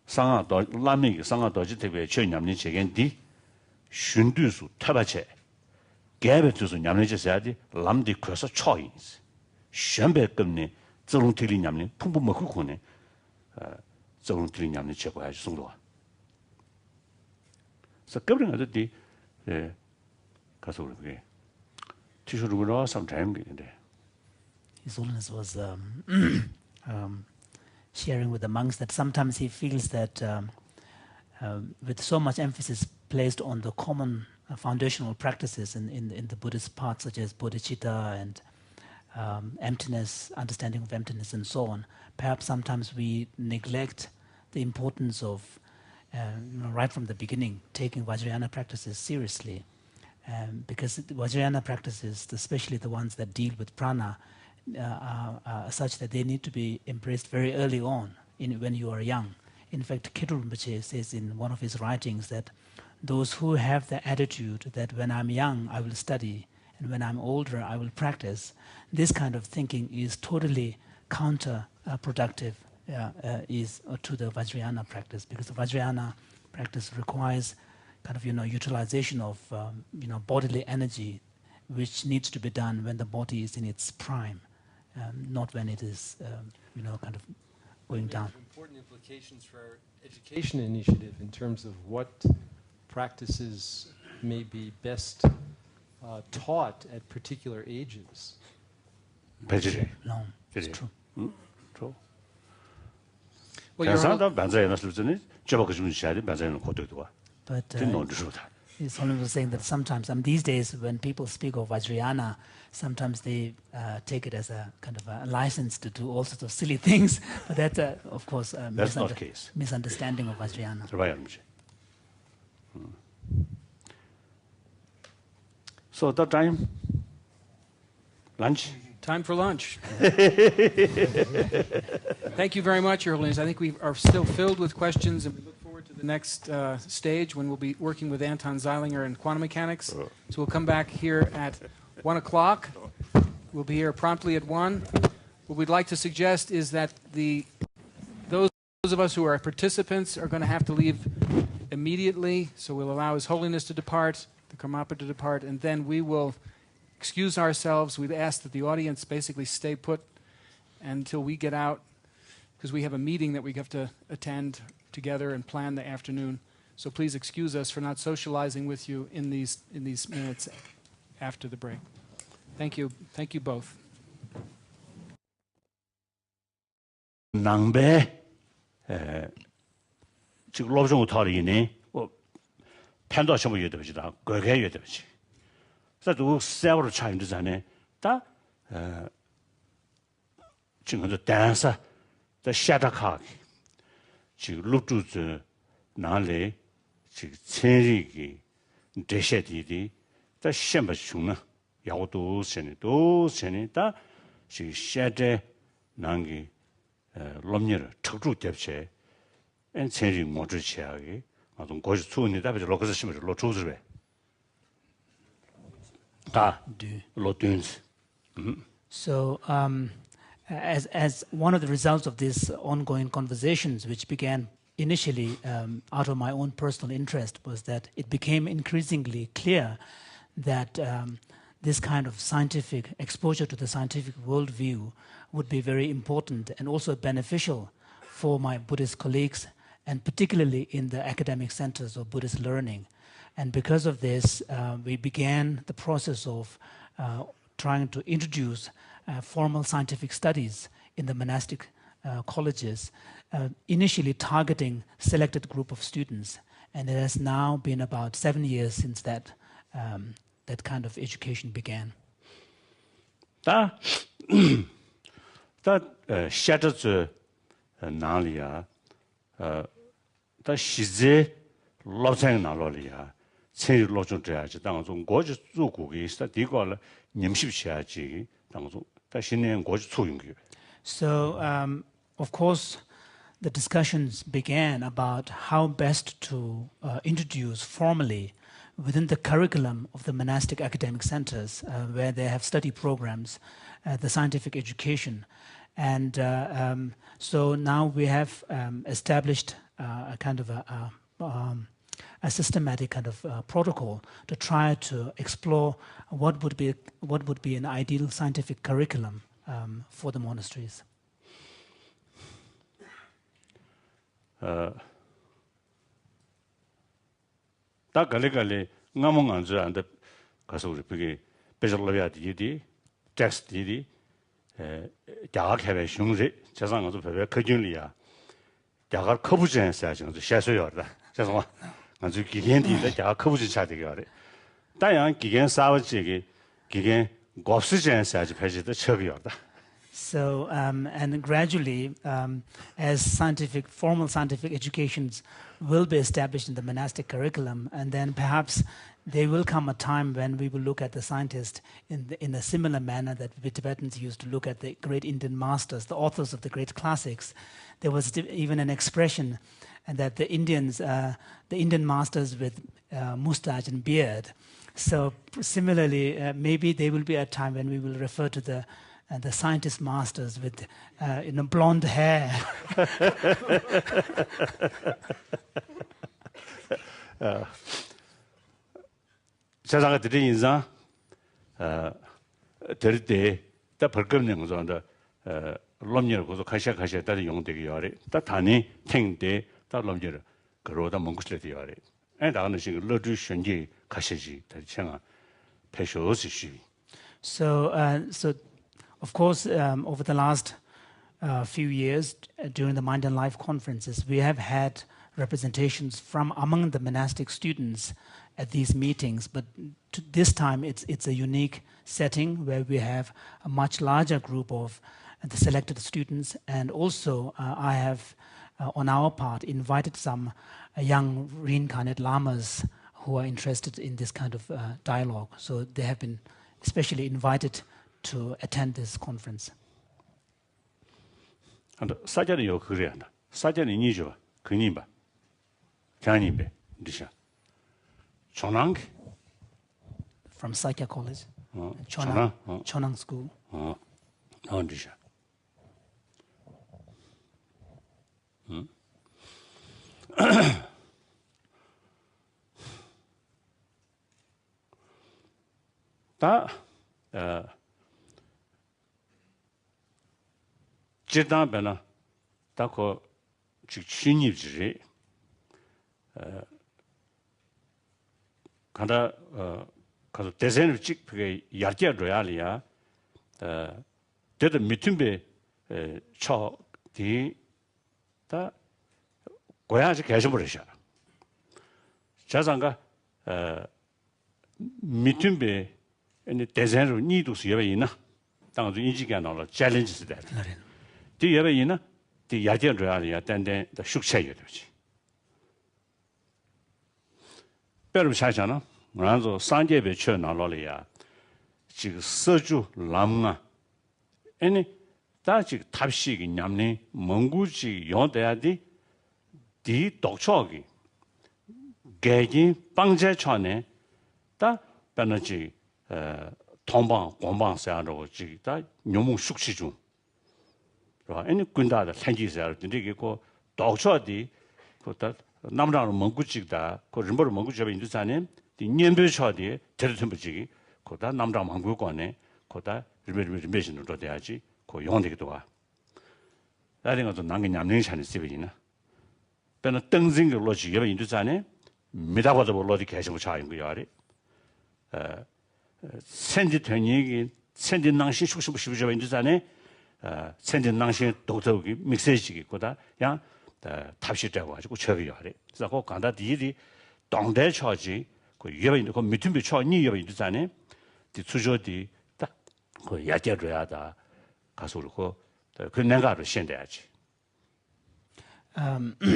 Sanga Lami, Sanga Dogitave, Chen Yamnich again, D. Shundusu, Tabache. Gabby to the Yamnichadi, Lamdi Cross of Choice. Shambe Gumni, Zolun Tilly Yamni, Pumpu Makukune. Zolun Tilly Yamni Checo has Sulu. So, covering other day, Castle, Tishu sometime in there. His Holiness was sharing with the monks that sometimes he feels that with so much emphasis placed on the common foundational practices in the Buddhist path, such as bodhicitta and emptiness, understanding of emptiness, and so on, perhaps sometimes we neglect the importance of, right from the beginning, taking Vajrayana practices seriously. Because the Vajrayana practices, especially the ones that deal with prana, are such that they need to be embraced very early on when you are young. In fact, Khedru Rinpoche says in one of his writings that those who have the attitude that when I'm young, I will study, and when I'm older, I will practice, this kind of thinking is totally counterproductive to the Vajrayana practice, because the Vajrayana practice requires kind of, utilization of, bodily energy, which needs to be done when the body is in its prime, not when it is, kind of going down. Important implications for our education initiative in terms of what practices may be best taught at particular ages. No, it's true. True. Well, Your 대사다 반자에나 슬전에 저거 좀 시야데 반자에는 고도도와. But 진노 주다. His Holiness was saying that sometimes, these days, when people speak of Vajrayana, sometimes they take it as a kind of a license to do all sorts of silly things. But that's, of course, a That's not the case. misunderstanding of Vajrayana. So that time, lunch. Time for lunch. Thank you very much, Your Holiness. I think we are still filled with questions, and we look forward to the next stage when we'll be working with Anton Zeilinger in quantum mechanics. So we'll come back here at 1 o'clock. We'll be here promptly at 1. What we'd like to suggest is that those of us who are participants are going to have to leave immediately, so we'll allow His Holiness to depart, the Karmapa to depart, and then we will excuse ourselves. We'd ask that the audience basically stay put until we get out, because we have a meeting that we have to attend together and plan the afternoon. So please excuse us for not socializing with you in these minutes after the break. Thank you. Thank you both. 낭배 지금 로브종 탈이네. 편도 전부 여덟이다. 거기에 여덟이지. 그래서 세월을 차이는 전에 다 지금도 댄서 더 샤다카기 지금 루트즈 나래 지금 천리기 대셔디디 더 셴바 중나 야고도 세네 다 지금 샤데 난기 롬녀를 특주 대체 엔 천리 모주 치하기 아동 고지 수은이 답이 로그스 심을 로주즈베 다 로튼스. So, as one of the results of these ongoing conversations, which began initially out of my own personal interest, was that it became increasingly clear that this kind of scientific exposure to the scientific worldview would be very important and also beneficial for my Buddhist colleagues, and particularly in the academic centers of Buddhist learning. And because of this, we began the process of trying to introduce formal scientific studies in the monastic colleges, initially targeting selected group of students. And it has now been about 7 years since that kind of education began. 다 샤드즈 나리아 다 시제 로생 나로리아 체리 로좀 돼야지 당중 고지 주국이 있어 디고를 님십셔야지 당중 다 신년 고지 초용기. So, of course, the discussions began about how best to introduce formally within the curriculum of the monastic academic centers where they have study programs, the scientific education. And so now we have established a kind of a systematic kind of protocol to try to explore what would be an ideal scientific curriculum for the monasteries. 다 갈래갈래 ngamongan 저 안데 가서 우리 비게 베절러비아디디 텍스트디 야학해외 흉제 재상도 배배 거준리야 야가 커부전해서 지금 셔서요다 죄송합 아주 기겐디데 야가 커부전 차되게 하래 다양 기겐 사워지기 기겐 곱스전해서 아주 배지도 척이요다. So, and gradually, as formal scientific educations will be established in the monastic curriculum, and then perhaps there will come a time when we will look at the scientist in a similar manner that the Tibetans used to look at the great Indian masters, the authors of the great classics. There was even an expression that the Indian masters with mustache and beard. So similarly, maybe there will be a time when we will refer to the scientist masters with blonde hair. 세상에 들이 인상 될 때 다 벌금는 거죠. 롬녀를 고소 가셔 다들 용되게 요래. 다 단이 탱데 다 롬녀를 그러다 몽구스레 요래. 에 나가는 식 러주 현지 가셔지 다 청아 패쇼스시. So of course over the last few years during the Mind and Life conferences, we have had representations from among the monastic students at these meetings, but this time it's a unique setting where we have a much larger group of the selected students, and also I have, on our part, invited some young reincarnate lamas who are interested in this kind of dialogue. So they have been especially invited to attend this conference. And 사자는 요 그래한다. 사자는 니죠. 그님바. 자님베. 디샤. 전ang from Sakya College, Chonang Chonang School. 디샤. 다 지단배나 다고 직신입지 간다 가서 대선을 찍게 야기야 로얄이야 데드 미팅베 처디 다 고야지 계셔버리셔 자상가 미팅베 이 대선으로 니도스 예배이나 당도 인지가 나올 챌린지스 돼 디 예배이나 디 야기야 로얄이야 단단 더 숙체여 되지 배를 사잖아 그래서 산재배 쳐 나올이야 지금 서주 람나 아니 다지 탑식이 냠네 멍구지 요대야디 디 독초기 개진 방제촌에 다 변하지 통방 공방사로 지다 묘목 숙시 중 그봐 아니 군다다 산지사로 되게고 독초디 그다 남자는 멍구지다 그 림버를 멍구지가 인도산에 디 년배초디 데르템부지기 그다 남자 멍구관에 그다 리메신으로 돼야지 그 용되기도 와 다른 것도 남긴 냠능산이 쓰이나 배는 등진의 로지가 인도산에 미다고도 로지 계속 차인 거야 아래 senji senji nangxin shukshu shibuja 인도산에 senji nangxin 독도기 믹스지기 거다 야 탑시되고 가지고 저기요 하래 그래서 그 간다 디디 동대 처지 그 예배인도 그 미팅비 처니 예배인도산에 디 수조디 딱그 야제로야다 가서 그렇고 그 내가로 신대야지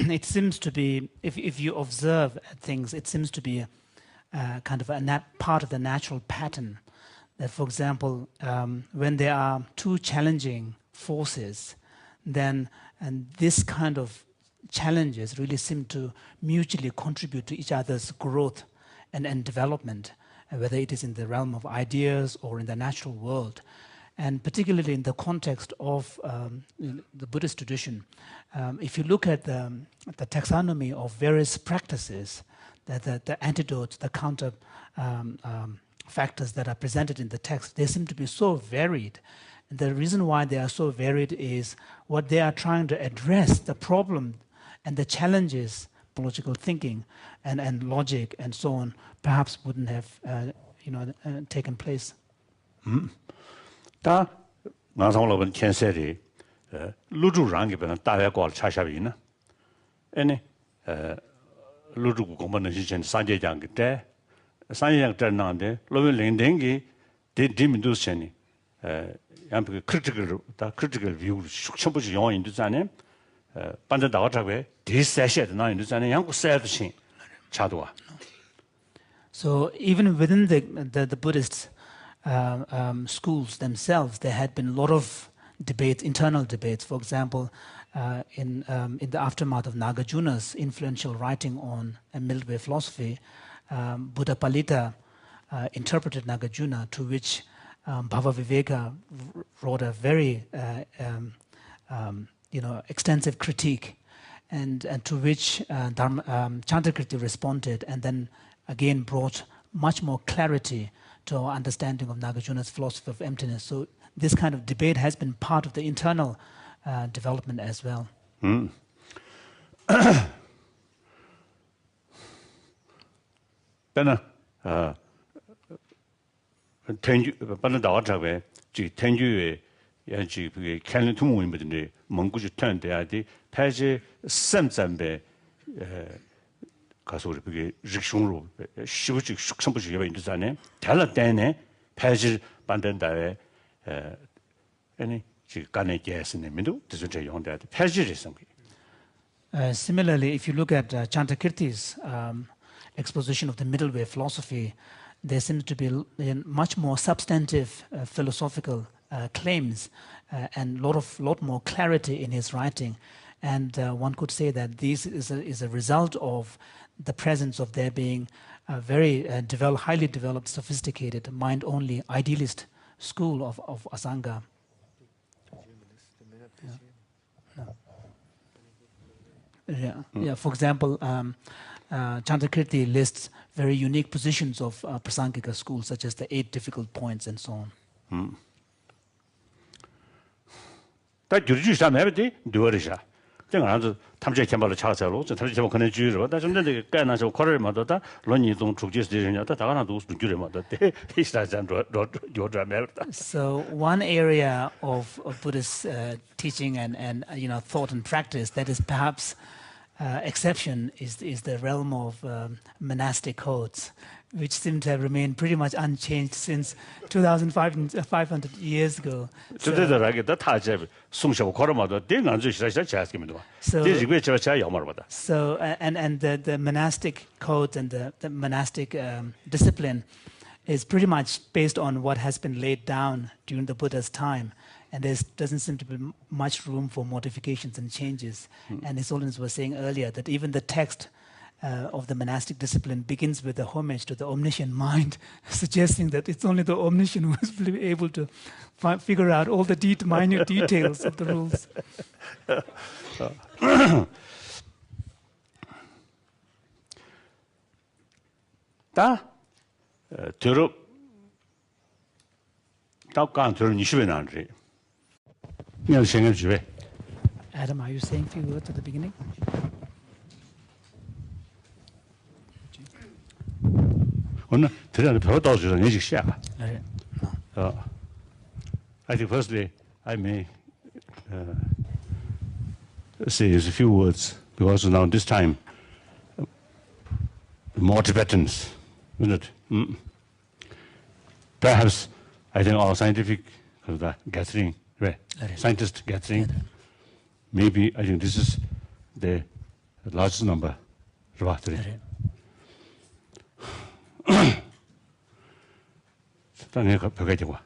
it seems to be, if you observe things, it seems to be kind of a part of the natural pattern. That, for example, when there are two challenging forces, then and this kind of challenges really seem to mutually contribute to each other's growth and development, whether it is in the realm of ideas or in the natural world. And particularly in the context of the Buddhist tradition, if you look at the taxonomy of various practices, the antidotes, the counter factors that are presented in the text, they seem to be so varied. And the reason why they are so varied is what they are trying to address, the problem and the challenges, logical thinking and logic and so on, perhaps wouldn't have taken place. 다 나상으로는 ken세리 루주랑이변은 다외과를 차샤비나 아니 루주고 공부는 시전 산재장 그때 산재장 때는데 로빈 랭댕기 디미두스니 양그 크리티컬 뷰 숙천부지 영어 인도산에 반대 나가자고 디세셔도 나 인도산에 양고 세드신 차도와 So even within the Buddhist schools themselves, there had been a lot of debates, internal debates. For example, in the aftermath of Nagarjuna's influential writing on middle way philosophy, Buddha Palita interpreted Nagarjuna, to which Bhava Viveka wrote a very extensive critique, and to which Chandrakirti responded, and then again brought much more clarity to our understanding of Nagarjuna's philosophy of emptiness. So this kind of debate has been part of the internal development as well. 배는 텐주 반은 나와자고 지 텐주의 yanchi kelin tumu imidni mongguju töndeadi peje semzambe 가서 우리 그게 직송으로 시부직 숙성부지 예배 인도자네 달라때네 peje 만든다에 아니 지 간에 계스네면도 드저 용대 peje를 선 Similarly, if you look at Chantakirti's exposition of the middle way philosophy, there seems to be much more substantive philosophical claims and lot more clarity in his writing. And one could say that this is a result of the presence of there being a very highly developed, sophisticated, mind-only idealist school of Asanga. Yeah. For example, Chantakirti lists very unique positions of Prasangika schools, such as the 8 difficult points and so on. 다 규리주사 매베디 두어리샤. 정아도 탐제 캠발로 차서로 저 탐제 캠발 그네 주의로 다 좀데 까나서 코르마도다 론이동 축제스들이냐다 다가나도 주의로마다 히스라잔 요드라멜다. So one area of Buddhist teaching and thought and practice that is perhaps exception is the realm of monastic codes, which seem to have remained pretty much unchanged since 2,500 years ago. 저들하게다 타제 숨쉬고 걸어마도 땡안주 시라시라 자스기면도. 이게 제가 야마르바다. So and the monastic code and the monastic discipline is pretty much based on what has been laid down during the Buddha's time. And there doesn't seem to be much room for modifications and changes. And His Holiness was saying earlier that even the text of the monastic discipline begins with a homage to the omniscient mind, suggesting that it's only the omniscient who is able to figure out all the minute details of the rules. 다 들어 답관 들어 20에 나는데. 그냥 생각 주에. Adam, are you saying a few words at the beginning? 오늘 들어는 배워도 저 내직 시작. I think firstly I may say a few words because now this time more Tibetans, isn't it? Perhaps I think our scientific gathering, right? Scientist gathering. Maybe I think this is the largest number. 땅에 벽에 되고.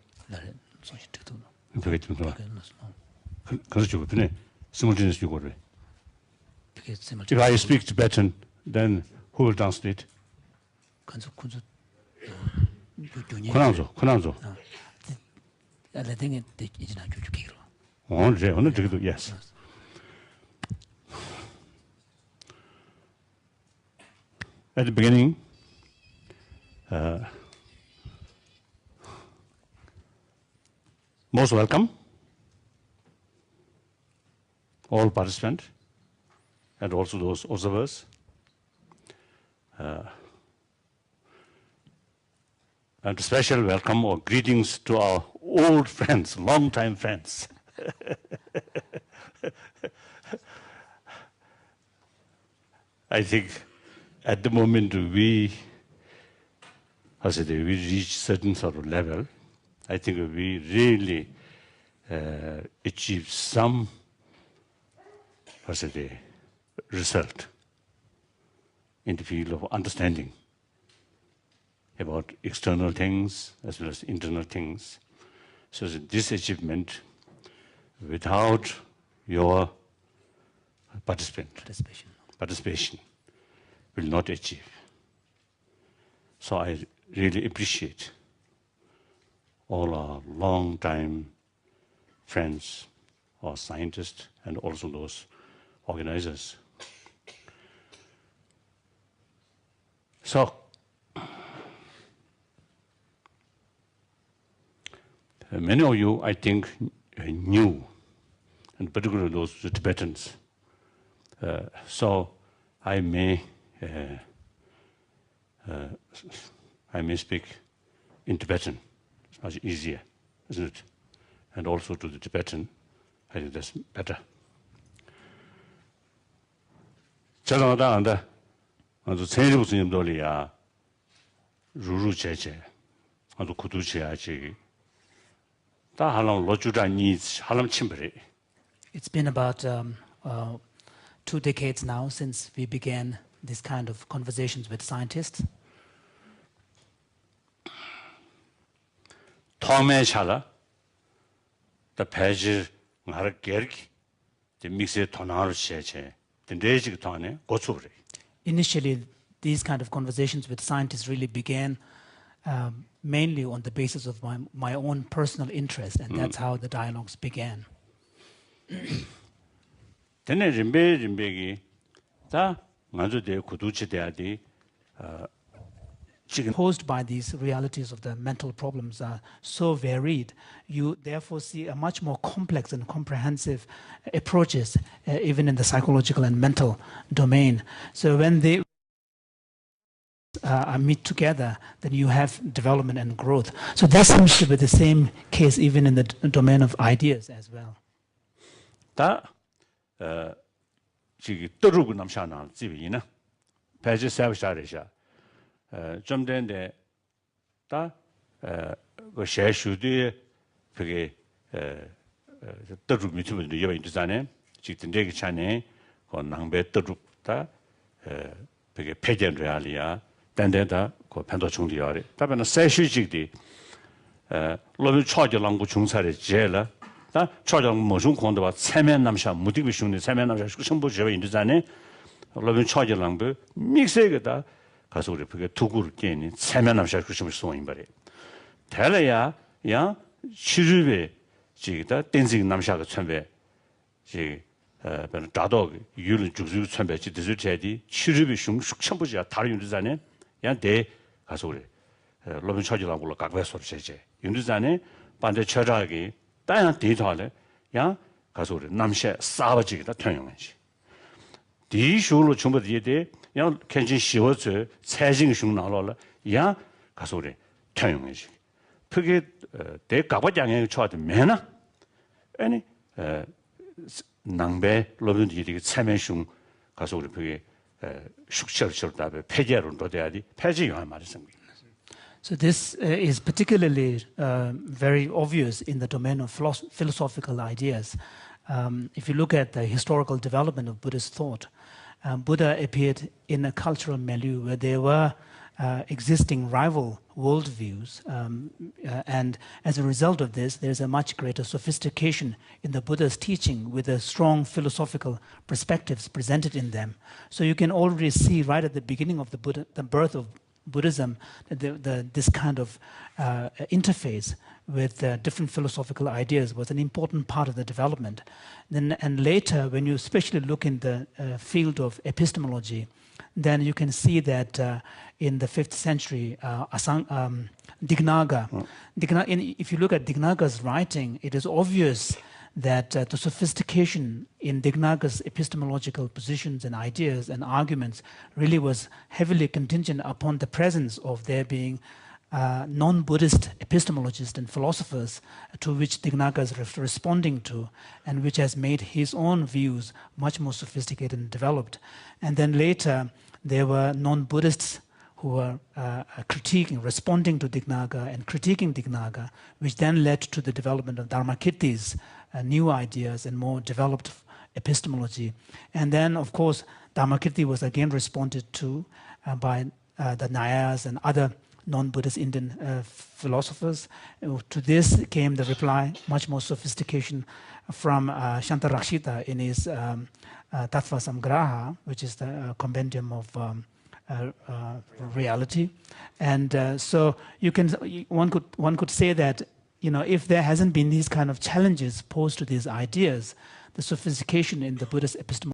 벽에 되고. 그래서 저거네. simultaneous 요거를. If I speak Tibetan, then who will translate? 권한조. 오늘 저기도 yes. At the beginning, most welcome, all participants, and also those observers. And a special welcome or greetings to our old friends, long-time friends. I think at the moment we reach certain sort of level. I think we really achieve some result in the field of understanding about external things as well as internal things. So this achievement, without your participation, will not achieve. So I really appreciate all our long-time friends, our scientists, and also those organizers. So, many of you, I think, knew, and particularly those Tibetans. So I may speak in Tibetan. It's much easier, isn't it? and also to the Tibetan. I think that's better. 자랑하다 아주 세리부 스님들이야 루루제제 아주 구두체야지 다 하람 로주라니 하람 침벌이. It's been about 2 decades now since we began this kind of conversations with scientists. 통매 차라 더 배지 나를 깨르기 이 믹스에 토나를 시에체 된 레지가 토네 고추브리. Initially, these kind of conversations with scientists really began mainly on the basis of my own personal interest, and that's how the dialogues began. 되네 림베기 다 먼저 대 구두치 대야디 Posed by these realities of the mental problems are so varied, you therefore see a much more complex and comprehensive approaches, even in the psychological and mental domain. So when they meet together, then you have development and growth. So that seems to be the same case even in the domain of ideas as well. 다 지기 떠르고 남샤나 집이나 배지 세브샤르샤 좀 된데 다그 셰슈디 그게 떠르고 미치면 여인들잖아요. 지금 되게 차네 그 낭배 떠르다 그게 폐견real이야. 단대다 그 편도 중디야리. 다음에는 세슈직디 로비 초절랑고 중사를 제라 다 초장 모종 공도와 세면 남샤 무디비 슝네 세면 남샤 슈첨부 제가 인도잖아요. 로비 초절랑부 믹스에다 가서 우리 그게 두구를 깨니 세면 남샤 슈첨부 소인 바래. 달래야 야 치르베 지다 댄싱 남샤가 천배 지 변 다도 유를 죽주 천배 지 드즈제디 치르베 슝 슈첨부지야 다른 인도잖아요. 야대 가서 우리 로비 초절랑고 각배서 제제 인도잖아요. 반대 처자기 다양 데이터를 야 가서 우리 남셰 싸워지기다 통용하지. 디슈로 전부 뒤에 야 괜찮 쉬워져 세징 중 나올라 야 가서 우리 통용하지. 그게 대 가바장에 쳐도 매나 아니 낭배 로빈들이 세면중 가서 우리 그게 숙철철답에 폐지로 돼야지 폐지가 말했습니다. So this is particularly very obvious in the domain of philosophical ideas. If you look at the historical development of Buddhist thought, Buddha appeared in a cultural milieu where there were existing rival worldviews, and as a result of this, there's a much greater sophistication in the Buddha's teaching with the strong philosophical perspectives presented in them. So you can already see right at the beginning of the birth of Buddhism, this kind of interface with different philosophical ideas was an important part of the development. And later, when you especially look in the field of epistemology, then you can see that in the 5th century, Dignaga, if you look at Dignaga's writing, it is obvious that the sophistication in Dignaga's epistemological positions and ideas and arguments really was heavily contingent upon the presence of there being non-Buddhist epistemologists and philosophers to which Dignaga is responding to, and which has made his own views much more sophisticated and developed. And then later, there were non-Buddhists who were responding to Dignaga and critiquing Dignaga, which then led to the development of Dharmakirti's new ideas and more developed epistemology. And then, of course, Dharmakirti was again responded to by the Nayas and other non-Buddhist Indian philosophers. To this came the reply, much more sophistication from Shantarakshita in his Tattva Samgraha, which is the compendium of reality. And so one could say that, you know, if there hasn't been these kind of challenges posed to these ideas, the sophistication in the Buddhist epistemology